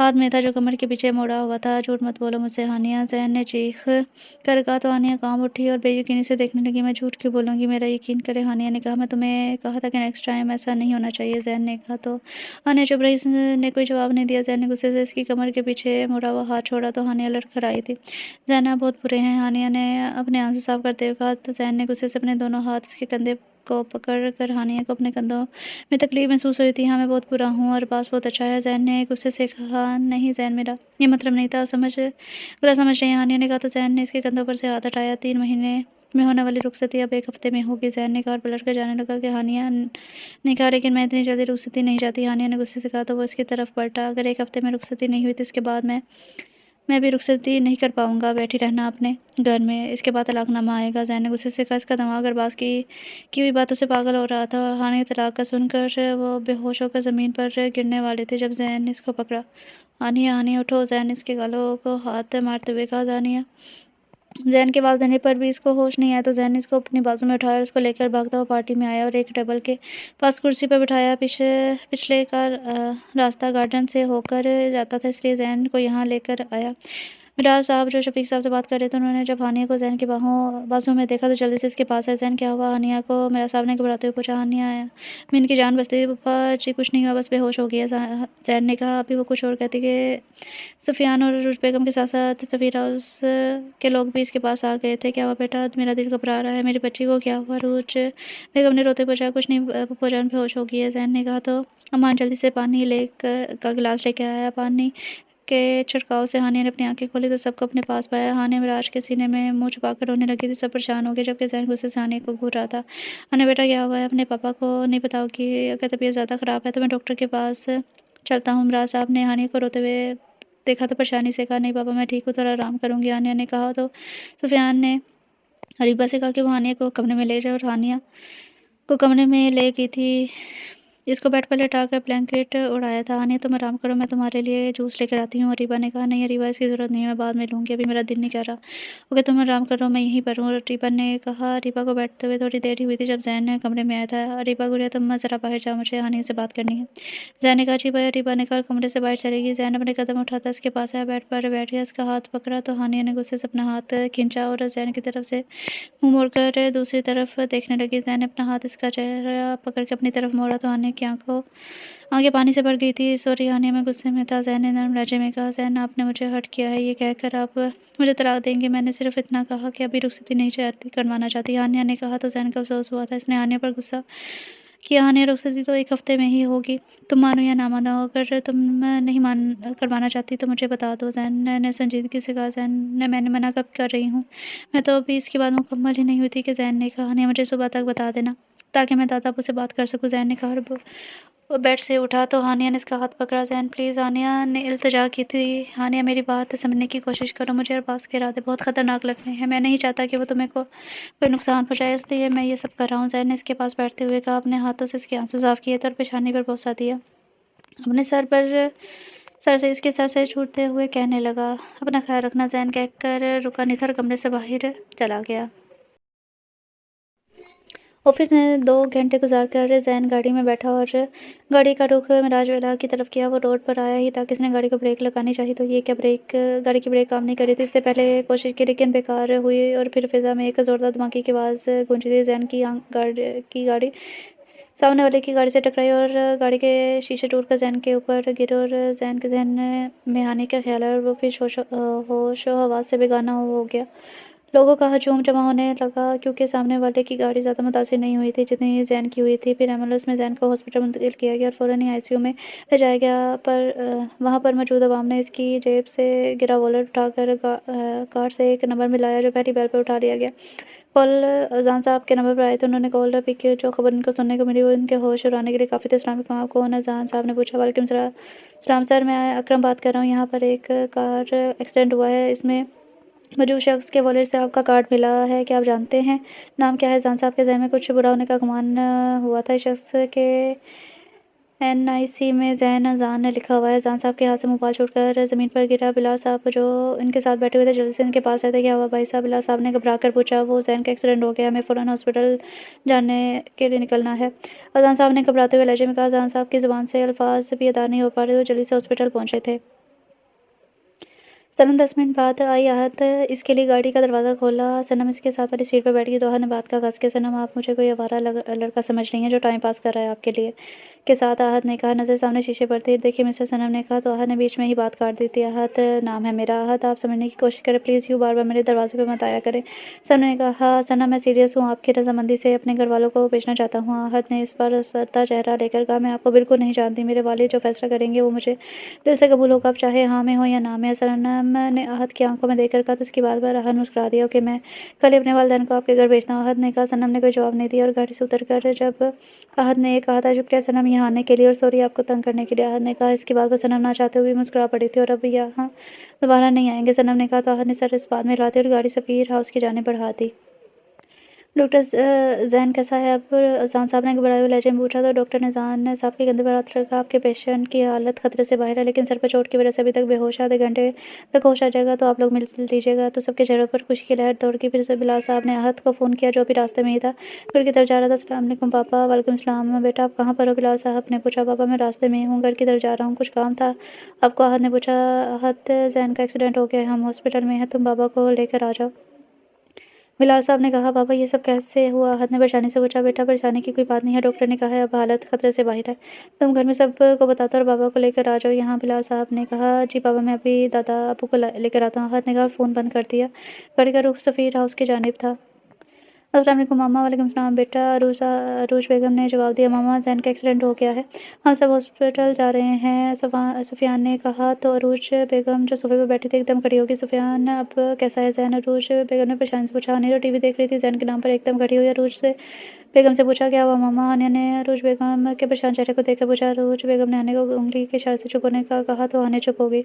हाथ में था जो कमर के पीछे मोड़ा हुआ था। झूठ मत बोलो मुझसे हानिया, ज़ैन ने चीख कर कहा तो हानिया काम उठी और बेयकीनी से देखने लगी। मैं झूठ क्यों बोलूँगी, मेरा यकीन करे। हानिया ने कहा मैं तुम्हें कहा था कि नेक्स्ट टाइम ऐसा नहीं होना चाहिए। ज़ैन ने कहा तो हानिया चुप रही, इसने कोई जवाब नहीं दिया। ज़ैन ने गुस्से से इसकी कमर के पीछे मुड़ा हुआ हाथ छोड़ा तो हानिया लड़खड़ाई थी। ज़ैन आप बहुत बुरे हैं, हानिया ने अपने आंसू साफ करते हुए कहा तो ज़ैन ने गुस्से से अपने दोनों हाथ इसके कंधे को पकड़ कर हानिया को अपने कंधों में तकलीफ महसूस हुई थी। हाँ मैं बहुत बुरा हूँ और पास बहुत अच्छा है। ज़ैन ने गुस्से से कहा नहीं ज़ैन मेरा ये मतलब नहीं था, बुरा समझ रही है। हानिया ने कहा तो ज़ैन ने इसके कंधों पर से हाथ हटाया। 3 महीने में होने वाली रुखसती अब 1 हफ्ते में होगी। ज़ैन ने कहा और पलट कर जाने लगा कि हानिया ने कहा लेकिन मैं इतनी जल्दी रुखसती नहीं चाहती। हानिया ने गुस्से से कहा तो वो इसकी तरफ पलटा। अगर 1 हफ्ते में रुखसती नहीं हुई तो इसके बाद मैं भी रुखसती नहीं कर पाऊँगा। बैठी रहना अपने घर में, इसके बाद तलाकनामा आएगा। ज़ैन ने गुस्से से कहा इसका दिमाग अरबाज़ की हुई बातों से पागल हो रहा था। हानिया तलाक का सुनकर वो बेहोश होकर ज़मीन पर गिरने वाले थे जब ज़ैन ने इसको पकड़ा। हानिया हानिया उठो, ज़ैन ने इसके गालों को हाथ मारते हुए कहा। हानिया ज़ैन के आवाज़ देने पर भी इसको होश नहीं आया तो ज़ैन ने इसको अपनी बाजू में उठाया और उसको लेकर भागता हुआ पार्टी में आया और एक टेबल के पास कुर्सी पर बिठाया। पिछले का रास्ता गार्डन से होकर जाता था इसलिए ज़ैन को यहाँ लेकर आया। बिलाल साहब जो शफीक साहब से बात कर रहे थे उन्होंने जब हानिया को ज़ैन की बाजू में देखा तो जल्दी से इसके पास आए। ज़ैन क्या हुआ? हानिया को मेरा साहब ने घबराते हुए पूछा। हानिया में इनकी जान बचती थी। पप्पा जी कुछ नहीं हुआ, बस बेहोश हो गया। ज़ैन ने कहा। अभी वो कुछ और कहती कि सुफियान और रुश बेगम के साथ साथ सफीरा हाउस के लोग भी इसके पास आ गए थे। क्या हुआ बेटा, मेरा दिल घबरा रहा है, मेरी बच्ची को क्या हुआ? रुच बेगम ने रोते पूछा। कुछ नहीं पप्पो जान बेहोश हो गई है। ज़ैन ने कहा तो अमान जल्दी से पानी लेकर का गिलास लेके आया। पानी के छिड़काव से हानिया ने अपनी आंखें खोली तो सबको अपने पास पाया। हानिया मिराज के सीने में मुंह छुपाकर रोने लगी थी। सब परेशान हो गए जबकि ज़ैन गुस्से से हानिया को घूर रहा था। हानिया बेटा क्या हुआ है? अपने पापा को नहीं बताओगी? अगर तबीयत ज़्यादा ख़राब है तो मैं डॉक्टर के पास चलता हूँ। मिराज साहब ने हानिया को रोते हुए देखा तो परेशानी से कहा नहीं पापा मैं ठीक हूँ, थोड़ा आराम करूँगी। हानिया ने कहा तो सुफियान ने हरीबा से कहा कि वो हानिया को कमरे में ले जाए और हानिया को कमरे में ले गई थी। इसको बेड पर लेटाकर ब्लैंकेट उड़ाया था। हानिया तुम आराम करो, मैं तुम्हारे लिए जूस लेकर आती हूँ। अरीबा ने कहा नहीं अरीबा इसकी ज़रूरत नहीं है, मैं बाद में लूँगी, अभी मेरा दिल नहीं कर रहा। ओके तुम आराम करो, मैं यहीं पर हूँ। अरीबा ने कहा। अरीबा को बैठते हुए थोड़ी देर ही हुई थी जब ज़ैन कमरे में आया था। अरीबा गुड़िया तुम ज़रा बाहर जाओ, मुझे हानिया से बात करनी है। ज़ैन ने कहा जी भाई। अरीबा ने कहा कमरे से बाहर चलेगी। ज़ैन अपने कदम उठाता इसके पास आया, बेड पर बैठ गया, इसका हाथ पकड़ा तो हानिया ने गुस्से से अपना हाथ खींचा और ज़ैन की तरफ से मुँह मोड़कर दूसरी तरफ देखने लगी। ज़ैन ने अपना हाथ इसका चेहरा पकड़ के अपनी तरफ मोड़ा तो हानिया की आंखें पानी से भर गई थी। सॉरी हानिया मैं गुस्से में था। ज़ैन ने नर्म लहजे में कहा। ज़ैन आपने मुझे हर्ट किया है, ये कहकर आप मुझे तलाक देंगे? मैंने सिर्फ इतना कहा कि अभी रुखसती नहीं करवाना चाहती। हानिया ने कहा तो ज़ैन को अफसोस हुआ था। इसने हानिया पर गुस्सा किया। हानिया रुखसती तो 1 हफ्ते में ही होगी, तुम मानो या ना मानो। अगर तुम नहीं करवाना चाहती तो मुझे बता दो। ज़ैन ने संजीदगी से कहा। ज़ैन ने मैंने मना कब कर रही हूँ, मैं तो अभी इसकी बात मुकम्मल ही नहीं हुई थी कि ज़ैन ने कहा हानिया मुझे सुबह तक बता देना ताकि मैं दादा अबू से बात कर सकूँ। ज़ैन ने कहा और वो बेड से उठा तो हानिया ने इसका हाथ पकड़ा। ज़ैन प्लीज़, हानिया ने इल्तिजा की थी। हानिया मेरी बात समझने की कोशिश करो, मुझे अरबाज़ के इरादे बहुत ख़तरनाक लगते हैं, मैं नहीं चाहता कि वो तुम्हें कोई नुकसान पहुँचाए, इसलिए मैं ये सब कर रहा हूँ। ज़ैन ने इसके पास बैठते हुए कहा। अपने हाथों से इसके आंसू साफ़ किए थे और पेशानी पर बोसा दिया। अपने सर से इसके सर से छूटते हुए कहने लगा अपना ख्याल रखना। ज़ैन कहकर रुका नहीं था और कमरे से बाहर चला गया। ऑफिस में 2 घंटे गुज़ार कर ज़ैन गाड़ी में बैठा और गाड़ी का रुख मिराज वाला की तरफ किया। वो रोड पर आया ही था कि उसने गाड़ी को ब्रेक लगानी चाहिए, तो ये क्या गाड़ी की ब्रेक काम नहीं कर रही थी। इससे पहले कोशिश की लेकिन बेकार हुई और फिर फ़िज़ा में एक ज़ोरदार धमाके की आवाज़ गूंजी थी। ज़ैन की गाड़ी सामने वाले की गाड़ी से टकराई और गाड़ी के शीशे टूटकर ज़ैन के ऊपर गिरे और ज़ैन के ज़हन में आने का ख़्याल आया और वो फिर होशो-हवास से बेगाना हो गया। लोगों का हजूम जमा होने लगा क्योंकि सामने वाले की गाड़ी ज़्यादा मुतासिर नहीं हुई थी जितनी ज़ैन की हुई थी। फिर एम्बुलेंस में ज़ैन को हॉस्पिटल मुंतकिल किया गया और फ़ौरन ही आईसीयू में ले जाया गया, पर वहाँ पर मौजूद अवाम ने इसकी जेब से गिरा वॉलेट उठाकर कार्ड से एक नंबर मिलाया जो पहली बैल पर उठा लिया गया। कॉल अज़ान साहब के नंबर पर आए थे। उन्होंने कॉल पिक की। जो खबर उनको सुनने को मिली वो उनके होश उड़ाने के लिए काफ़ी थे। अस्सलाम वालेकुम, आप कौन? अज़ान साहब ने पूछा। वालेकुम सलाम सर, मैं अकरम बात कर रहा हूँ। यहाँ पर एक कार एक्सीडेंट हुआ है, इसमें मौजूद शख्स के वॉलेट से आपका कार्ड मिला है, क्या आप जानते हैं नाम क्या है? अज़ान साहब के ज़हन में कुछ बुरा होने का गुमान हुआ था। इस शख्स के एनआईसी में ज़ैन अज़ान लिखा हुआ है। अज़ान साहब के हाथ से मोबाइल छूटकर ज़मीन पर गिरा। बिलाल साहब जो इनके साथ बैठे हुए थे जल्दी से इनके पास आए थे। क्या हुआ भाई साहब? बिलाल साहब ने घबरा कर पूछा। वो ज़ैन का एक्सीडेंट हो गया, हमें फ़ौरन हॉस्पिटल जाने के लिए निकलना है। अज़ान साहब ने घबराते हुए लहजे में कहा। अज़ान साहब की ज़ुबान से अल्फाज भी अदा नहीं हो पा रहे, वो जल्दी से हॉस्पिटल पहुँचे थे। सनम 10 मिनट बाद आई। आहत इसके लिए गाड़ी का दरवाज़ा खोला। सनम इसके साथ वाली सीट पर बैठ गई। तो आहत ने बात का आगाज़ किया। सनम, आप मुझे कोई आवारा लड़का समझ रही हैं जो टाइम पास कर रहा है आपके लिए के साथ? आहत ने कहा, नज़र सामने शीशे पर थी। देखिए मिस्टर, सनम ने कहा। तो आहत ने बीच में ही बात काट दी थी। आहत नाम है मेरा। आहत, आप समझने की कोशिश करें प्लीज़, यूँ बार बार मेरे दरवाजे पर मत आया करें। सनम ने कहा, सनम मैं सीरियस हूँ, आपकी रजामंदी से अपने घर वालों को भेजना चाहता हूँ। आहत ने इस पर सरता चेहरा लेकर कहा, मैं आपको बिल्कुल नहीं जानती। मेरे वालिद जो फैसला करेंगे वो मुझे दिल से कबूल होगा, अब चाहे हाँ में हो या ना में। सनम ने आहत की आंखों में देखकर कहा। तो उसकी बात पर आहत मुस्कुरा दिया। ओके, मैं कल ही अपने वालिदैन को आपके घर भेजता हूँ, आहत ने कहा। सनम ने कोई जवाब नहीं दिया और गाड़ी से उतरकर जब आहत ने ये कहा था, शुक्रिया सनम यहाँ आने के लिए और सॉरी आपको तंग करने के लिए, आहत ने कहा। इसकी बात पर सनम ना चाहते हुए भी मुस्कुरा पड़ी थी। और अब यहाँ दोबारा नहीं आएंगे, सनम ने कहा। तो आहत ने सर इस बात में हिलाते और गाड़ी सफ़ीर हाउस की जानिब बढ़ा दी। डॉक्टर ज़ैन कैसा है अब? अज़ान साहब ने घबराए हुए लहजे में पूछा। तो डॉक्टर ने ज़ान साहब के कंधे पर हाथ रखा। आपके पेशेंट की हालत खतरे से बाहर है, लेकिन सर पर चोट की वजह से अभी तक बेहोश है। आधे घंटे तक होश आ जाएगा तो आप लोग मिल लीजिएगा। तो सबके चेहरों पर खुशी की लहर दौड़ गई। फिर से बिलाल साहब ने आहत को फ़ोन किया जो अभी रास्ते में ही था, घर की तरफ जा रहा था। अस्सलाम वालेकुम पापा। वालेकुम सलाम बेटा, आप कहाँ पर हो? बिलाल साहब ने पूछा। पापा मैं रास्ते में ही हूँ, घर की तरफ जा रहा हूँ। कुछ काम था आपको? आहत ने पूछा। आहत, ज़ैन का एक्सीडेंट हो गया है, हम हॉस्पिटल में हैं, तुम बाबा को लेकर आ जाओ। बिलाल साहब ने कहा, पापा ये सब कैसे हुआ? आहत ने परेशानी से पूछा। बेटा परेशानी की कोई बात नहीं है, डॉक्टर ने कहा है अब हालत खतरे से बाहर है, तुम घर में सब को बताता और बाबा को लेकर आ जाओ यहाँ। बिलाल साहब ने कहा, जी पापा मैं अभी दादा अबू को लेकर आता हूँ। आहत ने कहा। फ़ोन बंद कर दिया। गाड़ी का रुख सफ़ीर हाउस की जानिब था। अस्सलाम वालेकुम मामा। वालेकुम सलाम बेटा, अरूज बेगम ने जवाब दिया। मामा ज़ैन का एक्सीडेंट हो गया है, हम सब हॉस्पिटल जा रहे हैं, सुफियान ने कहा। तो अरूज बेगम जो सोफे पर बैठी थी एकदम खड़ी होगी। सुफियान अब कैसा है ज़ैन? अरूज बेगम ने परेशानी से पूछा। हानिया जो टीवी देख रही थी ज़ैन के नाम पर एकदम खड़ी हुई। अरूज से बेगम से पूछा, क्या हुआ मामा? हानिया ने अरूज बेगम के परेशान चेहरे को देखकर पूछा। अरूज बेगम ने हानिया को उंगली के इशारे से चुप होने का कहा तो हानिया चुप हो गई।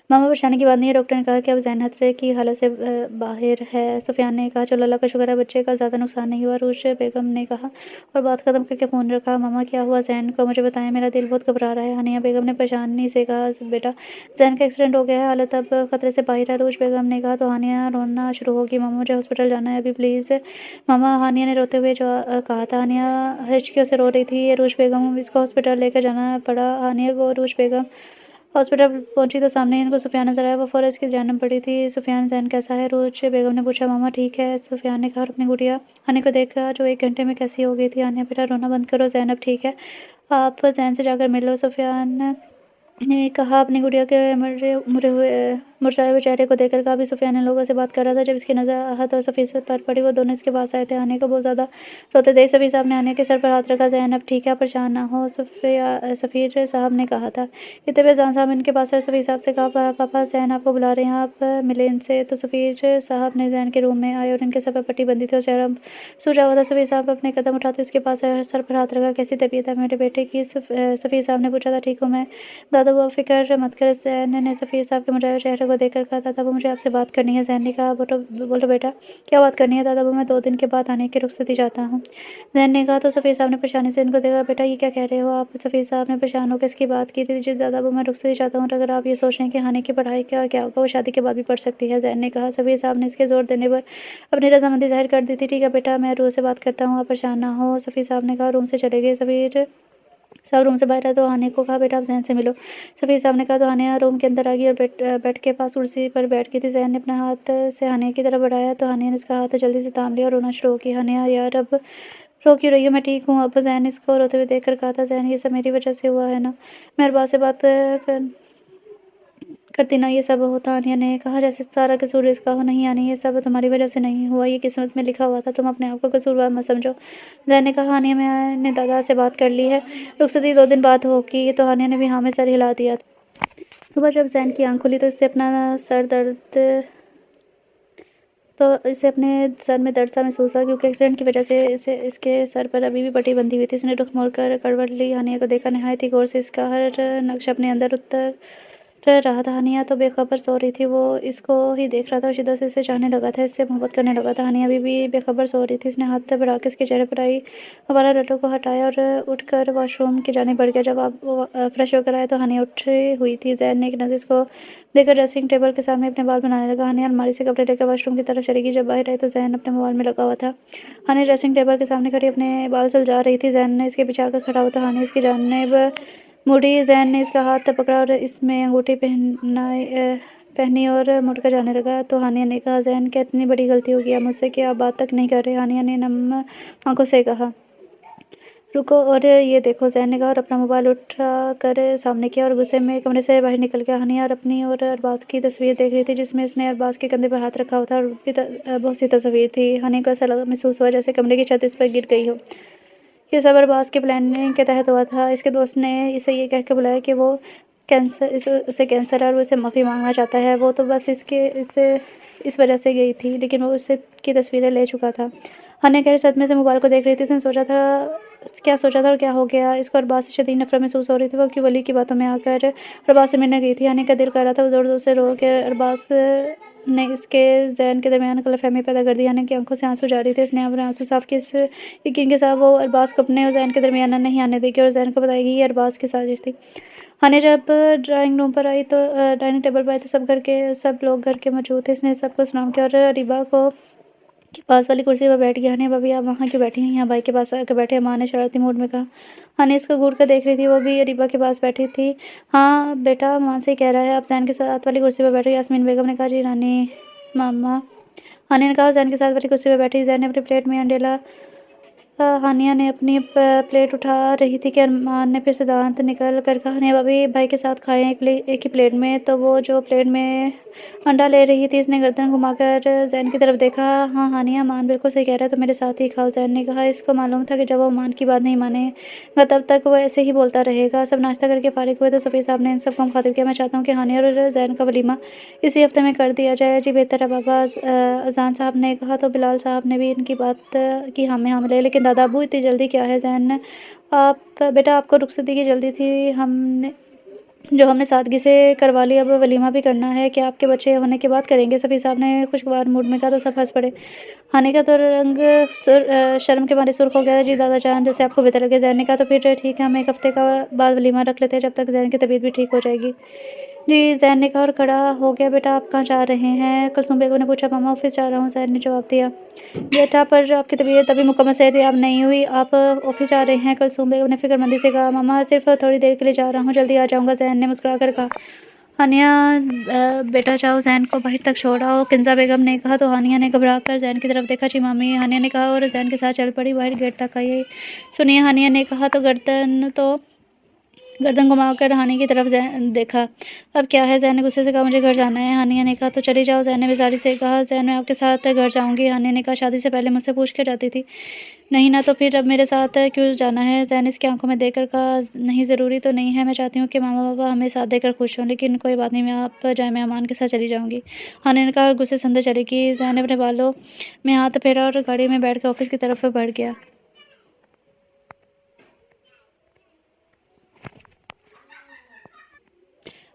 मामा परेशानी की बात नहीं है, डॉक्टर ने कहा कि अब ज़ैन खतरे की हालत से बाहर है। सुफियान ने कहा। चलो अल्लाह का शुक्र है बच्चे का ज़्यादा नुकसान नहीं हुआ, रूज बेगम ने कहा और बात ख़त्म करके फ़ोन रखा। मामा क्या हुआ ज़ैन को? मुझे बताएं, मेरा दिल बहुत घबरा रहा है। हानिया बेगम ने परेशानी से कहा। बेटा ज़ैन का एक्सीडेंट हो गया है, हालत अब खतरे से बाहर है, रूज बेगम ने कहा। तो हानिया रोना शुरू होगी। मामा मुझे हॉस्पिटल जाना है अभी प्लीज़। मामा, हानिया ने रोते हुए जो कहा था। हानिया हिचकियों से रो रही थी। रूज बेगम इसको हॉस्पिटल लेकर जाना पड़ा। हानिया को रूज बेगम हॉस्पिटल पहुंची तो सामने इनको सुफियान नजर आया। वो फ़ौरन इसकी जानब पड़ी थी। सुफियान ज़ैन कैसा है? रोज बेगम ने पूछा। मामा ठीक है, सुफियान ने कहा और अपनी गुड़िया हानिया को देखा जो 1 घंटे में कैसी हो गई थी। हानिया बेटा रोना बंद करो, ज़ैन अब ठीक है, आप ज़ैन से जाकर मिल लो। सुफियान ने कहा अपनी गुड़िया के मुरझाए हुए चेहरे को देखकर। कहा अभी सुफियान ने लोगों से बात कर रहा था जब इसकी नज़र आहत और सफ़ीर पर पड़ी। वो दोनों इसके पास आए थे। आने को बहुत ज़्यादा रोते देख सफ़ीर साहब ने आने के सर पर हाथ रखा। ज़ैन अब ठीक है, आप परेशान ना हो, सफ़ीर साहब ने कहा था। इतने पे ज़ान साहब इनके पास आए। सफ़ीर साहब से कहा, पापा ज़ैन आपको बुला रहे हैं, आप मिले इनसे। तो सफ़ीर साहब ने ज़ैन के रूम में आए और इनके सर पर पट्टी बंधी थी और चेहरा सूजा हुआ था। सफ़ीर साहब अपने कदम उठाते उसके पास आए और सर पर हाथ रखा। कैसी तबीयत है मेरे बेटे की? सफ़ीर साहब ने पूछा था। ठीक हूँ मैं दादा, वो फ़िक्र मत कर। ज़ैन ने सफ़ीर साहब के मुरझाए चेहरे को देख कर कहा, दादा वो मुझे आपसे बात करनी है। ज़ैन ने कहा, बोलो बेटा क्या बात करनी है? दादा वो मैं 2 दिन के बाद आने की रुखसती चाहता हूँ। ज़ैन ने कहा तो सफ़ीर साहब ने परेशानी से इनको देखा, बेटा ये क्या कह रहे हो आप? सफ़ीर साहब ने परेशान होकर इसकी बात की थी, जी दादा वो मैं रुखसती चाहता हूँ, अगर आप ये सोच रहे हैं कि हानि की पढ़ाई का क्या होगा, वो शादी के बाद भी पढ़ सकती है। ज़ैन ने कहा। सफ़ीर साहब ने इसके ज़ोर देने पर अपनी रज़ामंदी ज़ाहिर कर दी थी। ठीक है बेटा, मैं रूह से बात करता हूँ, आप परेशान ना हो। सफ़ीर साहब ने कहा। रूम से चले गए। सफ़ीर साहब रूम से बाहर आए तो हानि को कहा, बेटा आप ज़ैन से मिलो। सफ़ीर साहब ने कहा तो हानिया रूम के अंदर आ गई और बेड के पास कुर्सी पर बैठ गई थी। ज़ैन ने अपना हाथ से हानिया की तरफ बढ़ाया तो हानिया ने उसका हाथ जल्दी से थाम लिया और रोना शुरू हो किया। हानिया यार अब रो क्यों रही हो? मैं ठीक हूँ। अब ज़ैन इसको रोते हुए देख कर कहा था, ज़ैन ये सब मेरी वजह से हुआ है ना, मैं अरबाज़ से बात करती ना ये सब होता। हानिया ने कहा, जैसे सारा कसूर इसका हो। नहीं यानी ये सब तुम्हारी वजह से नहीं हुआ, ये किस्मत में लिखा हुआ था, तुम अपने आप को कसूरवार मत समझो। ज़ैन ने कहा, हानिया मैंने दादा से बात कर ली है, रुखसती 2 दिन बाद होगी। तो हानिया ने भी हाँ में सर हिला दिया। सुबह जब ज़ैन की आँख खुली तो इसे अपने सर में दर्द सा महसूस हुआ, क्योंकि एक्सीडेंट की वजह से इसके सर पर अभी भी पट्टी बंधी हुई थी। इसने रुख मोड़कर करवट ली, हानिया को देखा। नहायत ही गौर से इसका हर नक्श अपने अंदर उतर रहा था। हानिया तो बेखबर सो रही थी, वो इसको ही देख रहा था और शिद्दत से इसे चाहने लगा था, इससे मोहब्बत करने लगा था। हानिया अभी भी बेखबर सो रही थी। इसने हाथ बढ़ा के इसके चेहरे पर आई हवाला लटों को हटाया और उठकर वॉशरूम की जाने बढ़ गया। जब आप फ्रेश होकर आए तो हानिया उठी हुई थी। ज़ैन ने एक नज़र इसको देकर ड्रेसिंग टेबल के सामने अपने बाल बनाने लगा। हानिया अलमारी से कपड़े लेकर वॉशरूम की तरफ चली गई। जब बाहर आई तो ज़ैन अपने मोबाइल में लगा हुआ था। हानिया ड्रेसिंग टेबल के सामने खड़ी अपने बाल सुलझा रही थी। ज़ैन ने इसके पीछे आकर खड़ा हुआ था। हानिया इसकी जानिब मुड़ी। ज़ैन ने इसका हाथ पकड़ा और इसमें अंगूठी पहनी और मुड़कर जाने लगा। तो हानिया ने कहा, ज़ैन क्या इतनी बड़ी गलती हो गई मुझसे कि आप बात तक नहीं कर रहे? हानिया ने नम आंखों से कहा, रुको और ये देखो। ज़ैन ने कहा और अपना मोबाइल उठा कर सामने किया और गुस्से में कमरे से बाहर निकल गया। हानिया और अपनी और अरबाज़ की तस्वीर देख रही थी, जिसमें उसने अरबाज़ के कंधे पर हाथ रखा हुआ था और भी बहुत सी तस्वीर थी। हानिया को ऐसा महसूस हुआ जैसे कमरे की छत इस पर गिर गई हो। ये सब अरबाज़ के प्लानिंग के तहत हुआ था। इसके दोस्त ने इसे ये कहकर बुलाया कि वो उसे कैंसर है और वो इससे माफ़ी मांगना चाहता है। वो तो बस इस वजह से गई थी, लेकिन वो उससे की तस्वीरें ले चुका था। हानिया गहरे सदमे से मोबाइल को देख रही थी। इसने क्या सोचा था और क्या हो गया? इसको अरबाज़ से शदीद नफ़रत महसूस हो रही थी। वो क्यों वली की बातों में आकर अरबाज़ से मिलने गई थी? हानिया का दिल कर रहा था, वो ज़ोर ज़ोर से रो के अरबाज़ ने इसके ज़ैन के दरमियान गलतफ़हमी पैदा कर दी। हानिया की आंखों से आंसू जारी थे। इसने अपने आंसू साफ किए इस यकीन के साथ वो अरबाज़ को अपने और ज़ैन के दरमियान नहीं आने देगी और ज़ैन को बताएगी ये अरबाज़ की साजिश थी। हानिया जब ड्राइंग रूम पर आई तो डाइनिंग टेबल पर आई तो सब लोग घर के मौजूद थे। इसने सबको सलाम किया और अरीबा के पास वाली कुर्सी पर बैठ गया। हानिया भाभी आप वहाँ क्यों बैठी हैं? यहाँ भाई के पास आकर बैठे, माँ ने शरारती मूड में कहा। हानिया इसको घूर कर देख रही थी, वो भी अरीबा के पास बैठी थी। हाँ बेटा, माँ से कह रहा है आप ज़ैन के साथ वाली कुर्सी पर बैठो। यास्मीन बेगम ने कहा, जी नानी मामा। हानिया ने कहा, ज़ैन के साथ वाली कुर्सी पर बैठी। ज़ैन ने अपनी प्लेट में अंडेला हानिया ने अपनी प्लेट उठा रही थी कि अरमान ने फिर से दांत निकल कर कहा, हानिया भाभी भाई के साथ खाएं एक ही प्लेट में। तो वो जो प्लेट में अंडा ले रही थी, इसने गर्दन घुमाकर ज़ैन की तरफ देखा। हाँ हानिया, मान बिल्कुल सही कह रहा है, तो मेरे साथ ही खाओ। ज़ैन ने कहा। इसको मालूम था कि जब वो मान की बात नहीं मानेगा तब तक वो ऐसे ही बोलता रहेगा। सब नाश्ता करके फारिग हुए तो सफ़ीर साहब ने इन सब को मुखातिब किया, मैं चाहता हूँ कि हानिया और ज़ैन का वलीमा इसी हफ्ते में कर दिया जाए। जी बेहतर है बाबा, अज़ान साहब ने कहा। तो बिलाल साहब ने भी इनकी बात की हाँ में हाँ मिलाई, लेकिन दादा अबू इतनी जल्दी क्या है? ज़ैन ने आप बेटा आपको रुखसती की जल्दी थी, हमने सादगी से करवा ली, अब वलीमा भी करना है। क्या आपके बच्चे होने के बाद करेंगे? सफ़ीर साहब ने खुशगवार मूड में कहा तो सब हंस पड़े। हानिया का तो रंग शर्म के मारे सुर्ख हो गया। जी दादा जान, जैसे आपको बेहतर लगे। ज़ैन ने कहा तो फिर ठीक है, हम 1 हफ्ते का बाद वलीमा रख लेते हैं, जब तक ज़ैन की तबीयत भी ठीक हो जाएगी। जी ज़ैन ने कहा और खड़ा हो गया। बेटा आप कहाँ जा रहे हैं? कुलसूम बेगम ने पूछा। मामा ऑफिस जा रहा हूँ, ज़ैन ने जवाब दिया। बेटा पर आपकी तबीयत अभी मुकम्मल सेहतयाब नहीं हुई, आप ऑफिस जा रहे हैं? कुलसूम बेगम ने फिक्रमंदी से कहा। मामा सिर्फ थोड़ी देर के लिए जा रहा हूँ, जल्दी आ जाऊँगा, ज़ैन ने मुस्कुरा कर कहा। हानिया बेटा जाओ, ज़ैन को बाहर तक छोड़ आओ, किंज़ा बेगम ने कहा। तो हानिया ने घबरा कर ज़ैन की तरफ देखा। जी मामी, हानिया ने कहा और ज़ैन के साथ चल पड़ी बाहर गेट तक आई। सुनिए, हानिया ने कहा तो गर्दन घुमाकर हानिया की तरफ देखा। अब क्या है? ज़ैन ने गुस्से से कहा, मुझे घर जाना है। हानिया ने कहा तो चली जाओ, ज़ैन ने बेज़ारी से कहा। ज़ैन मैं आपके साथ घर जाऊँगी। हानिया ने कहा, शादी से पहले मुझसे पूछ के जाती थी। नहीं ना, तो फिर अब मेरे साथ क्यों जाना है? ज़ैन ने इसकी आंखों में देखकर कहा, नहीं ज़रूरी तो नहीं है, मैं चाहती हूँ कि मामा पापा हमें साथ देकर खुश हों, लेकिन कोई बात नहीं, मैं आप जाए मैं अमान के साथ चली जाऊँगी। हानिया ने कहा और गुस्से से अंदर चली गई। ज़ैन ने अपने बालों में हाथ फेरा और गाड़ी में बैठ कर ऑफिस की तरफ बढ़ गया।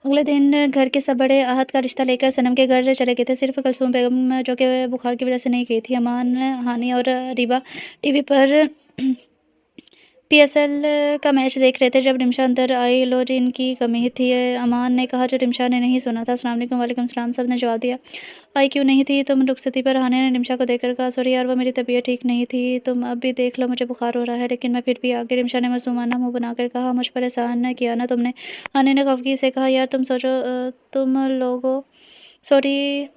अगले दिन घर के सब बड़े आहत का रिश्ता लेकर सनम के घर चले गए थे। सिर्फ़ कुलसूम बेगम जो कि बुखार की वज़ह से नहीं गई थी। अमान, हानि और रीबा टीवी पर पीएसएल का मैच देख रहे थे जब रिमशा अंदर आई। लो जी, इनकी कमी थी, अमान ने कहा जो रिमशा ने नहीं सुना था। अस्सलाम वालेकुम। वालेकुम सलाम, सब ने जवाब दिया। आई क्यों नहीं थी तुम रुखसती पर? हानिया ने रिमशा को देखकर कहा, सॉरी यार, वो मेरी तबीयत ठीक नहीं थी, तुम अब भी देख लो, मुझे बुखार हो रहा है, लेकिन मैं फिर भी आ गई। रिमशा ने मासूमाना मुंह बनाकर कहा, मुझ पर एहसान किया ना तुमने। हानिया ने खफगी से कहा, यार तुम सोचो, तुम लोगों, सॉरी,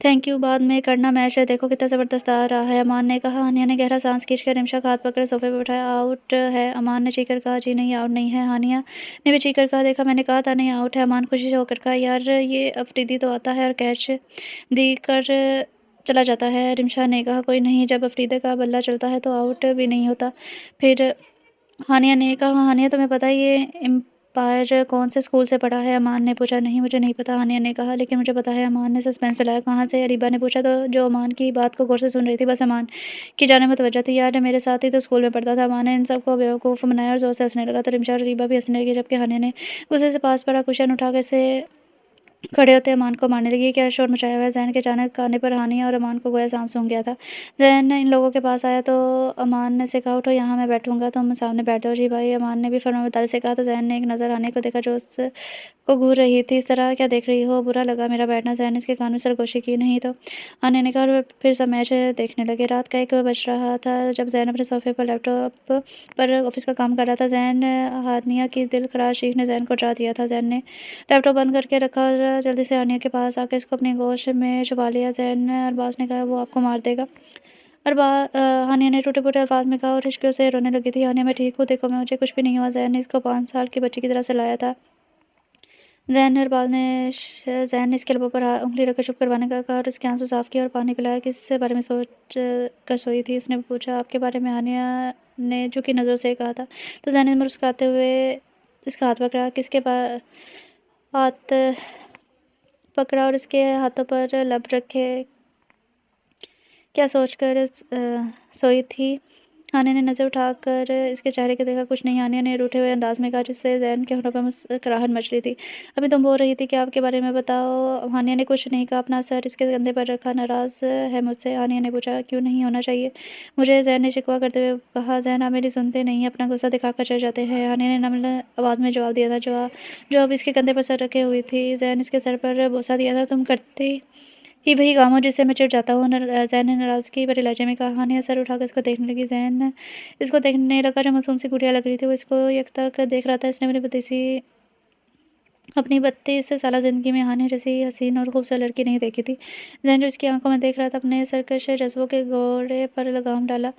थैंक यू बाद में करना, मैच है, देखो कितना ज़बरदस्त आ रहा है। अमान ने कहा। हानिया ने गहरा सांस खींचकर रिमशा का हाथ पकड़ सोफे पर उठाया। आउट है? अमान ने चीखकर कहा। जी नहीं, आउट नहीं है। हानिया ने भी चीखकर कहा। देखा, मैंने कहा था नहीं आउट है। अमान खुशी से होकर कहा, यार ये अफरीदी तो आता है और कैच दी कर चला जाता है। रिमशा ने कहा, कोई नहीं, जब अफरीदी का बल्ला चलता है तो आउट भी नहीं होता। फिर हानिया ने कहा, हानिया तुम्हें पता है ये एम्पायर कौन से स्कूल से पढ़ा है? अमान ने पूछा। नहीं, मुझे नहीं पता, हानिया ने कहा, लेकिन मुझे पता है। अमान ने सस्पेंस फैलाया। कहाँ से? अरीबा ने पूछा, तो जो अमान की बात को गौर से सुन रही थी। बस अमान की जाने मुतवज्जा थी। यार मेरे साथ ही तो स्कूल में पढ़ता था। अमान ने इन सबको बेवकूफ़ बनाया और ज़ोर से हंसने लगा। तो रिमशा और अरीबा भी हंसने लगी, जबकि हानिया ने गुस्से से पास पड़ा कुशन उठाकर से खड़े होते अमान को मारने लगी। क्या शोर मचाया हुआ है? ज़ैन के अचानक आने पर हानिया और अमान को गोया सांप सूंघ गया था। ज़ैन इन लोगों के पास आया तो अमान ने से कहा, उठो, यहाँ मैं बैठूंगा, तुम सामने बैठ जाओ। जी भाई, अमान ने भी फर्माबरदारी से कहा। तो ज़ैन ने एक नज़र आने को देखा जो को घूर रही थी। इस तरह क्या देख रही हो? बुरा लगा मेरा बैठना? ज़ैन ने इसके कान में सरगोशी की। नहीं तो, आने ने कहा। और फिर सब मैच देखने लगे। रात का 1 बज रहा था जब ज़ैन अपने सोफे पर लैपटॉप पर ऑफिस का काम कर रहा था। ज़ैन, हानिया की दिल खराश चीख ने ज़ैन को डरा दिया था। ज़ैन ने लैपटॉप बंद करके रखा और जल्दी से हानिया के पास आकर इसको अपनी गोश में छुपा लिया। ज़ैन, अरबाज़ ने कहा, वो आपको मार देगा। हानिया ने टूटे-फूटे अल्फाज में कहा और हिचकियों से रोने लगी थी। हानिया, मैं ठीक हूँ, देखो, मैं मुझे कुछ भी नहीं हुआ। ज़ैन ने इसको 5 साल की बच्ची की तरह सहलाया था। ज़ैन ने इसके लबों पर उँगली रखकर चुप करवाने का कहा और उसके आंसू साफ किए और पानी पिलाया। किस बारे में सोच कर सोई थी? उसने पूछा। आपके बारे में, हानिया ने झुकी नज़रों से कहा था। तो ज़ैन ने मुस्कुराते हुए इसका हाथ पकड़ा। किसके हाथ पकड़ा और इसके हाथों पर लब रखे। क्या सोचकर सोई थी? हानिया ने नज़र उठाकर इसके चेहरे को देखा। कुछ नहीं, हानिया ने रूठे हुए अंदाज में कहा, जिससे ज़ैन के होठों पर मुस्कुराहट मच रही थी। अभी तुम बोल रही थी कि आपके बारे में बताओ। हानिया ने कुछ नहीं कहा, अपना सर इसके कंधे पर रखा। नाराज़ है मुझसे? हानिया ने पूछा। क्यों नहीं होना चाहिए मुझे? ज़ैन ने शिकवा करते हुए कहा। ज़ैन, आप मेरी सुनते नहीं, अपना गुस्सा दिखाकर चले जाते हैं। हानिया ने नम्र आवाज़ में जवाब दिया था, जो अब इसके कंधे पर सर रखे हुई थी। ज़ैन इसके सर पर बोसा दिया था। तुम करती ही वही काम हो जिससे मैं चिढ़ जाता हूँ। ज़ैन ने नाराज़गी भरे लहजे में कहा। हानिया सर उठाकर इसको देखने लगी। ज़ैन इसको देखने लगा। जो मासूम सी गुड़िया लग रही थी वो इसको यकतक देख रहा था। इसने अपनी 32 साला ज़िंदगी में हानिया जैसी हसीन और खूबसूरत लड़की नहीं देखी थी। ज़ैन जो इसकी आंखों में देख रहा था, अपने सरकश जज्बों के घोड़े पर लगाम डाला।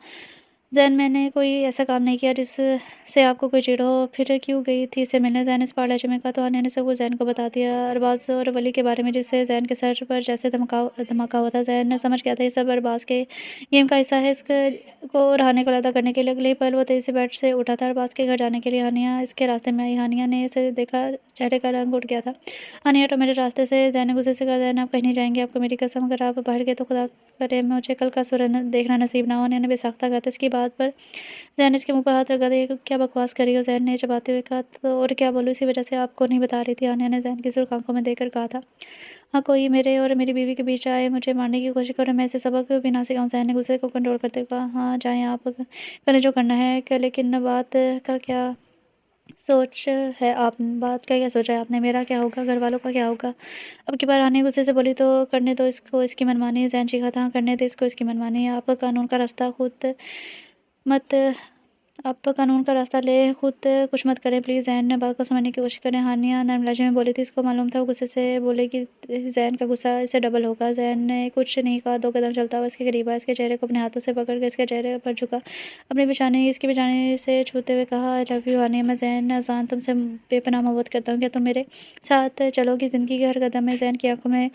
ज़ैन, मैंने कोई ऐसा काम नहीं किया जिससे आपको कोई चिढ़ हो। फिर क्यों गई थी इसे मिलने? ज़ैन इस पहाड़ लहजे में कहा। तो हानिया ने सब कुछ ज़ैन को बता दिया, अरबाज़ और वली के बारे में, जिससे ज़ैन के सर पर जैसे धमाका हुआ था। ज़ैन ने समझ गया था ये सब अरबाज़ के गेम का हिस्सा है। इसको और हानिया को अलग करने के लिए अगले ही पल वो तेज़ी से बेड से उठा था अरबाज़ के घर जाने के लिए। हानिया इसके रास्ते में आई। हानिया ने इसे देखा, चेहरे का रंग उठ गया था। हानिया, तो मेरे रास्ते से। ज़ैन ने गुस्से से कहा। ज़ैन, आप कहीं नहीं जाएंगे, आपको मेरी कसम, अगर आप बाहर गए तो खुदा करे मुझे कल का सूरज देखना नसीब ना हो। हानिया ने बेसाख्ता कहा था। इसकी बात पर ज़ैन ने इसके मुँह पर हाथ रखा था। ये क्या बकवास कर रही हो? ज़ैन ने चबाते हुए कहा। तो और क्या बोलूँ, इसी वजह से आपको नहीं बता रही थी। हानिया ने ज़ैन की सुर्ख आंखों में देखकर कहा था। हाँ, कोई मेरे और मेरी बीवी के बीच आए, मुझे मारने की कोशिश करे, मैं इसे सबक भी ना सिखाऊँ। ज़ैन ने गुस्से को कंट्रोल करते हुए कहा। हाँ, जाएँ आप, करें जो करना है। लेकिन का क्या सोच बात का क्या सोचा है आपने? मेरा क्या होगा? घर वालों का क्या होगा? अब की बार हानिया गुस्से से बोली। तो करने दो इसको इसकी मनमानी। ज़ैन चीखा था। हाँ, करने दे इसको इसकी मनमानी। आप कानून का रास्ता खुद मत आप कानून का रास्ता ले, खुद कुछ मत करें प्लीज़। ज़ैन ने बात को समझने की कोशिश करें। हानिया नर्म लहजे में बोली थी। इसको मालूम था वो गुस्से से बोलेगी, ज़ैन का गुस्सा इससे डबल होगा। ज़ैन ने कुछ नहीं कहा। 2 कदम चलता हुआ इसके करीब आया। इसके चेहरे को अपने हाथों से पकड़ कर इसके चेहरे पर झुका, अपनी पेशानी इसकी पेशानी से छूते हुए कहा, आई लव यू हानिया। मैं ज़ैन अज़ान तुमसे बेपनाह मोहब्बत करता हूँ। क्या तुम मेरे साथ चलोगी ज़िंदगी के हर कदम में? ज़ैन की आंखों में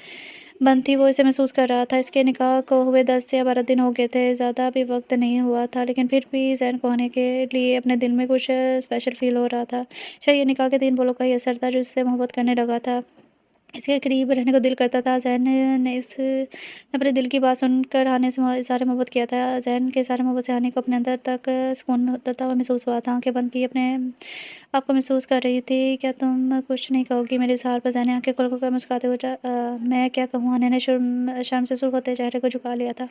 बंद थी, वो इसे महसूस कर रहा था। इसके निकाह को हुए 10 या 12 दिन हो गए थे, ज़्यादा भी वक्त नहीं हुआ था, लेकिन फिर भी ज़ैन को होने के लिए अपने दिल में कुछ स्पेशल फील हो रहा था। शायद ये निकाह के दिन बोलों का ही असर था जो इससे मोहब्बत करने लगा था। اس کے قریب رہنے کو دل کرتا تھا۔ ذہن نے اپنے دل کی بات سن کر ہانے سے اظہار محبت کیا تھا۔ ذہن کے اظہار محبت سے ہانے کو اپنے اندر تک سکون میں اترتا ہوا محسوس ہوا تھا۔ آنکھیں بند کیے اپنے آپ کو محسوس کر رہی تھی۔ کیا تم کچھ نہیں کہو گی میرے اظہار پر؟ ذہن نے آنکھیں کھول کر مسکراتے ہوئے میں کیا کہوں؟ ہانے نے شرم سے سرخ ہوتے چہرے کو جھکا لیا تھا۔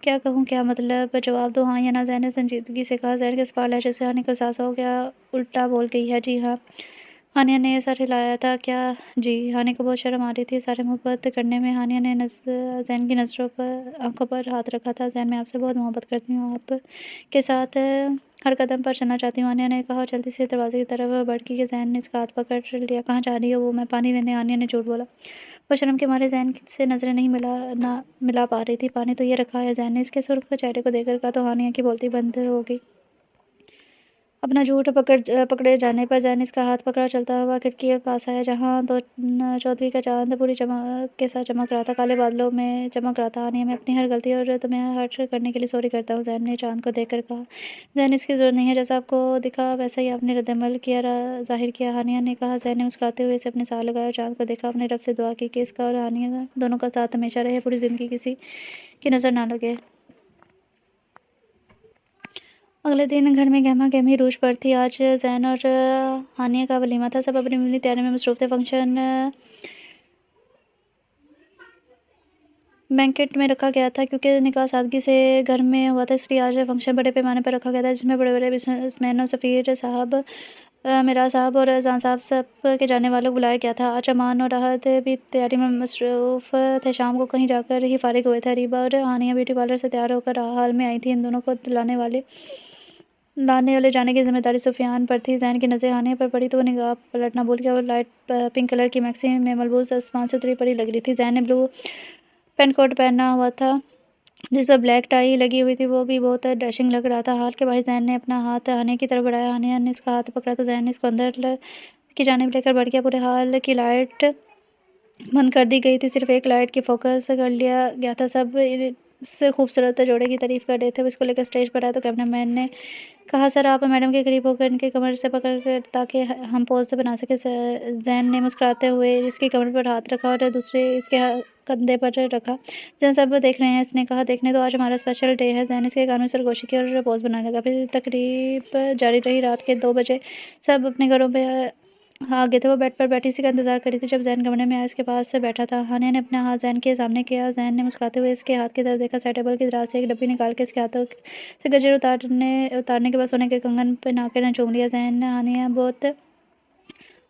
کیا کہوں؟ کیا مطلب؟ جواب دو، ہاں یا نہ۔ ذہن نے سنجیدگی سے کہا۔ ذہن کے صفا لہجے سے ہانے کو احساس ہو گیا الٹا بول گئی ہے۔ جی ہاں، ہانیہ نے سر ہلایا تھا۔ کیا جی؟ ہانے کو بہت شرم آ رہی تھی اظہار محبت کرنے میں۔ ہانیہ نے ذہن کی آنکھوں پر ہاتھ رکھا تھا۔ ذہن، میں آپ سے بہت محبت کرتی ہوں، آپ کے ساتھ ہر قدم پر چلنا چاہتی ہوں، ہانیہ نے کہا اور جلدی سے دروازے کی طرف بڑھ گئی کہ ذہن نے اس کا ہاتھ پکڑ لیا۔ کہاں جا رہی ہو؟ وہ میں پانی لینے۔ ہانیہ نے جھوٹ بولا۔ وہ شرم کے مارے ذہن سے نظریں نہیں ملا پا رہی تھی۔ پانی تو یہ رکھا ہے۔ ذہن نے اس کے سرخ چہرے کو دیکھ کر کہا تو ہانیہ کی بولتی بند ہو گئی۔ اپنا جھوٹ پکڑے جانے پر ذہن نے اس کا ہاتھ پکڑا چلتا ہوا کھڑکی کے پاس آیا جہاں چودھویں کا چاند پوری چمک کے ساتھ چمک رہا تھا، کالے بادلوں میں چمک رہا تھا۔ ہانیہ، میں اپنی ہر غلطی اور تمہیں ہرٹ کرنے کے لیے سوری کرتا ہوں، ذہن نے چاند کو دیکھ کر کہا۔ ذہن، اس کی ضرورت نہیں ہے، جیسا آپ کو دکھا ویسا ہی آپ نے رد عمل ظاہر کیا، ہانیہ نے کہا۔ ذہن نے مسکراتے ہوئے اسے اپنے ساتھ لگایا اور چاند کو دیکھا، اپنے رب سے دعا کی کہ اس کا اور ہانیہ دونوں کا ساتھ ہمیشہ رہے، پوری زندگی کسی کی نظر نہ لگے۔ اگلے دن گھر میں گہما گہمی عروج پر تھی۔ آج ذہن اور ہانیہ کا ولیمہ تھا۔ سب اپنی اپنی تیاری میں مصروف تھے۔ فنکشن بینکٹ میں رکھا گیا تھا کیونکہ نکاح سادگی سے گھر میں ہوا تھا، اس لیے آج فنکشن بڑے پیمانے پر رکھا گیا تھا، جس میں بڑے بڑے بزنس مینوں، سفیر صاحب، میراث صاحب اور اذان صاحب سب کے جاننے والوں کو بلایا گیا تھا۔ آج امان اور احد بھی تیاری میں مصروف تھے، شام کو کہیں جا کر ہی فارغ ہوئے تھے۔ اریبہ اور ہانیہ بیوٹی پارلر سے تیار ہو کر ہال میں آئی تھیں۔ ان دونوں کو لانے لے جانے کی ذمہ داری سفیان پر تھی۔ ذہن کی نظریں ہانیہ پر پڑی تو وہ نگاہ پلٹنا بھول گیا۔ وہ لائٹ پنک کلر کی میکسی میں ملبوس آسمان سے اتری پری لگ رہی تھی۔ ذہن نے بلو پینٹ کوٹ پہنا ہوا تھا جس پر بلیک ٹائی لگی ہوئی تھی، وہ بھی بہت ڈیشنگ لگ رہا تھا۔ ہال کے باہر ذہن نے اپنا ہاتھ ہانیہ کی طرف بڑھایا، ہانیہ نے اس کا ہاتھ پکڑا تو ذہن نے اس کو اندر کی جانب لے کر بڑھ گیا۔ پورے ہال کی لائٹ بند کر دی گئی تھی، صرف ایک لائٹ کی فوکس کر لیا گیا تھا۔ سب اس خوبصورت جوڑے کی تعریف کر رہے تھے۔ وہ اس کو لے کر اسٹیج پر آیا تو کیمرہ مین نے کہا سر آپ میڈم کے قریب ہو کر ان کی کمر سے پکڑ کر تاکہ ہم پوز بنا سکیں۔ ذہن نے مسکراتے ہوئے اس کی کمر پر ہاتھ رکھا اور دوسرے اس کے کندھے پر رکھا۔ ذہن، سب دیکھ رہے ہیں، اس نے کہا۔ دیکھنے دو، آج ہمارا اسپیشل ڈے ہے۔ ذہن اس کے کان میں سرگوشی کی اور پوز بنانے لگا۔ پھر تقریب جاری رہی۔ رات کے 2 بجے سب اپنے گھروں پہ آ گئے تھے۔ وہ بیڈ پر بیٹھی اسی کا انتظار کر رہی تھی جب ذہن کمرے میں آیا، اس کے پاس بیٹھا تھا۔ ہانیہ نے اپنا ہاتھ ذہن کے سامنے کیا۔ ذہن نے مسکراتے ہوئے اس کے ہاتھ کی طرف دیکھا۔ سائڈ ٹیبل کی دراز سے ایک ڈبی نکال کے اس کے ہاتھوں سے گجر اتارنے کے بعد سونے کے کنگن پہنا کے چوم لیا۔ ذہن، ہانیہ بہت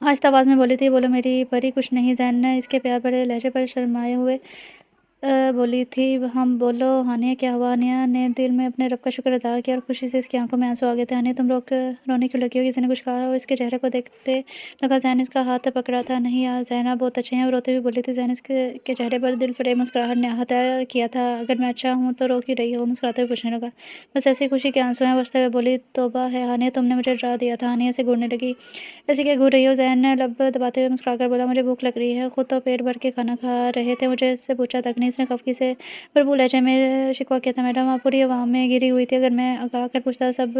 آہستہ آواز میں بولی تھی، بولو میری پری، کچھ نہیں۔ ذہن نے اس کے پیار بھرے لہجے پر شرمائے ہوئے بولی تھی، ہم بولو ہانیہ کیا ہوا؟ ہانیہ نے دل میں اپنے رب کا شکر ادا کیا اور خوشی سے اس کی آنکھوں میں آنسو آ گئے تھے۔ ہانیہ، تم رونے کیوں لگی ہو؟ کسی نے کچھ کہا؟ وہ اس کے چہرے کو دیکھتے لگا۔ ذہن نے اس کا ہاتھ پکڑا تھا۔ نہیں یار، ذہن آپ بہت اچھے ہیں، وہ روتے ہوئے بولی تھی۔ ذہن اس کے چہرے پر دل فریب مسکراہٹ نے احاطہ کیا تھا۔ اگر میں اچھا ہوں تو رو کیوں رہی ہو؟ وہ مسکراتے ہوئے پوچھنے لگا۔ بس ایسے ہی خوشی کے آنسو ہیں، وہ ہنستے ہوئے بولی۔ توبہ ہے ہانیہ، تم نے مجھے ڈرا دیا تھا۔ ہانیہ سے گھورنے لگی۔ ایسے کیا گھور رہی ہو؟ ذہن نے لب دباتے ہوئے مسکرا کر بولا، مجھے بھوک لگ رہی ہے، خود تو پیٹ بھر کے کھانا کھا رہے تھے، مجھے اس سے پوچھا تک نہیں۔ اس نے خفگی سے بھرپور لہجے میں شکوہ کیا تھا، میڈم آپ پوری عوام میں گھری ہوئی تھی، اگر میں آ کر پوچھتا سب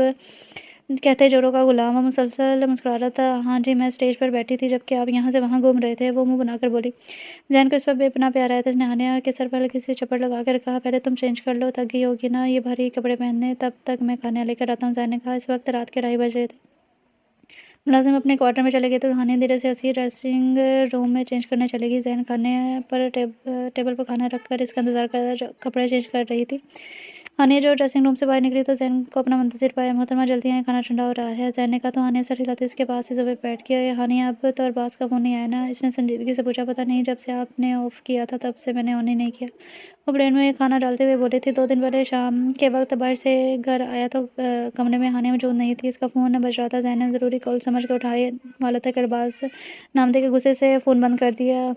کہتے جوڑوں کا غلام۔ وہ مسلسل مسکرا رہا تھا۔ ہاں جی، میں اسٹیج پر بیٹھی تھی جبکہ آپ یہاں سے وہاں گھوم رہے تھے، وہ منہ بنا کر بولی۔ ذہن کو اس پر بے پناہ پیار آیا تھا۔ اس نے ہانیہ کے سر پر ہلکی سی چپڑ لگا کر کہا، پہلے تم چینج کر لو، تھک گئی ہوگی نا یہ بھاری کپڑے پہننے، تب تک میں کھانا لے کر آتا ہوں۔ ذہن نے کہا۔ اس وقت رات کے 2:30 بج رہے تھے۔ ملازم اپنے کوارٹر میں چلے گئے تو ہانیہ دھیرے سے ہنسی۔ ڈریسنگ روم میں چینج کرنے چلے گی۔ ذہن کھانے پر ٹیبل پر کھانا رکھ کر اس کا انتظار کپڑے چینج کر رہی تھی۔ ہانیہ جو ڈریسنگ روم سے باہر نکلی تو ذہن کو اپنا منتظر پایا۔ محترمہ جلدی آئیں، کھانا ٹھنڈا ہو رہا ہے، ذہن نے کہا تو ہانیہ سر ہلاتے اس کے پاس ہی صوفے پہ بیٹھ گئی۔ ہانیہ، اب تو ارباز کا فون نہیں آیا نا؟ اس نے سنجیدگی سے پوچھا۔ پتہ نہیں، جب سے آپ نے آف کیا تھا تب سے میں نے آن ہی نہیں کیا، وہ پلیٹ میں کھانا ڈالتے ہوئے بولی تھی۔ 2 دن پہلے شام کے وقت باہر سے گھر آیا تو کمرے میں ہانیہ موجود نہیں تھی، اس کا فون بج رہا تھا۔ ذہن نے ضروری کال سمجھ کر اٹھانے والا تھا کہ ارباز نامدے کے غصے سے فون بند کر دیا۔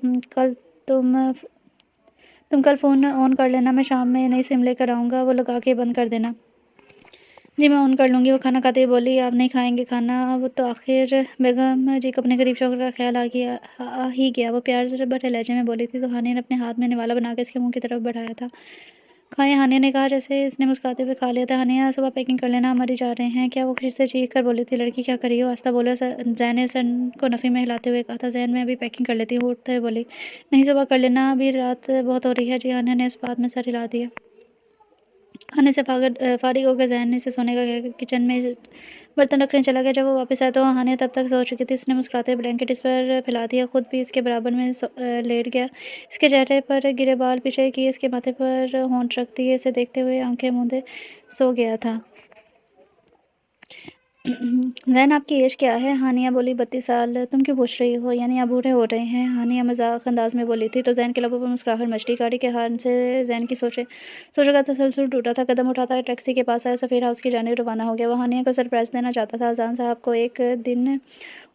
تم کل فون آن کر لینا، میں شام میں نئی سم لے کر آؤں گا، وہ لگا کے بند کر دینا۔ جی میں آن کر لوں گی، وہ کھانا کھاتے ہوئے بولی۔ آپ نہیں کھائیں گے کھانا؟ وہ تو آخر بیگم جی کو اپنے غریب شوہر کا خیال آ ہی گیا، وہ پیار بھرے لہجے میں بولی تھی تو ہانیہ نے اپنے ہاتھ میں نوالا بنا کے اس کے منہ کی طرف بڑھایا تھا۔ کھائیں ہانیہ نے کہا جیسے اس نے مسکراتے ہوئے کھا لیا تھا۔ ہانیہ صبح پیکنگ کر لینا، ہم مری جا رہے ہیں۔ کیا وہ خوشی سے چیخ کر بولی تھی؟ لڑکی کیا کر رہی ہو؟ آہستہ بولو۔ زین نے سر کو نفی میں ہلاتے ہوئے کہا تھا۔ زین میں ابھی پیکنگ کر لیتی ہوں، وہ اٹھتے ہوئے بولی۔ نہیں صبح کر لینا، ابھی رات بہت ہو رہی ہے۔ جی ہانیہ نے اس بات میں سر ہلا دیا۔ کھانے سے فارغ ہو کر زین نے اسے سونے کا کہہ کر کچن میں برتن رکھنے چلا گیا۔ جب وہ واپس آیا تو ہانیہ تب تک سو چکی تھی۔ اس نے مسکراتے ہوئے بلینکٹ اس پر پھیلا دیا، خود بھی اس کے برابر میں لیٹ گیا۔ اس کے چہرے پر گرے بال پیچھے کیے، اس کے ماتھے پر ہونٹ رکھ دیے، اسے دیکھتے ہوئے آنکھیں موندے سو گیا تھا۔ زین آپ کی ایج کیا ہے؟ ہانیہ بولی 32 سال۔ تم کیوں پوچھ رہی ہو؟ یعنی آپ بوڑھے ہو رہے ہیں؟ ہانیہ مذاق انداز میں بولی تھی تو زین کے لبوں پر مسکراہٹ مچلی۔ گاڑی کے ہارن سے زین کی سوچوں کا تسلسل ٹوٹا تھا۔ قدم اٹھاتا ہے ٹیکسی کے پاس آیا، سفیر ہاؤس کی جانب روانہ ہو گیا۔ وہ ہانیہ کو سرپرائز دینا چاہتا تھا۔ اذان صاحب کو ایک دن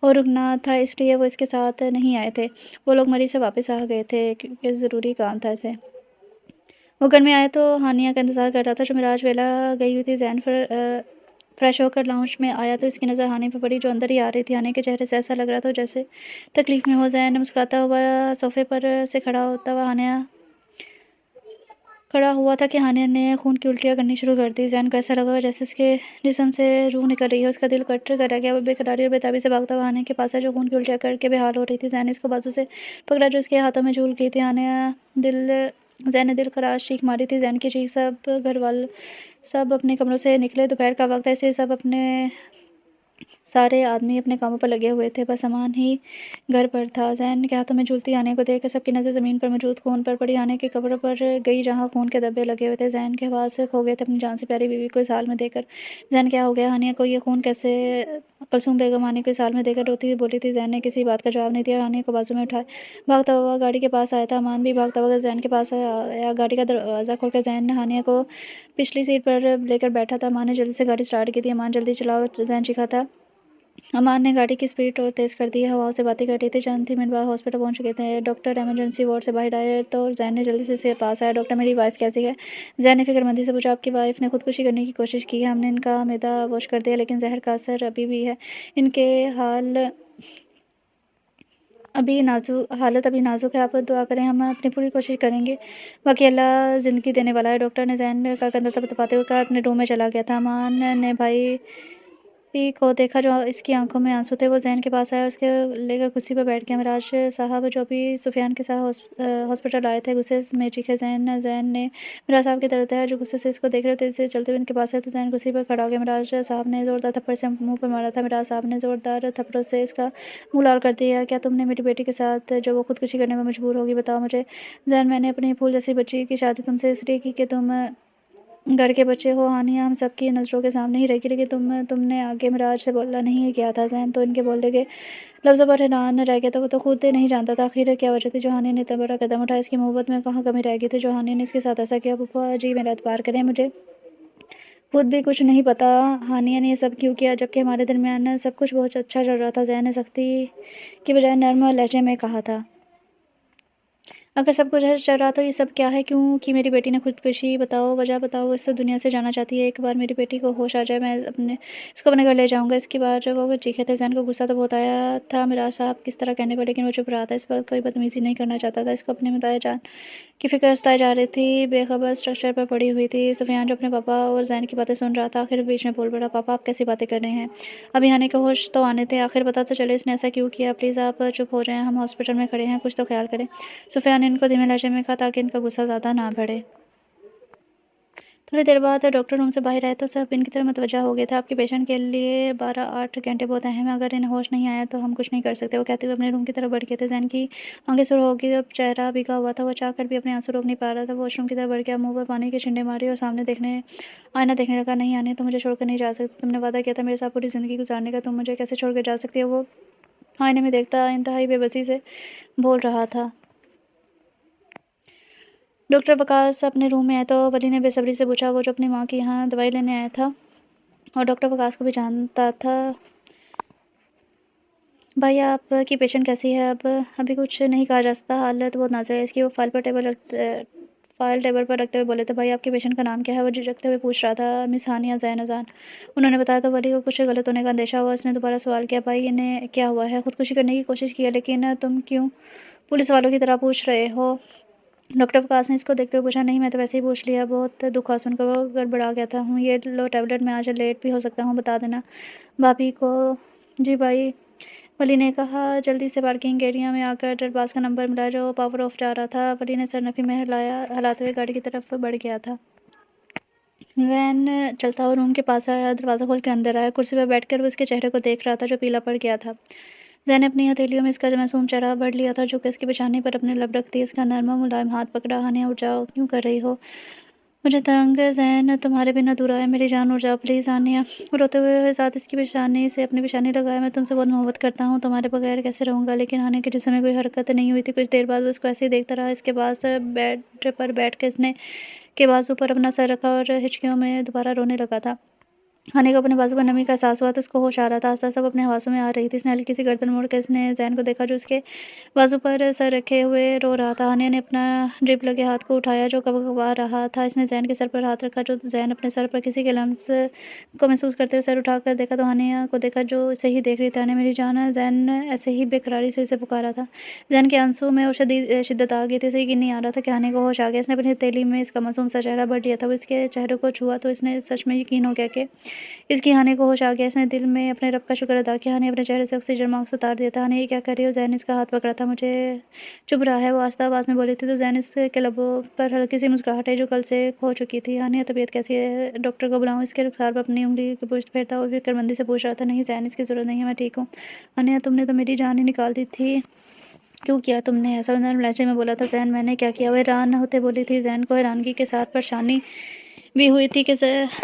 اور رکنا تھا، اس لیے وہ اس کے ساتھ نہیں آئے تھے۔ وہ لوگ مری سے واپس آ گئے تھے کیونکہ ضروری کام تھا اسے۔ وہ گھر میں آئے تو ہانیہ کا انتظار کر رہا تھا جو مراج ویلا گئی ہوئی تھی۔ زین فریش ہو کر لاؤنج میں آیا تو اس کی نظر ہانیہ پہ پڑی جو اندر ہی آ رہی تھی۔ ہانیہ کے چہرے سے ایسا لگ رہا تھا جیسے تکلیف میں ہو۔ زین نے مسکراتا ہوا صوفے پر سے کھڑا ہوا تھا کہ ہانیہ نے خون کی الٹیاں کرنی شروع کر دی۔ زین کو ایسا لگا جیسے اس کے جسم سے روح نکل رہی ہے، اس کا دل کٹ کر رہ گیا۔ وہ بے قراری اور بے تابی سے بھاگتا ہوا ہانیہ کے پاس آیا جو خون کی الٹیاں کر کے بے حال ہو رہی تھی۔ زین نے اس کو بازو سے پکڑا جو اس کے ہاتھوں میں جھول گئی تھی۔ زین نے دل خراش چیخ ماری تھی۔ زین کی چیخ سب اپنے کمروں سے نکلے۔ دوپہر کا وقت تھا اس لیے سارے آدمی اپنے کاموں پر لگے ہوئے تھے، بس امان ہی گھر پر تھا۔ زین کے ہاتھوں میں جھولتی ہانیہ کو دیکھ کر سب کی نظر زمین پر موجود خون پر پڑی۔ ہانیہ کے قبر پر گئی جہاں خون کے دھبے لگے ہوئے تھے۔ زین کے حواس کھو گئے تھے اپنی جان سے پیاری بیوی کو اس حال میں دیکھ کر۔ زین کیا ہو گیا ہانیہ کو یہ خون کیسے؟ کلثوم بیگم ہانیہ کو اس حال میں دیکھ کر روتی ہوئی بولی تھی۔ زین نے کسی بات کا جواب نہیں دیا اور ہانیہ کو بازو میں اٹھائے بھاگتا ہوا گاڑی کے پاس آیا تھا۔ امان بھی بھاگتا ہوا زین کے پاس آیا۔ گاڑی کا دروازہ کھول کر زین ہانیہ کو پچھلی سیٹ پر لے کر بیٹھا تھا۔ امان نے جلدی سے گاڑی سٹارٹ کی تھی۔ امان جلدی چلاؤ، زین چیخا تھا۔ امان نے گاڑی کی سپیڈ اور تیز کر دی۔ ہواؤں سے باتیں کر رہی تھی۔ چند ہی منٹ بعد ہاسپٹل پہنچ چکے تھے۔ ڈاکٹر ایمرجنسی وارڈ سے باہر آئے تو زین نے جلدی سے اس کے پاس آیا۔ ڈاکٹر میری وائف کیسی ہے؟ زین نے فکر مندی سے پوچھا۔ آپ کی وائف نے خودکشی کرنے کی کوشش کی ہے، ہم نے ان کا معدہ واش کر دیا لیکن زہر کا اثر ابھی بھی ہے، ان کی حالت ابھی نازک ہے، آپ دعا کریں، ہم اپنی پوری کوشش کریں گے، باقی اللہ زندگی دینے والا ہے۔ ڈاکٹر نے زین کا کندھا تھپتھپاتے ہوئے کہا۔ اپنے روم میں چلا گیا تھا۔ امان نے بھائی کو دیکھا جو اس کی آنکھوں میں آنسو تھے۔ وہ زین کے پاس آیا، اس کو لے کر کرسی پر بیٹھ گیا۔ مراج صاحب جو ابھی سفیان کے ساتھ ہاسپٹل آئے تھے غصے میں چیخے۔ زین نے مراج صاحب کی طرف دیکھا جو غصے سے اس کو دیکھ رہے تھے۔ تیزی سے چلتے ہوئے ان کے پاس آئے تو زین کرسی پر کھڑا ہو گیا۔ مراج صاحب نے زوردار تھپڑ سے منہ پر مارا تھا۔ مراج صاحب نے زوردار تھپڑوں سے اس کا منہ لال کر دیا۔ کیا تم نے میری بیٹی کے ساتھ جو وہ خودکشی کرنے پر مجبور ہوگی؟ بتاؤ مجھے۔ زین میں نے اپنی پھول جیسی بچی کی شادی تم سے اس لیے کی کہ تم گھر کے بچے ہو۔ ہانیہ ہم سب کی نظروں کے سامنے ہی رہے گی لیکن تم نے آگے مراج سے بولا نہیں کیا تھا۔ زین تو ان کے بولنے کے لفظوں پر حیران رہ گیا تھا، وہ تو خود نہیں جانتا تھا آخر کیا وجہ تھی جو ہانیہ نے اتنا بڑا قدم اٹھایا۔ اس کی محبت میں کہاں کمی رہ گئی تھی جو ہانیہ نے اس کے ساتھ ایسا کیا؟ پھوپھا جی میرا اعتبار کریں، مجھے خود بھی کچھ نہیں پتا ہانیہ نے یہ سب کیوں کیا، جبکہ ہمارے درمیان سب کچھ بہت اچھا چل رہا تھا۔ زین نے سختی کی بجائے نرم لہجے میں کہا تھا۔ اگر سب کچھ چل رہا تو یہ سب کیا ہے؟ کیوں کی میری بیٹی نے خودکشی؟ بتاؤ، وجہ بتاؤ۔ وہ اس دنیا سے جانا چاہتی ہے۔ ایک بار میری بیٹی کو ہوش آ جائے میں اس کو اپنے گھر لے جاؤں گا۔ اس کی بار وہ چیخے تھے۔ زین کو غصہ تو بہت آیا تھا مراج صاحب کس طرح کہنے پر، لیکن وہ چپ رہا تھا۔ اس وقت کوئی بدتمیزی نہیں کرنا چاہتا تھا۔ اس کو اپنے متاع جان کی فکر ستائی جا رہی تھی، بے خبر اسٹریچر پر پڑی ہوئی تھی۔ سفیان جو اپنے پاپا اور زین کی باتیں سن رہا تھا آخر بیچ میں بول پڑا۔ پاپا آپ کیسی باتیں کر رہے ہیں؟ ابھی ہانیہ کے ہوش تو آنے تھے، آخر پتا تو چلے اس نے ایسا کیوں کیا۔ پلیز آپ چپ ہو جائیں، ہم ہاسپٹل میں کھڑے ہیں، کچھ تو خیال کریں۔ سفیان نے ان کو دھیمے لہجے میں کہا تاکہ ان کا غصہ زیادہ نہ بڑھے۔ تھوڑی دیر بعد ڈاکٹر روم سے باہر آئے تو سب ان کی طرف متوجہ ہو گئے تھے۔ آپ کے پیشنٹ کے لیے 12-8 گھنٹے بہت اہم ہیں، اگر انہیں ہوش نہیں آیا تو ہم کچھ نہیں کر سکتے، وہ کہتے ہوئے اپنے روم کی طرف بڑھ گئے تھے۔ زین کی آنکھیں سرخ ہو گئی، اب چہرہ بھیگا ہوا تھا، وہ چاہ کر بھی اپنے آنسو روک نہیں پا رہا تھا۔ وہ واش روم کی طرف بڑھ گیا، منہ پر پانی کے چھینٹے مارے اور سامنے آئینہ دیکھنے لگا۔ نہیں ہانیہ تم مجھے چھوڑ کر نہیں جا سکتی، تم نے وعدہ کیا تھا میرے ساتھ پوری زندگی گزارنے کا، تم مجھے کیسے چھوڑ کر جا سکتی ہو؟ وہ آئینے میں دیکھتا انتہائی بے بسی سے بول رہا تھا۔ ڈاکٹر وقاص اپنے روم میں آئے تو ولی نے بے صبری سے پوچھا، وہ جو اپنی ماں کے یہاں دوائی لینے آیا تھا اور ڈاکٹر وقاص کو بھی جانتا تھا، بھائی آپ کی پیشنٹ کیسی ہے؟ ابھی کچھ نہیں کہا جا سکتا، حالت بہت نازک ہے اس کی۔ وہ فائل ٹیبل پر رکھتے ہوئے بولے تھے۔ بھائی آپ کی پیشنٹ کا نام کیا ہے؟ وہ جھجکتے ہوئے پوچھ رہا تھا۔ مس ہانیہ زین اذان، انہوں نے بتایا تو ولی کو کچھ غلط ہونے کا اندیشہ ہوا۔ اس نے دوبارہ سوال کیا، بھائی انہیں کیا ہوا ہے؟ خودکشی کرنے کی کوشش کی ہے، لیکن تم کیوں پولیس والوں کی طرح پوچھ رہے ہو؟ डॉक्टर वकास ने इसको देखते हुए पूछा, नहीं मैं तो वैसे ही पूछ लिया। बहुत दुख हुआ सुनकर, वो गड़बड़ा गया था। ये लो टैबलेट, मैं आज लेट भी हो सकता हूँ, बता देना भाभी को। जी भाई, वली ने कहा। जल्दी से पार्किंग एरिया में आकर डरबाज का नंबर मिला जो पावर ऑफ जा रहा था। वली ने सर नफ़ी में हिलाते हुए गाड़ी की तरफ बढ़ गया था। जैन चलता हुआ रूम के पास आया, दरवाज़ा खोल के अंदर आया। कुर्सी पर बैठकर वो उसके चेहरे को देख रहा था जो पीला पड़ गया था। जैन ने अपनी हथेलियों में इसका मासूम चेहरा भर लिया था, झुक इसकी पेशानी पर अपने लब रखती इसका नरम मुलायम हाथ पकड़ा। हानिया, उठ जाओ, क्यों कर रही हो मुझे तंग? जैन, तुम्हारे बिना अधूरा है, मेरी जान, उठ जाओ प्लीज़। हानिया वो रोते हुए साथ इसकी पेशानी से अपनी पेशानी लगाया। मैं तुमसे बहुत मोहब्बत करता हूँ, तुम्हारे बगैर कैसे रहूँगा? लेकिन हानिया के जिस्म में कोई हरकत नहीं हुई थी। कुछ देर बाद वो उसको ऐसे ही देखता रहा। इसके पास बेड पर बैठ कर इसने के बाजू पर अपना सर रखा और हिचकियों में दोबारा रोने लगा था। हानि को अपने बाजू पर नमी का एहसास हुआ तो उसको होश आ रहा था। आस्ता आस्ता वो अपने हवासों में आ रही थी। इसने हल्की सी गर्दन मोड़ कर इसने जैन को देखा जो उसके बाजू पर सर रखे हुए रो रहा था। हानिया ने अपना ड्रिप लगे हाथ को उठाया जो कबकबा रहा था। इसने जैन के सर पर हाथ रखा जो जैन अपने सर पर किसी के लम्स को महसूस करते हुए सर उठाकर देखा तो हानिया को देखा जो इसे ही देख रही थी। हानिया, मेरी जान। जैन ऐसे ही बेकरारी से इसे पुकारा था। जैन के आंसू में और शिद्दत आ गई थी। इसे यकीन नहीं आ रहा था कि हानिया को होश आ गया। इसने अपनी हथेली में इसका मासूम सा चेहरा भर लिया था। वो इसके चेहरे को छुआ तो इसने सच में यकीन हो गया कि इसकी हानि को होश आ गया। इसने दिल में अपने रब का शुक्र अदा किया। हानि अपने चेहरे से ऑक्सीजन मास्क उतार दिया था। हानि, ये क्या कर रही हो? जैन इसका हाथ पकड़ा था। मुझे चुभ रहा है, वो आस्ता आवाज़ में बोली थी तो जैन इसके लबों पर हल्की सी मुस्कुराहट है जो कल से खो चुकी थी। हानिया, तबीयत कैसी है? डॉक्टर को बुलाऊं? इसके रुखसार पर अपनी उंगली की पुष्ट फेरता हुआ फिक्रमंदी से पूछ रहा था। नहीं जैन, इसकी ज़रूरत नहीं है, मैं ठीक हूँ। हानिया, तुमने तो मेरी जान ही निकाल दी थी। क्यों किया तुमने ऐसा? नर्म लहजे में बोला था जैन। मैंने क्या किया? वो हैरान होते बोली थी। जैन को हैरानगी के साथ परेशानी भी हुई थी कि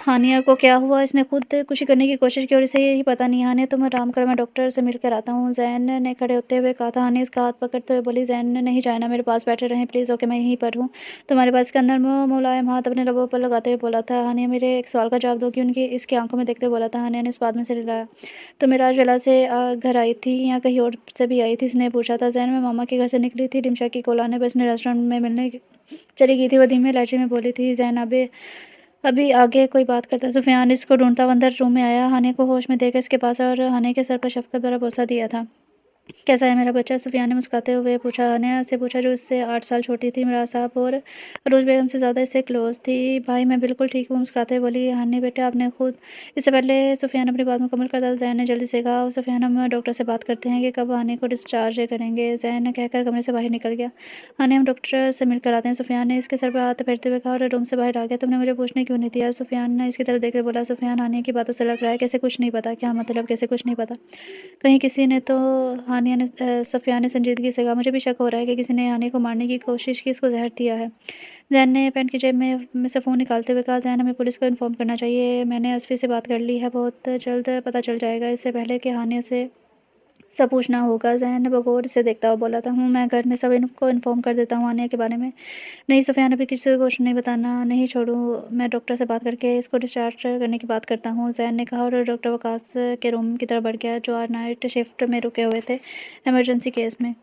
हानिया को क्या हुआ। इसने खुद खुशी करने की कोशिश की और इसे यही पता नहीं। हानिया, तुम आराम करो, मैं डॉक्टर से मिलकर आता हूँ, जैन ने खड़े होते हुए कहा था। हानिया इसका हाथ पकड़ते हुए बोली, जैन नहीं जाना, मेरे पास बैठे रहें प्लीज़। ओके, मैं यहीं पर हूँ तुम्हारे पास। इसका नर्म मुलायम हाथ अपने लबों पर लगाते हुए बोला था। हानिया, मेरे एक सवाल का जवाब दो कि उनकी इसकी आंखों में देखते हुए बोला था। हानिया ने इस बात में सिर हिलाया। तो मैं राजविला से घर आई थी या कहीं और से भी आई थी? इसने पूछा था। जैन, मैं मामा के घर से निकली थी, डिमशा की कोलाने पर इसने रेस्टोरेंट में मिलने चली गई थी, वो धीमे लहजे में बोली थी। जैन अभी अभी आगे कोई बात करता। सुफियान इसको ढूंढता हुआ अंदर रूम में आया। हानिया को होश में देकर इसके पास और हानिया के सर पर शफकत भरा बोसा दिया था। कैसा है मेरा बच्चा? सुफियान ने मुस्कुराते हुए पूछा। हानिया से पूछा जो इससे 8 साल छोटी थी, मिराज साहब और अरूज बेगम से ज़्यादा इससे क्लोज थी। भाई मैं बिल्कुल ठीक हूँ, मुस्कुराते हुए बोली हानिया। बेटे आपने खुद इससे पहले सुफियान अपनी बात मुकम्मल कर था। जैन ने जल्दी से कहा। सुफियान, हम डॉक्टर से बात करते हैं कि कब हानिया को डिस्चार्ज करेंगे। जैन ने कहकर कमरे से बाहर निकल गया। हानिया, हम डॉक्टर से मिलकर आते हैं, सुफियान ने इसके सर पर हाथ फेरते हुए कहा और रूम से बाहर आ गया। तुमने मुझे पूछने क्यों नहीं दिया? सुफियान ने इसकी तरफ देखकर बोला। सुफियान, हानिया की बातों से लग रहा है कैसे कुछ नहीं पता। क्या मतलब कैसे कुछ नहीं पता? कहीं किसी ने तो हानिया ने सफिया ने संजीदगी से कहा। मुझे भी शक हो रहा है कि किसी ने हानिया को मारने की कोशिश की, इसको जहर दिया है। जैन ने पैंट की जेब में से फ़ोन निकालते हुए कहा। जैन, हमें पुलिस को इन्फॉर्म करना चाहिए, मैंने असफी से बात कर ली है, बहुत जल्द पता चल जाएगा। इससे पहले कि हानिया से सब पूछना होगा। जैन बगौर से देखता हुआ बोला था। मैं घर में सब इनको इन्फॉर्म कर देता हूँ हानिया के बारे में। नहीं सुफियान, अभी किसी को कुछ नहीं बताना। नहीं छोड़ू, मैं डॉक्टर से बात करके इसको डिस्चार्ज करने की बात करता हूँ, जैन ने कहा और डॉक्टर वकास के रूम की तरफ बढ़ गया जो आज नाइट शिफ्ट में रुके हुए थे इमरजेंसी केस में।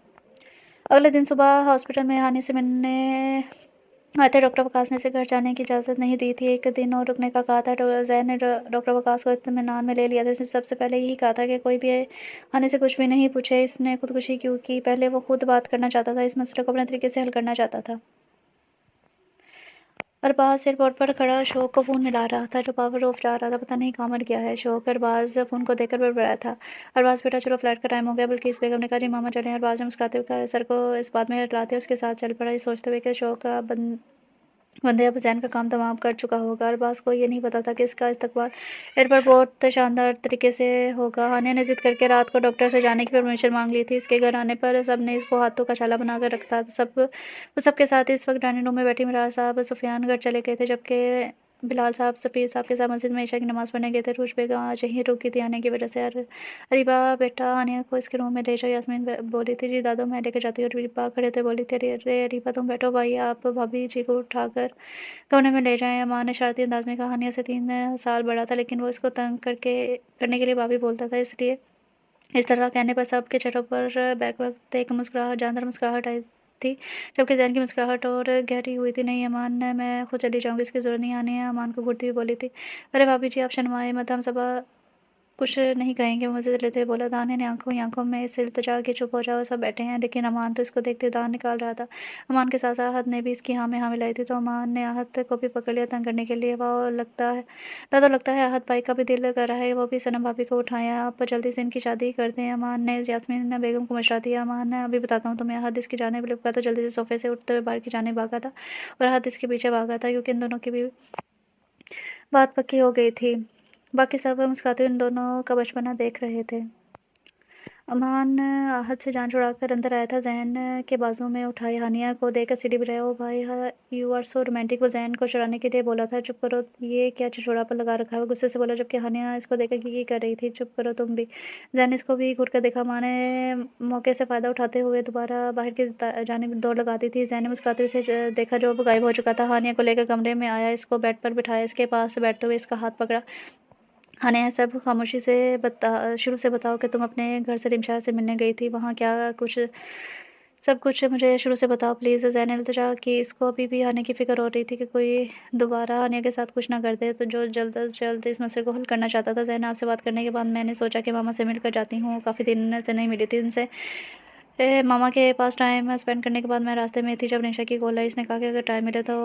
अगले दिन सुबह हॉस्पिटल में हानि से मिलने आए थे डॉक्टर वकास ने इसे घर जाने की इजाज़त नहीं दी थी, एक दिन और रुकने का कहा था। जैन ने डॉक्टर वकास को इत्मीनान में ले लिया था। इसने सबसे पहले यही कहा था कि कोई भी हानि से कुछ भी नहीं पूछे। इसने खुदकुशी क्यों की? पहले वो खुद बात करना चाहता था, इस मसले को अपने तरीके से हल करना चाहता था। अरबाज एयरपोर्ट पर खड़ा शोक को फ़ोन मिला रहा था जो पावर ऑफ जा रहा था। पता नहीं कहाँ मर गया है शोक। अरबाज फ़ोन को देखकर बड़बड़ाया था। अरबाज बेटा चलो फ्लाइट का टाइम हो गया। बल्किस बेगम ने कहा जी मामा चलें। अरबाज ने मुस्कुराते हुए सर को इस बात में हिलाते उसके साथ चल पड़ा, ये सोचते हुए कि शोक का बंदे अब जैन का काम तमाम कर चुका होगा। अरबाज को ये नहीं पता था कि इसका इस्तकबाल एयरपोर्ट बहुत शानदार तरीके से होगा। हानिया ने जिद करके रात को डॉक्टर से जाने की परमिशन मांग ली थी। इसके घर आने पर सब ने इसको हाथों का छाला बनाकर रखता था। वो सबके साथ इस वक्त डाइनिंग रूम में बैठी मिराज साहब सुफियान घर चले गए थे जबकि बिलाल साहब सफ़ीर साहब के साथ मस्जिद में ईशा की नमाज़ पढ़ने गए थे। रूज बेगम आज यहीं रुकी थी आने की वजह से। अरीबा बेटा हानिया को इसके रूम में ले जाओ, यास्मीन बोली थी। जी दादो मैं लेकर जाती हूँ। अरीबा खड़े थे बोली थी। अरे अरे अरीबा तुम बैठो, भाई आप भाभी जी को उठाकर कमरे में ले जाएँ। अम्मा ने शरारती अंदाज में कहा। हानिया से 3 साल बड़ा था लेकिन वो इसको तंग करने के लिए भाभी बोलता था, इसलिए इस तरह कहने पर सबके चेहरों पर बैक वक्त एक मुस्कुराहट, जानदार मुस्कुराहट आई थी जबकि जैन की मुस्कुराहट और गहरी हुई थी। नहीं अमान, मैं खुद चली जाऊँगी, इसकी ज़रूरत नहीं। आने अमान को घूरती हुई बोली थी। अरे भाभी जी आप शर्माए मत, हम सब कुछ नहीं कहेंगे मुँह से लेते हुए बोला। दानिया ने आँखों ही आँखों में इससे इल्तिजा की चुप हो जाओ, सब बैठे हैं। लेकिन अमान तो इसको देखते दाँत निकाल रहा था। अमान के साथ आहत ने भी इसकी हाँ में हाँ मिलाई थी, तो अमान ने आहत को भी पकड़ लिया तंग करने के लिए। वाह लगता है दादा, लगता है आहत भाई का भी दिल कर रहा है, वो भी सनम भाभी को उठाया। आप जल्दी से इनकी शादी करते हैं। अमान ने यास्मीन बेगम को मशवरा दिया। अमान ने अभी बताता हूँ तुम्हें। आहत इसकी जानिब लपका तो जल्दी से सोफे से उठते हुए बाहर की जानिब भागा था और आहत इसके पीछे भागा था, क्योंकि इन दोनों की भी बात पक्की हो गई थी। बाकी सब मुस्कुराते हुए इन दोनों का बचपना देख रहे थे। अमान आहत से जान छुड़ाकर अंदर आया था। ज़ैन के बाजू में उठाई हानिया को देखकर सीढ़ी पर आया। ओ भाई यू आर सो रोमांटिक। वो ज़ैन को चुराने के लिए बोला था। चुप करो, ये क्या छिछोरा पर लगा रखा है, वो गुस्से से बोला, जबकि हानिया इसको देखकर की कर रही थी। चुप करो तुम भी। ज़ैन इसको भी घूर कर देखा। माँ ने मौके से फ़ायदा उठाते हुए दोबारा बाहर की जानिब दौड़ लगा दी थी। ज़ैन ने मुस्कुराते हुए इसे देखा जो अब गायब हो चुका था। हानिया को लेकर कमरे में आया, इसको बेड पर बिठाया, इसके पास बैठते हुए इसका हाथ पकड़ा। हाँ ने सब खामोशी से शुरू से बताओ कि तुम अपने घर से रिमशा से मिलने गई थी, वहाँ क्या कुछ सब कुछ मुझे शुरू से बताओ प्लीज़। ज़ैन ने इल्तिजा की। इसको अभी भी आने की फ़िक्र हो रही थी कि कोई दोबारा आने के साथ कुछ ना कर दे, तो जो जल्द अज़ जल्द इस मसले को हल करना चाहता था। ज़ैन आपसे बात करने के बाद मैंने सोचा कि मामा से मिलकर जाती हूँ, काफ़ी दिन से नहीं मिली थी इनसे। मामा के पास टाइम स्पेंड करने के बाद मैं रास्ते में थी जब निशा की कॉल आई। इसने कहा कि अगर टाइम मिले तो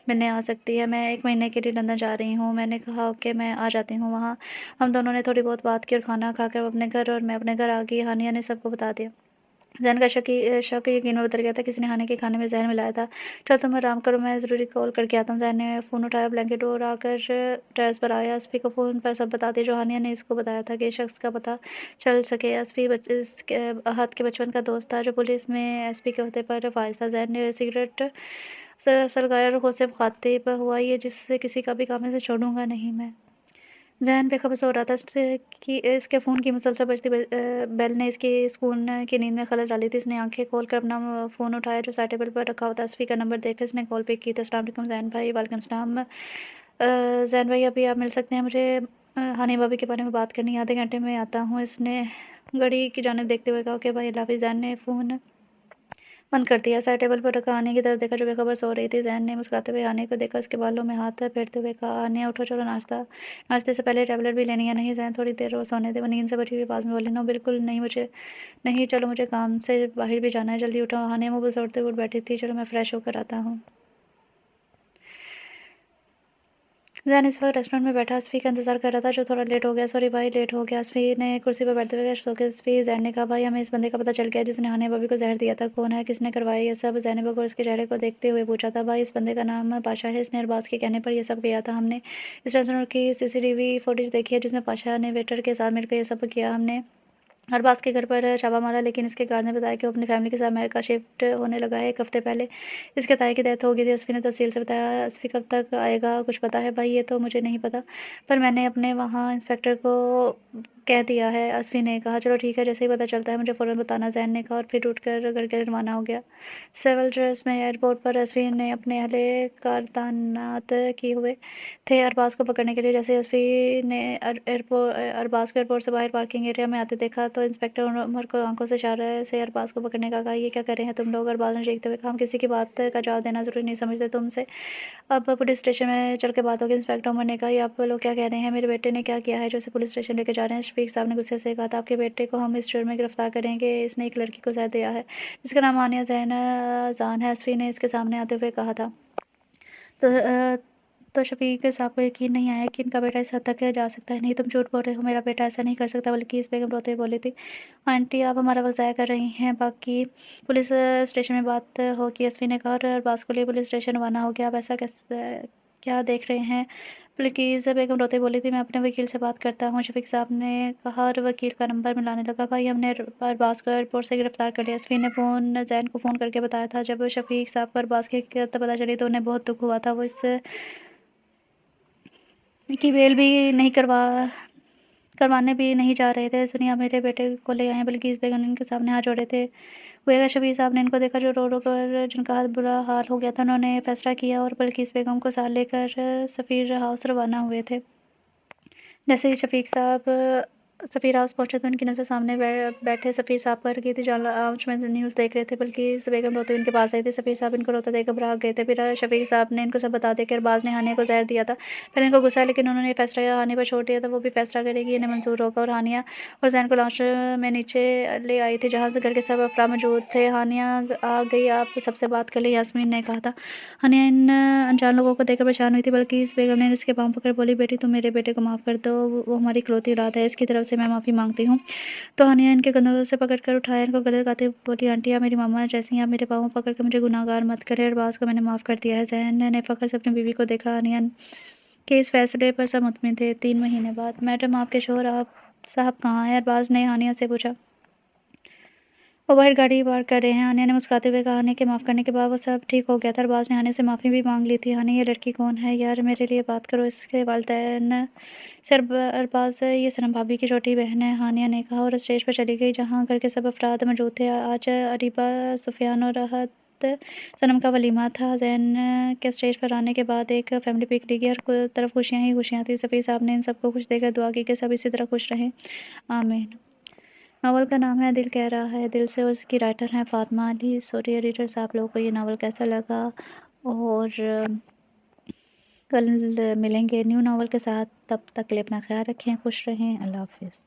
मिलने आ सकती है। मैं 1 महीने के लिए लंदन जा रही हूँ। मैंने कहा कि मैं आ जाती हूँ वहाँ। हम दोनों ने थोड़ी बहुत बात की और खाना खाकर अपने घर, और मैं अपने घर आ गई। हानिया ने सबको बता दिया। ज़ैन का शक यकीन में बदल गया था। किसी ने हानिया के खाने में ज़हर मिलाया था। चलो तुम आराम करो, मैं ज़रूरी कॉल करके आता हूँ। ज़ैन ने फ़ोन उठाया, ब्लैंकेट और आकर टेरेस पर आया। अस्फ़ी को फ़ोन पर सब बता दिया जो हानिया ने इसको बताया था कि इस शख्स का पता चल सके। अस्फ़ी इसके आहत के बचपन का दोस्त था जो पुलिस में एसपी के ओहदे पर फाइज था। ज़ैन ने सिगरेट सलगाया और खुद से मुखातिब हुआ, ये जिससे किसी का भी काम से छोड़ूंगा नहीं मैं। ज़हन बेखबर सो रहा था। इसके फ़ोन की मुसलसल बजती बेल ने इसकी सुकून की नींद में खलल डाली थी। इसने आँखें खोल कर अपना फ़ोन उठाया जो साइड टेबल पर रखा हुआ था। अस्फ़ी का नंबर देखकर इसने कॉल पिक की था। अस्सलाम वालेकुम ज़ैन भाई। वालेकुम सलाम। ज़ैन भाई अभी आप मिल सकते हैं मुझे हानिया भाभी के बारे में बात करनी है। आधे घंटे में आता हूँ। इसने घड़ी की जानिब देखते हुए कहा कि भाई अल्लाह हाफ़िज़। ज़ैन ने फ़ोन बंद कर दिया। साइड टेबल पर रखा आनिया की तरफ देखा जो बेखबर सो रही थी। ज़ैन ने मुस्कुराते हुए आनिया को देखा, उसके बालों में हाथ फेरते हुए कहा, आनिया उठो, चलो नाश्ते से पहले टैबलेट भी लेनी है। नहीं ज़ैन, थोड़ी देर और सोने दे। वो नींद से भरी हुई आवाज़ में बोली, नो बिल्कुल नहीं, मुझे नहीं, चलो मुझे काम से बाहर भी जाना है, जल्दी उठो। आनिया मुँह बसोड़ते हुए उठ बैठी थी। चलो मैं फ्रेश होकर आता हूँ। ज़ैन इस वक्त रेस्टोरेंट में बैठा अस्फ़ी का इंतज़ार कर रहा था जो थोड़ा लेट हो गया। सॉरी भाई, लेट हो गया। अस्फ़ी ने कुर्सी पर बैठते हुए सो के अस्फ़ी ज़ैन ने कहा, भाई हमें इस बंदे का पता चल गया जिसने हानिया भाभी को ज़हर दिया था। कौन है, किसने करवाया ये सब? ज़ैनब को इसके चेहरे को देखते हुए पूछा था। भाई इस बंदे का नाम पाशा है, इसने अरबाज़ के कहने पर ये सब किया था। हमने इस रेस्टोरेंट की सीसीटीवी फुटेज देखी है जिसमें पाशा ने वेटर के साथ मिलकर ये सब किया। हमने अरबाज़ के घर पर छापा मारा, लेकिन इसके गार्ड ने बताया कि वो अपनी फैमिली के साथ अमेरिका शिफ्ट होने लगा है। 1 हफ्ते पहले इसके ताए की डेथ हो गई थी। अस्फ़ी ने तफ़सील से बताया। अस्फ़ी कब तक आएगा, कुछ पता है भाई? ये तो मुझे नहीं पता, पर मैंने अपने वहाँ इंस्पेक्टर को कह दिया है। अस्फ़ी ने कहा, चलो ठीक है, जैसे ही पता चलता है मुझे फ़ौरन बताना। ज़ैन ने कहा और फिर उठकर घर के लिए रवाना हो गया। सिविल ड्रेस में एयरपोर्ट पर अस्फ़ी ने अपने अहले-कार तैनात किए हुए थे अरबाज़ को पकड़ने के लिए। जैसे अस्फ़ी ने अरबाज़ को एयरपोर्ट से बाहर पार्किंग एरिया में आते देखा तो इंस्पेक्टर उमर को आंखों से इशारे से अरबाज़ को पकड़ने का कहा, ये क्या कर रहे हैं तुम लोग? अरबाज़ ने चीखते हुए कहा, हम किसी की बात का जवाब देना ज़रूरी नहीं समझते तुमसे अब पुलिस स्टेशन में चल के बात होगी। इंस्पेक्टर उमर ने कहा, ये आप लोग क्या कह रहे हैं? मेरे बेटे ने क्या किया है जो इसे पुलिस स्टेशन लेके जा रहे हैं? शफीक साहब ने गुस्से से कहा था, आपके बेटे को हम इस जुर्म में गिरफ्तार करेंगे। इसने एक लड़की को ज़हर दिया है जिसका नाम आनिया जान है, अस्फ़ी ने इसके सामने आते हुए कहा था। तो तो शफ़ीक साहब को यकीन नहीं आया कि इनका बेटा इस हद तक जा सकता है। नहीं, तुम झूठ बोल रहे हो, मेरा बेटा ऐसा नहीं कर सकता, बल्किस बेगम रोते हुए बोली थी। आंटी आप हमारा वक़्त ज़ाया कर रही हैं। बाकी पुलिस स्टेशन में बात होगी, एसपी ने कहा, और अरबाज़ को लिए पुलिस स्टेशन रवाना हो गया। आप ऐसा क्या देख रहे हैं? बल्किस बेगम रोते बोली थी, मैं अपने वकील से बात करता हूँ। शफ़ीक साहब ने कहा और वकील का नंबर मिलाने लगा। भाई हमने अरबाज़ को एयरपोर्ट से गिरफ्तार कर लिया। एसपी ने ज़ैन को फ़ोन करके बताया था। जब शफ़ीक साहब को अरबाज़ की हकीकत पता चली तो उन्हें बहुत दुःख हुआ था। वो इस की बेल भी नहीं करवाने भी नहीं जा रहे थे। सुनिए, आप मेरे बेटे को ले आएँ। बल्किस बेगम ने इनके सामने हाथ जोड़े थे। हुएगा शबीर साहब ने इनको देखा जो रो कर जिनका हाथ बुरा हाल हो गया था। उन्होंने फैसला किया और बल्किस बेगम को साथ लेकर सफ़ीर हाउस रवाना हुए थे। जैसे ही शफ़ीक साहब سفیر ہاؤس پہنچے تو ان کی نظر سامنے بیٹھے سفیر صاحب پر گئی تھی جو لاؤنج میں نیوز دیکھ رہے تھے، بلکہ بیگم روتے ہوئے ان کے پاس آئی تھی۔ سفیر صاحب ان کو روتا دیکھ گھبرا گئے تھے۔ پھر شفیق صاحب نے ان کو سب بتا دیا کہ ارباز نے ہانیہ کو زہر دیا تھا۔ پہلے ان کو غصہ ہے لیکن انہوں نے یہ فیصلہ ہانیہ پر چھوڑ دیا تھا، وہ بھی فیصلہ کرے گی، انہیں منظور ہوگا، اور ہانیہ اور زین کو لاؤنج میں نیچے لے آئی تھی جہاں گھر کے سب افراد موجود تھے۔ ہانیہ آ گئی، آپ سب سے بات کر لیں، یاسمین نے کہا تھا۔ ہانیہ ان انجان لوگوں کو دیکھ کر پریشان ہوئی تھی، بلکہ بیگم نے اس کے پاؤں پکڑ بولی، بیٹی تم میرے بیٹے کو معاف کر دو، وہ ہماری اکلوتی اولاد ہے، اس کی طرف سے میں معافی مانگتی ہوں۔ تو ہانیہ ان کے کندھوں سے پکڑ کر اٹھایا، ان کو گلے لگاتے ہوئے بولی، آنٹی آپ میری ماما ہیں، جیسی ہیں آپ میرے پاؤں پکڑ کر مجھے گناہ گار مت کریں، ارباز کو میں نے معاف کر دیا ہے۔ زین نے فخر سے اپنی بیوی کو دیکھا۔ ہانیہ کے اس فیصلے پر سب مطمئن تھے۔ 3 مہینے بعد، میڈم آپ کے شوہر صاحب کہاں ہیں؟ ارباز نے ہانیہ سے پوچھا۔ وہ باہر گاڑی پارک کر رہے ہیں، ہانیہ نے مسکراتے ہوئے کہا۔ ہانیہ کے معاف کرنے کے بعد وہ سب ٹھیک ہو گیا تھا۔ ارباز نے ہانیہ سے معافی بھی مانگ لی تھی۔ ہانیہ یہ لڑکی کون ہے یار، میرے لیے بات کرو، اس کے والدین سے ارباز یہ صنم بھابی کی چھوٹی بہن ہے، ہانیہ نے کہا، اور اسٹیج پر چلی گئی جہاں گھر کے سب افراد موجود تھے۔ آج اریبہ، سفیان اور راحت صنم کا ولیمہ تھا۔ زین کے اسٹیج پر آنے کے بعد ایک فیملی پکنک کی، ہر طرف خوشیاں ہی خوشیاں تھیں۔ سفیر صاحب نے ان سب کو خوش دیکھ کر دعا کی کہ سب اسی طرح خوش رہیں، آمین۔ ناول کا نام ہے دل کہہ رہا ہے دل سے، اور اس کی رائٹر ہیں فاطمہ علی۔ سوری ایڈیٹرز، آپ لوگوں کو یہ ناول کیسا لگا؟ اور کل ملیں گے نیو ناول کے ساتھ، تب تک کے لیے اپنا خیال رکھیں، خوش رہیں، اللہ حافظ۔